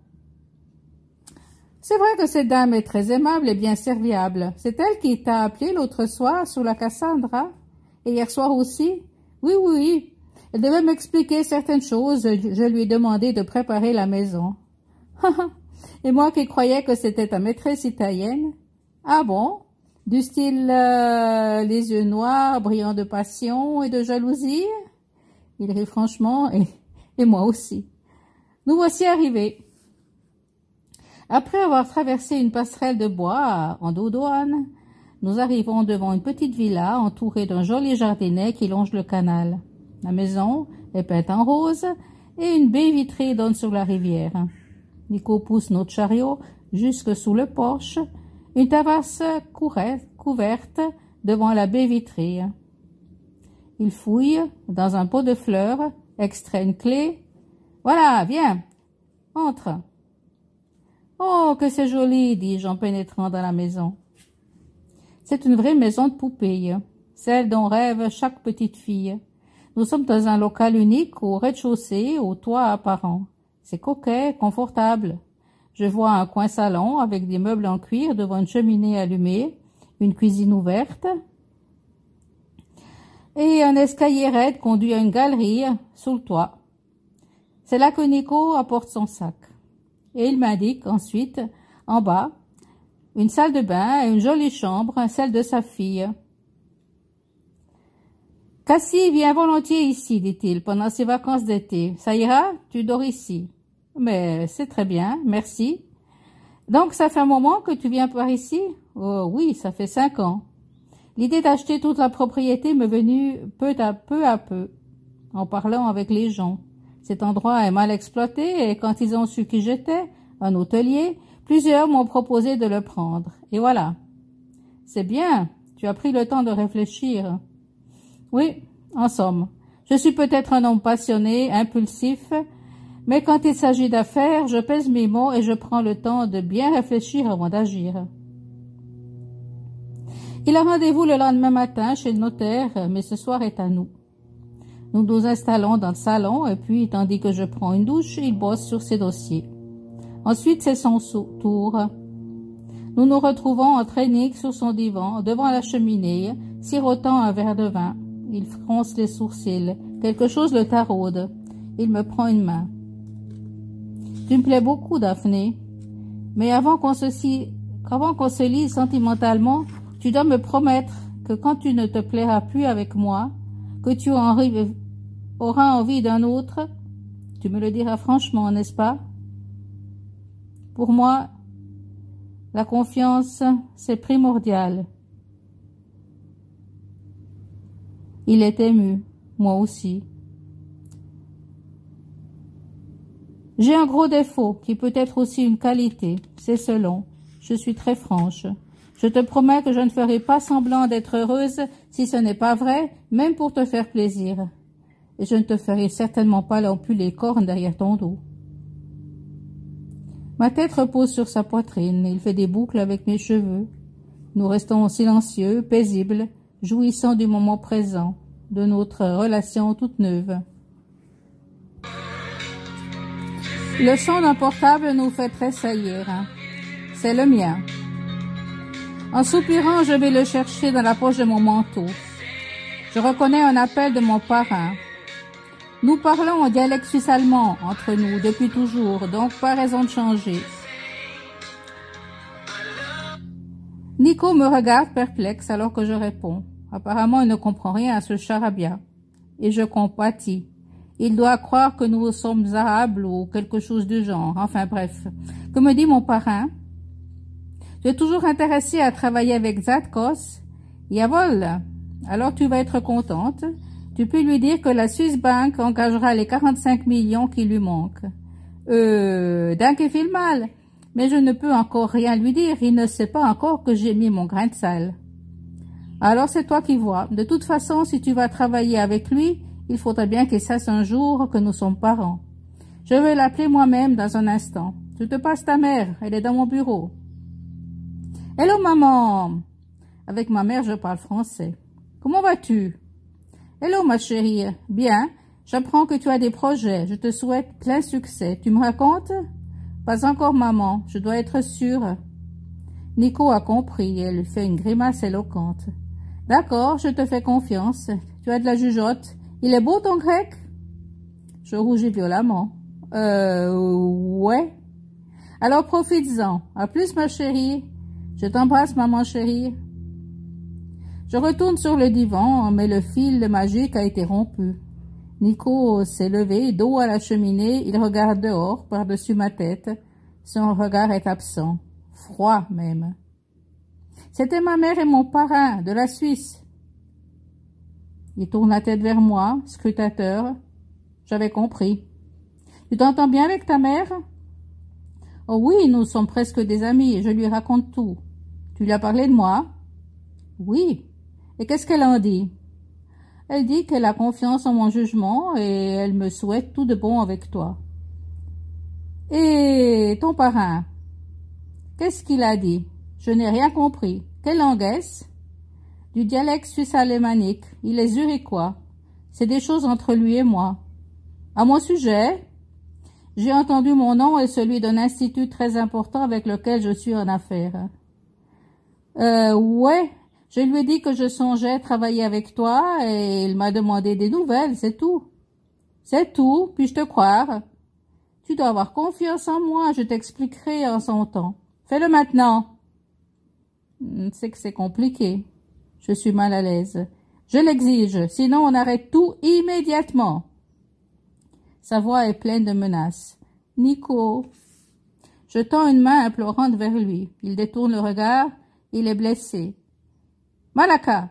C'est vrai que cette dame est très aimable et bien serviable. C'est elle qui t'a appelé l'autre soir sur la Cassandra? Et hier soir aussi? Oui, oui, oui. Elle devait m'expliquer certaines choses. Je lui ai demandé de préparer la maison. Et moi qui croyais que c'était ta maîtresse italienne. Ah bon? Du style les yeux noirs, brillants de passion et de jalousie? Il rit franchement et moi aussi. Nous voici arrivés. Après avoir traversé une passerelle de bois en dos douane, nous arrivons devant une petite villa entourée d'un joli jardinet qui longe le canal. La maison est peinte en rose et une baie vitrée donne sur la rivière. Nico pousse notre chariot jusque sous le porche, une terrasse couverte devant la baie vitrée. Il fouille dans un pot de fleurs, extrait une clé. Voilà, viens, entre. Oh, que c'est joli, dis-je en pénétrant dans la maison. C'est une vraie maison de poupée, celle dont rêve chaque petite fille. Nous sommes dans un local unique au rez-de-chaussée, au toit apparent. C'est coquet, confortable. Je vois un coin salon avec des meubles en cuir devant une cheminée allumée, une cuisine ouverte et un escalier raide conduit à une galerie sous le toit. C'est là que Nico apporte son sac. Et il m'indique ensuite, en bas, une salle de bain et une jolie chambre, celle de sa fille. « Cassie vient volontiers ici, dit-il, pendant ses vacances d'été. Ça ira? Tu dors ici. »« Mais c'est très bien, merci. »« Donc ça fait un moment que tu viens par ici? »« Oh oui, ça fait 5 ans. » L'idée d'acheter toute la propriété m'est venue peu à peu, en parlant avec les gens. Cet endroit est mal exploité et quand ils ont su qui j'étais, un hôtelier, plusieurs m'ont proposé de le prendre. Et voilà. C'est bien, tu as pris le temps de réfléchir. Oui, en somme, je suis peut-être un homme passionné, impulsif, mais quand il s'agit d'affaires, je pèse mes mots et je prends le temps de bien réfléchir avant d'agir. Il a rendez-vous le lendemain matin chez le notaire, mais ce soir est à nous. Nous nous installons dans le salon et puis, tandis que je prends une douche, il bosse sur ses dossiers. Ensuite, c'est son tour. Nous nous retrouvons en training sur son divan, devant la cheminée, sirotant un verre de vin. Il fronce les sourcils. Quelque chose le taraude. Il me prend une main. « Tu me plais beaucoup, Daphné. Mais avant qu'on se lise sentimentalement, tu dois me promettre que quand tu ne te plairas plus avec moi, que tu auras envie d'un autre, tu me le diras franchement, n'est-ce pas? Pour moi, la confiance, c'est primordial. » Il est ému, moi aussi. J'ai un gros défaut, qui peut être aussi une qualité, c'est selon. Je suis très franche. Je te promets que je ne ferai pas semblant d'être heureuse si ce n'est pas vrai, même pour te faire plaisir. Et je ne te ferai certainement pas non plus les cornes derrière ton dos. Ma tête repose sur sa poitrine, il fait des boucles avec mes cheveux. Nous restons silencieux, paisibles, jouissant du moment présent, de notre relation toute neuve. Le son d'un portable nous fait tressaillir. C'est le mien. En soupirant, je vais le chercher dans la poche de mon manteau. Je reconnais un appel de mon parrain. Nous parlons en dialecte suisse-allemand entre nous depuis toujours, donc pas raison de changer. Nico me regarde perplexe alors que je réponds. Apparemment, il ne comprend rien à ce charabia. Et je compatis. Il doit croire que nous sommes arabes ou quelque chose du genre. Enfin bref. Que me dit mon parrain? Tu es toujours intéressé à travailler avec Zadkos? Jawohl. Alors tu vas être contente. Tu peux lui dire que la Swiss Bank engagera les 45 millions qui lui manquent. Danke vielmal. Mais je ne peux encore rien lui dire. Il ne sait pas encore que j'ai mis mon grain de sel. Alors c'est toi qui vois. De toute façon, si tu vas travailler avec lui, il faudra bien qu'il sache un jour que nous sommes parents. Je vais l'appeler moi-même dans un instant. Je te passe ta mère. Elle est dans mon bureau. Hello maman. Avec ma mère, je parle français. Comment vas-tu? Hello, ma chérie. Bien. J'apprends que tu as des projets. Je te souhaite plein succès. Tu me racontes? Pas encore, maman. Je dois être sûre. Nico a compris et elle lui fait une grimace éloquente. D'accord, je te fais confiance. Tu as de la jugeote. Il est beau ton grec? Je rougis violemment. Ouais. Alors profites-en. À plus, ma chérie. Je t'embrasse, maman chérie. Je retourne sur le divan, mais le fil magique a été rompu. Nico s'est levé, dos à la cheminée, il regarde dehors, par-dessus ma tête. Son regard est absent, froid même. C'était ma mère et mon parrain, de la Suisse. Il tourne la tête vers moi, scrutateur. J'avais compris. Tu t'entends bien avec ta mère? Oh oui, nous sommes presque des amis, je lui raconte tout. Tu lui as parlé de moi? Oui. Et qu'est-ce qu'elle en dit? Elle dit qu'elle a confiance en mon jugement et elle me souhaite tout de bon avec toi. Et ton parrain? Qu'est-ce qu'il a dit? Je n'ai rien compris. Quelle langue est-ce? Du dialecte suisse-alémanique. Il est zurichois. C'est des choses entre lui et moi. À mon sujet, j'ai entendu mon nom et celui d'un institut très important avec lequel je suis en affaires. Ouais. Je lui ai dit que je songeais travailler avec toi et il m'a demandé des nouvelles, c'est tout. C'est tout, puis-je te croire? Tu dois avoir confiance en moi, je t'expliquerai en son temps. Fais-le maintenant. C'est que c'est compliqué. Je suis mal à l'aise. Je l'exige, sinon on arrête tout immédiatement. Sa voix est pleine de menaces. Nico. Je tends une main implorante vers lui. Il détourne le regard, il est blessé. Malaka,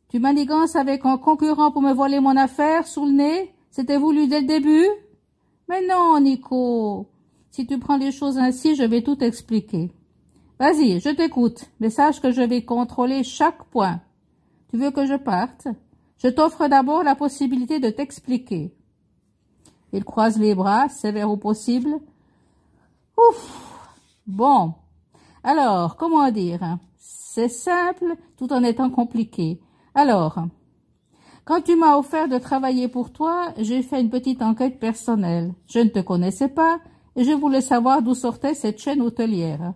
tu manigances avec un concurrent pour me voler mon affaire sous le nez? C'était voulu dès le début? Mais non, Nico. Si tu prends les choses ainsi, je vais tout expliquer. Vas-y, je t'écoute, mais sache que je vais contrôler chaque point. Tu veux que je parte? Je t'offre d'abord la possibilité de t'expliquer. Il croise les bras, sévère au possible. Ouf! Bon. Alors, comment dire? C'est simple, tout en étant compliqué. Alors, quand tu m'as offert de travailler pour toi, j'ai fait une petite enquête personnelle. Je ne te connaissais pas et je voulais savoir d'où sortait cette chaîne hôtelière.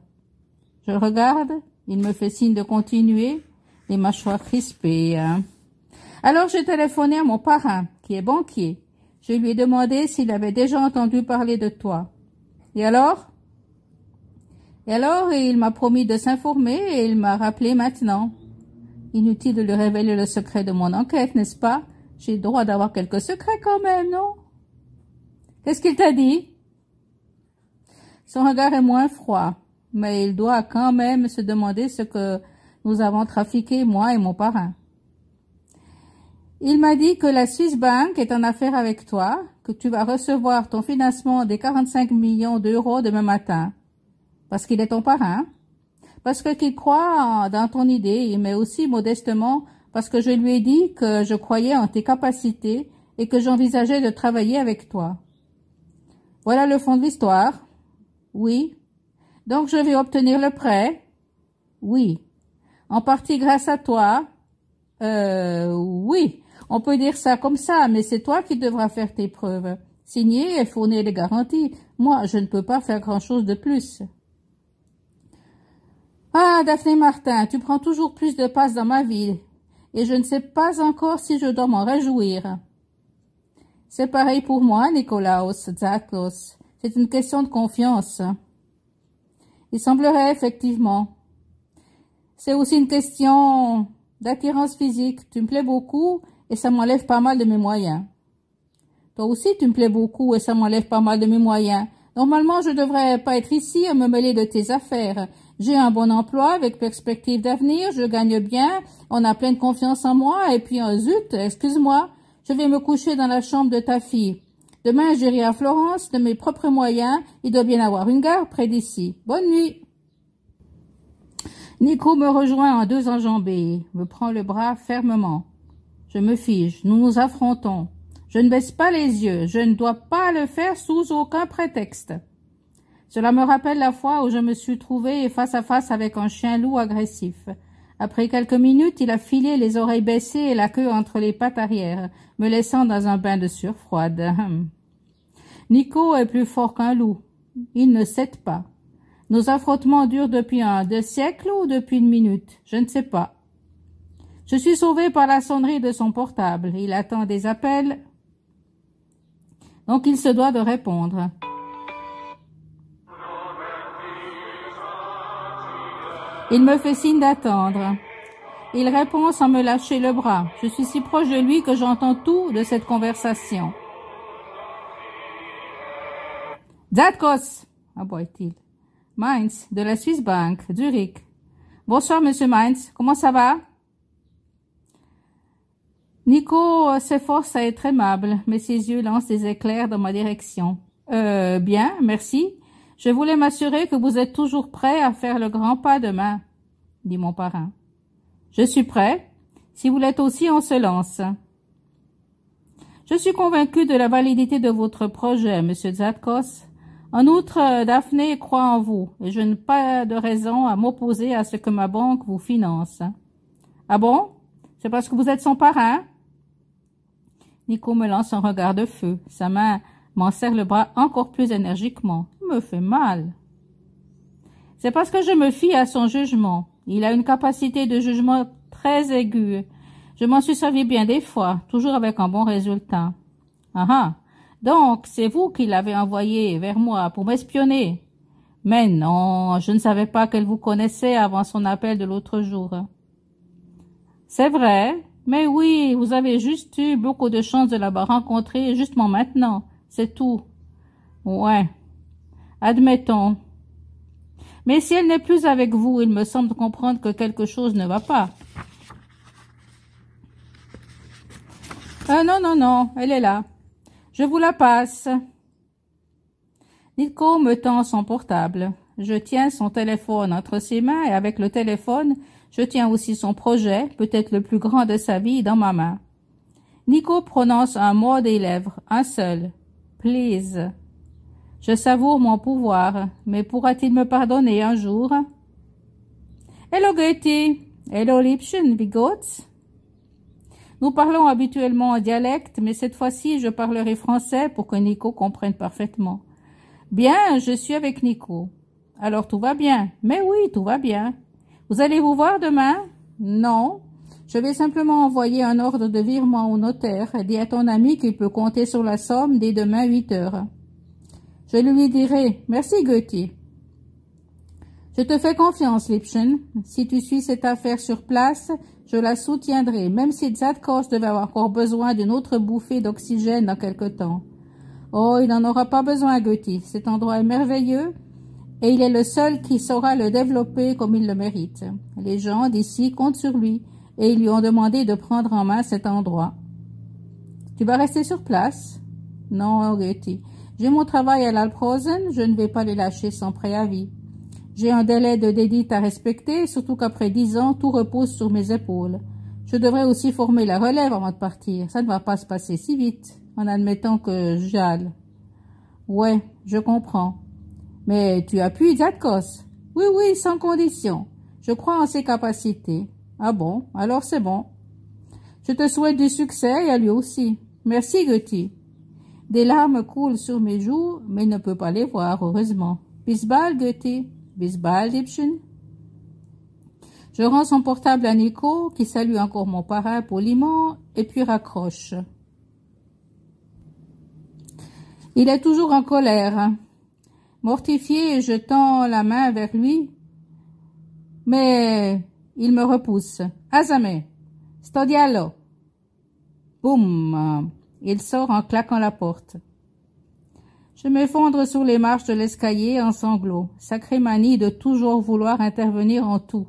Je regarde, il me fait signe de continuer, les mâchoires crispées. Alors j'ai téléphoné à mon parrain, qui est banquier. Je lui ai demandé s'il avait déjà entendu parler de toi. Et alors, il m'a promis de s'informer et il m'a rappelé maintenant. Inutile de lui révéler le secret de mon enquête, n'est-ce pas? J'ai le droit d'avoir quelques secrets quand même, non? Qu'est-ce qu'il t'a dit? Son regard est moins froid, mais il doit quand même se demander ce que nous avons trafiqué, moi et mon parrain. Il m'a dit que la Swiss Bank est en affaire avec toi, que tu vas recevoir ton financement des 45 millions d'euros demain matin. Parce qu'il est ton parrain, parce qu'il croit dans ton idée, mais aussi modestement parce que je lui ai dit que je croyais en tes capacités et que j'envisageais de travailler avec toi. Voilà le fond de l'histoire. Oui. Donc je vais obtenir le prêt. Oui. En partie grâce à toi. Oui. On peut dire ça comme ça, mais c'est toi qui devras faire tes preuves. Signer et fournir les garanties. Moi, je ne peux pas faire grand-chose de plus. Ah, Daphné Martin, tu prends toujours plus de place dans ma vie, et je ne sais pas encore si je dois m'en réjouir. C'est pareil pour moi, Nikolaos Zakos. C'est une question de confiance. Il semblerait effectivement. C'est aussi une question d'attirance physique. Tu me plais beaucoup et ça m'enlève pas mal de mes moyens. Toi aussi, tu me plais beaucoup et ça m'enlève pas mal de mes moyens. Normalement, je devrais pas être ici à me mêler de tes affaires. J'ai un bon emploi avec perspective d'avenir, je gagne bien, on a pleine confiance en moi, et puis zut, excuse-moi, je vais me coucher dans la chambre de ta fille. Demain, j'irai à Florence, de mes propres moyens, il doit bien avoir une gare près d'ici. Bonne nuit. Nico me rejoint en deux enjambées, me prend le bras fermement. Je me fige, nous nous affrontons. Je ne baisse pas les yeux, je ne dois pas le faire sous aucun prétexte. Cela me rappelle la fois où je me suis trouvée face à face avec un chien loup agressif. Après quelques minutes, il a filé les oreilles baissées et la queue entre les pattes arrière, me laissant dans un bain de sueur froide. Nico est plus fort qu'un loup. Il ne cède pas. Nos affrontements durent depuis 2 siècles ou depuis 1 minute, je ne sais pas. Je suis sauvé par la sonnerie de son portable. Il attend des appels, donc il se doit de répondre. Il me fait signe d'attendre. Il répond sans me lâcher le bras. Je suis si proche de lui que j'entends tout de cette conversation. Zatkos, aboie-t-il. Mainz, de la Swiss Bank, Zurich. Bonsoir, monsieur Mainz. Comment ça va? Nico s'efforce à être aimable, mais ses yeux lancent des éclairs dans ma direction. Bien, merci. Je voulais m'assurer que vous êtes toujours prêt à faire le grand pas demain, dit mon parrain. Je suis prêt. Si vous l'êtes aussi, on se lance. Je suis convaincu de la validité de votre projet, monsieur Zatkos. En outre, Daphné croit en vous, et je n'ai pas de raison à m'opposer à ce que ma banque vous finance. Ah bon? C'est parce que vous êtes son parrain? Nico me lance un regard de feu. Sa main m'en serre le bras encore plus énergiquement. Il me fait mal. C'est parce que je me fie à son jugement. Il a une capacité de jugement très aiguë. Je m'en suis servi bien des fois, toujours avec un bon résultat. Ah ah. Donc, c'est vous qui l'avez envoyé vers moi pour m'espionner. Mais non, je ne savais pas qu'elle vous connaissait avant son appel de l'autre jour. C'est vrai, mais oui, vous avez juste eu beaucoup de chance de l'avoir rencontrée justement maintenant, c'est tout. Ouais, admettons. Mais si elle n'est plus avec vous, il me semble comprendre que quelque chose ne va pas. Non, elle est là. Je vous la passe. Nico me tend son portable. Je tiens son téléphone entre ses mains et avec le téléphone, je tiens aussi son projet, peut-être le plus grand de sa vie, dans ma main. Nico prononce un mot des lèvres, un seul. Please. Je savoure mon pouvoir, mais pourra-t-il me pardonner un jour? Hello Goethe. Hello Liebchen, wie geht's? Nous parlons habituellement en dialecte, mais cette fois-ci, je parlerai français pour que Nico comprenne parfaitement. Bien, je suis avec Nico. Alors tout va bien. Mais oui, tout va bien. Vous allez vous voir demain? Non. Je vais simplement envoyer un ordre de virement au notaire. Dis à ton ami qu'il peut compter sur la somme dès demain 8 heures. Je lui dirai, merci Goethe. Je te fais confiance, Liebchen. Si tu suis cette affaire sur place, je la soutiendrai, même si Zatkos devait avoir encore besoin d'une autre bouffée d'oxygène dans quelque temps. Oh, il n'en aura pas besoin, Goethe. Cet endroit est merveilleux et il est le seul qui saura le développer comme il le mérite. Les gens d'ici comptent sur lui et ils lui ont demandé de prendre en main cet endroit. Tu vas rester sur place? Non, Goethe. J'ai mon travail à l'Alprosen, je ne vais pas les lâcher sans préavis. J'ai un délai de dédite à respecter, surtout qu'après 10 ans, tout repose sur mes épaules. Je devrais aussi former la relève avant de partir. Ça ne va pas se passer si vite, en admettant que j'aille. Ouais, je comprends. Mais tu appuies Zatkos? Oui, sans condition. Je crois en ses capacités. Ah bon, alors c'est bon. Je te souhaite du succès et à lui aussi. Merci, Goethe. Des larmes coulent sur mes joues, mais il ne peut pas les voir, heureusement. Bis bald, Goethe. Bis bald, Liebchen. Je rends son portable à Nico, qui salue encore mon parrain poliment, et puis raccroche. Il est toujours en colère. Mortifié, je tends la main vers lui, mais il me repousse. Azame, sto diallo. Boum. Il sort en claquant la porte. Je m'effondre sur les marches de l'escalier en sanglots. Sacrée manie de toujours vouloir intervenir en tout.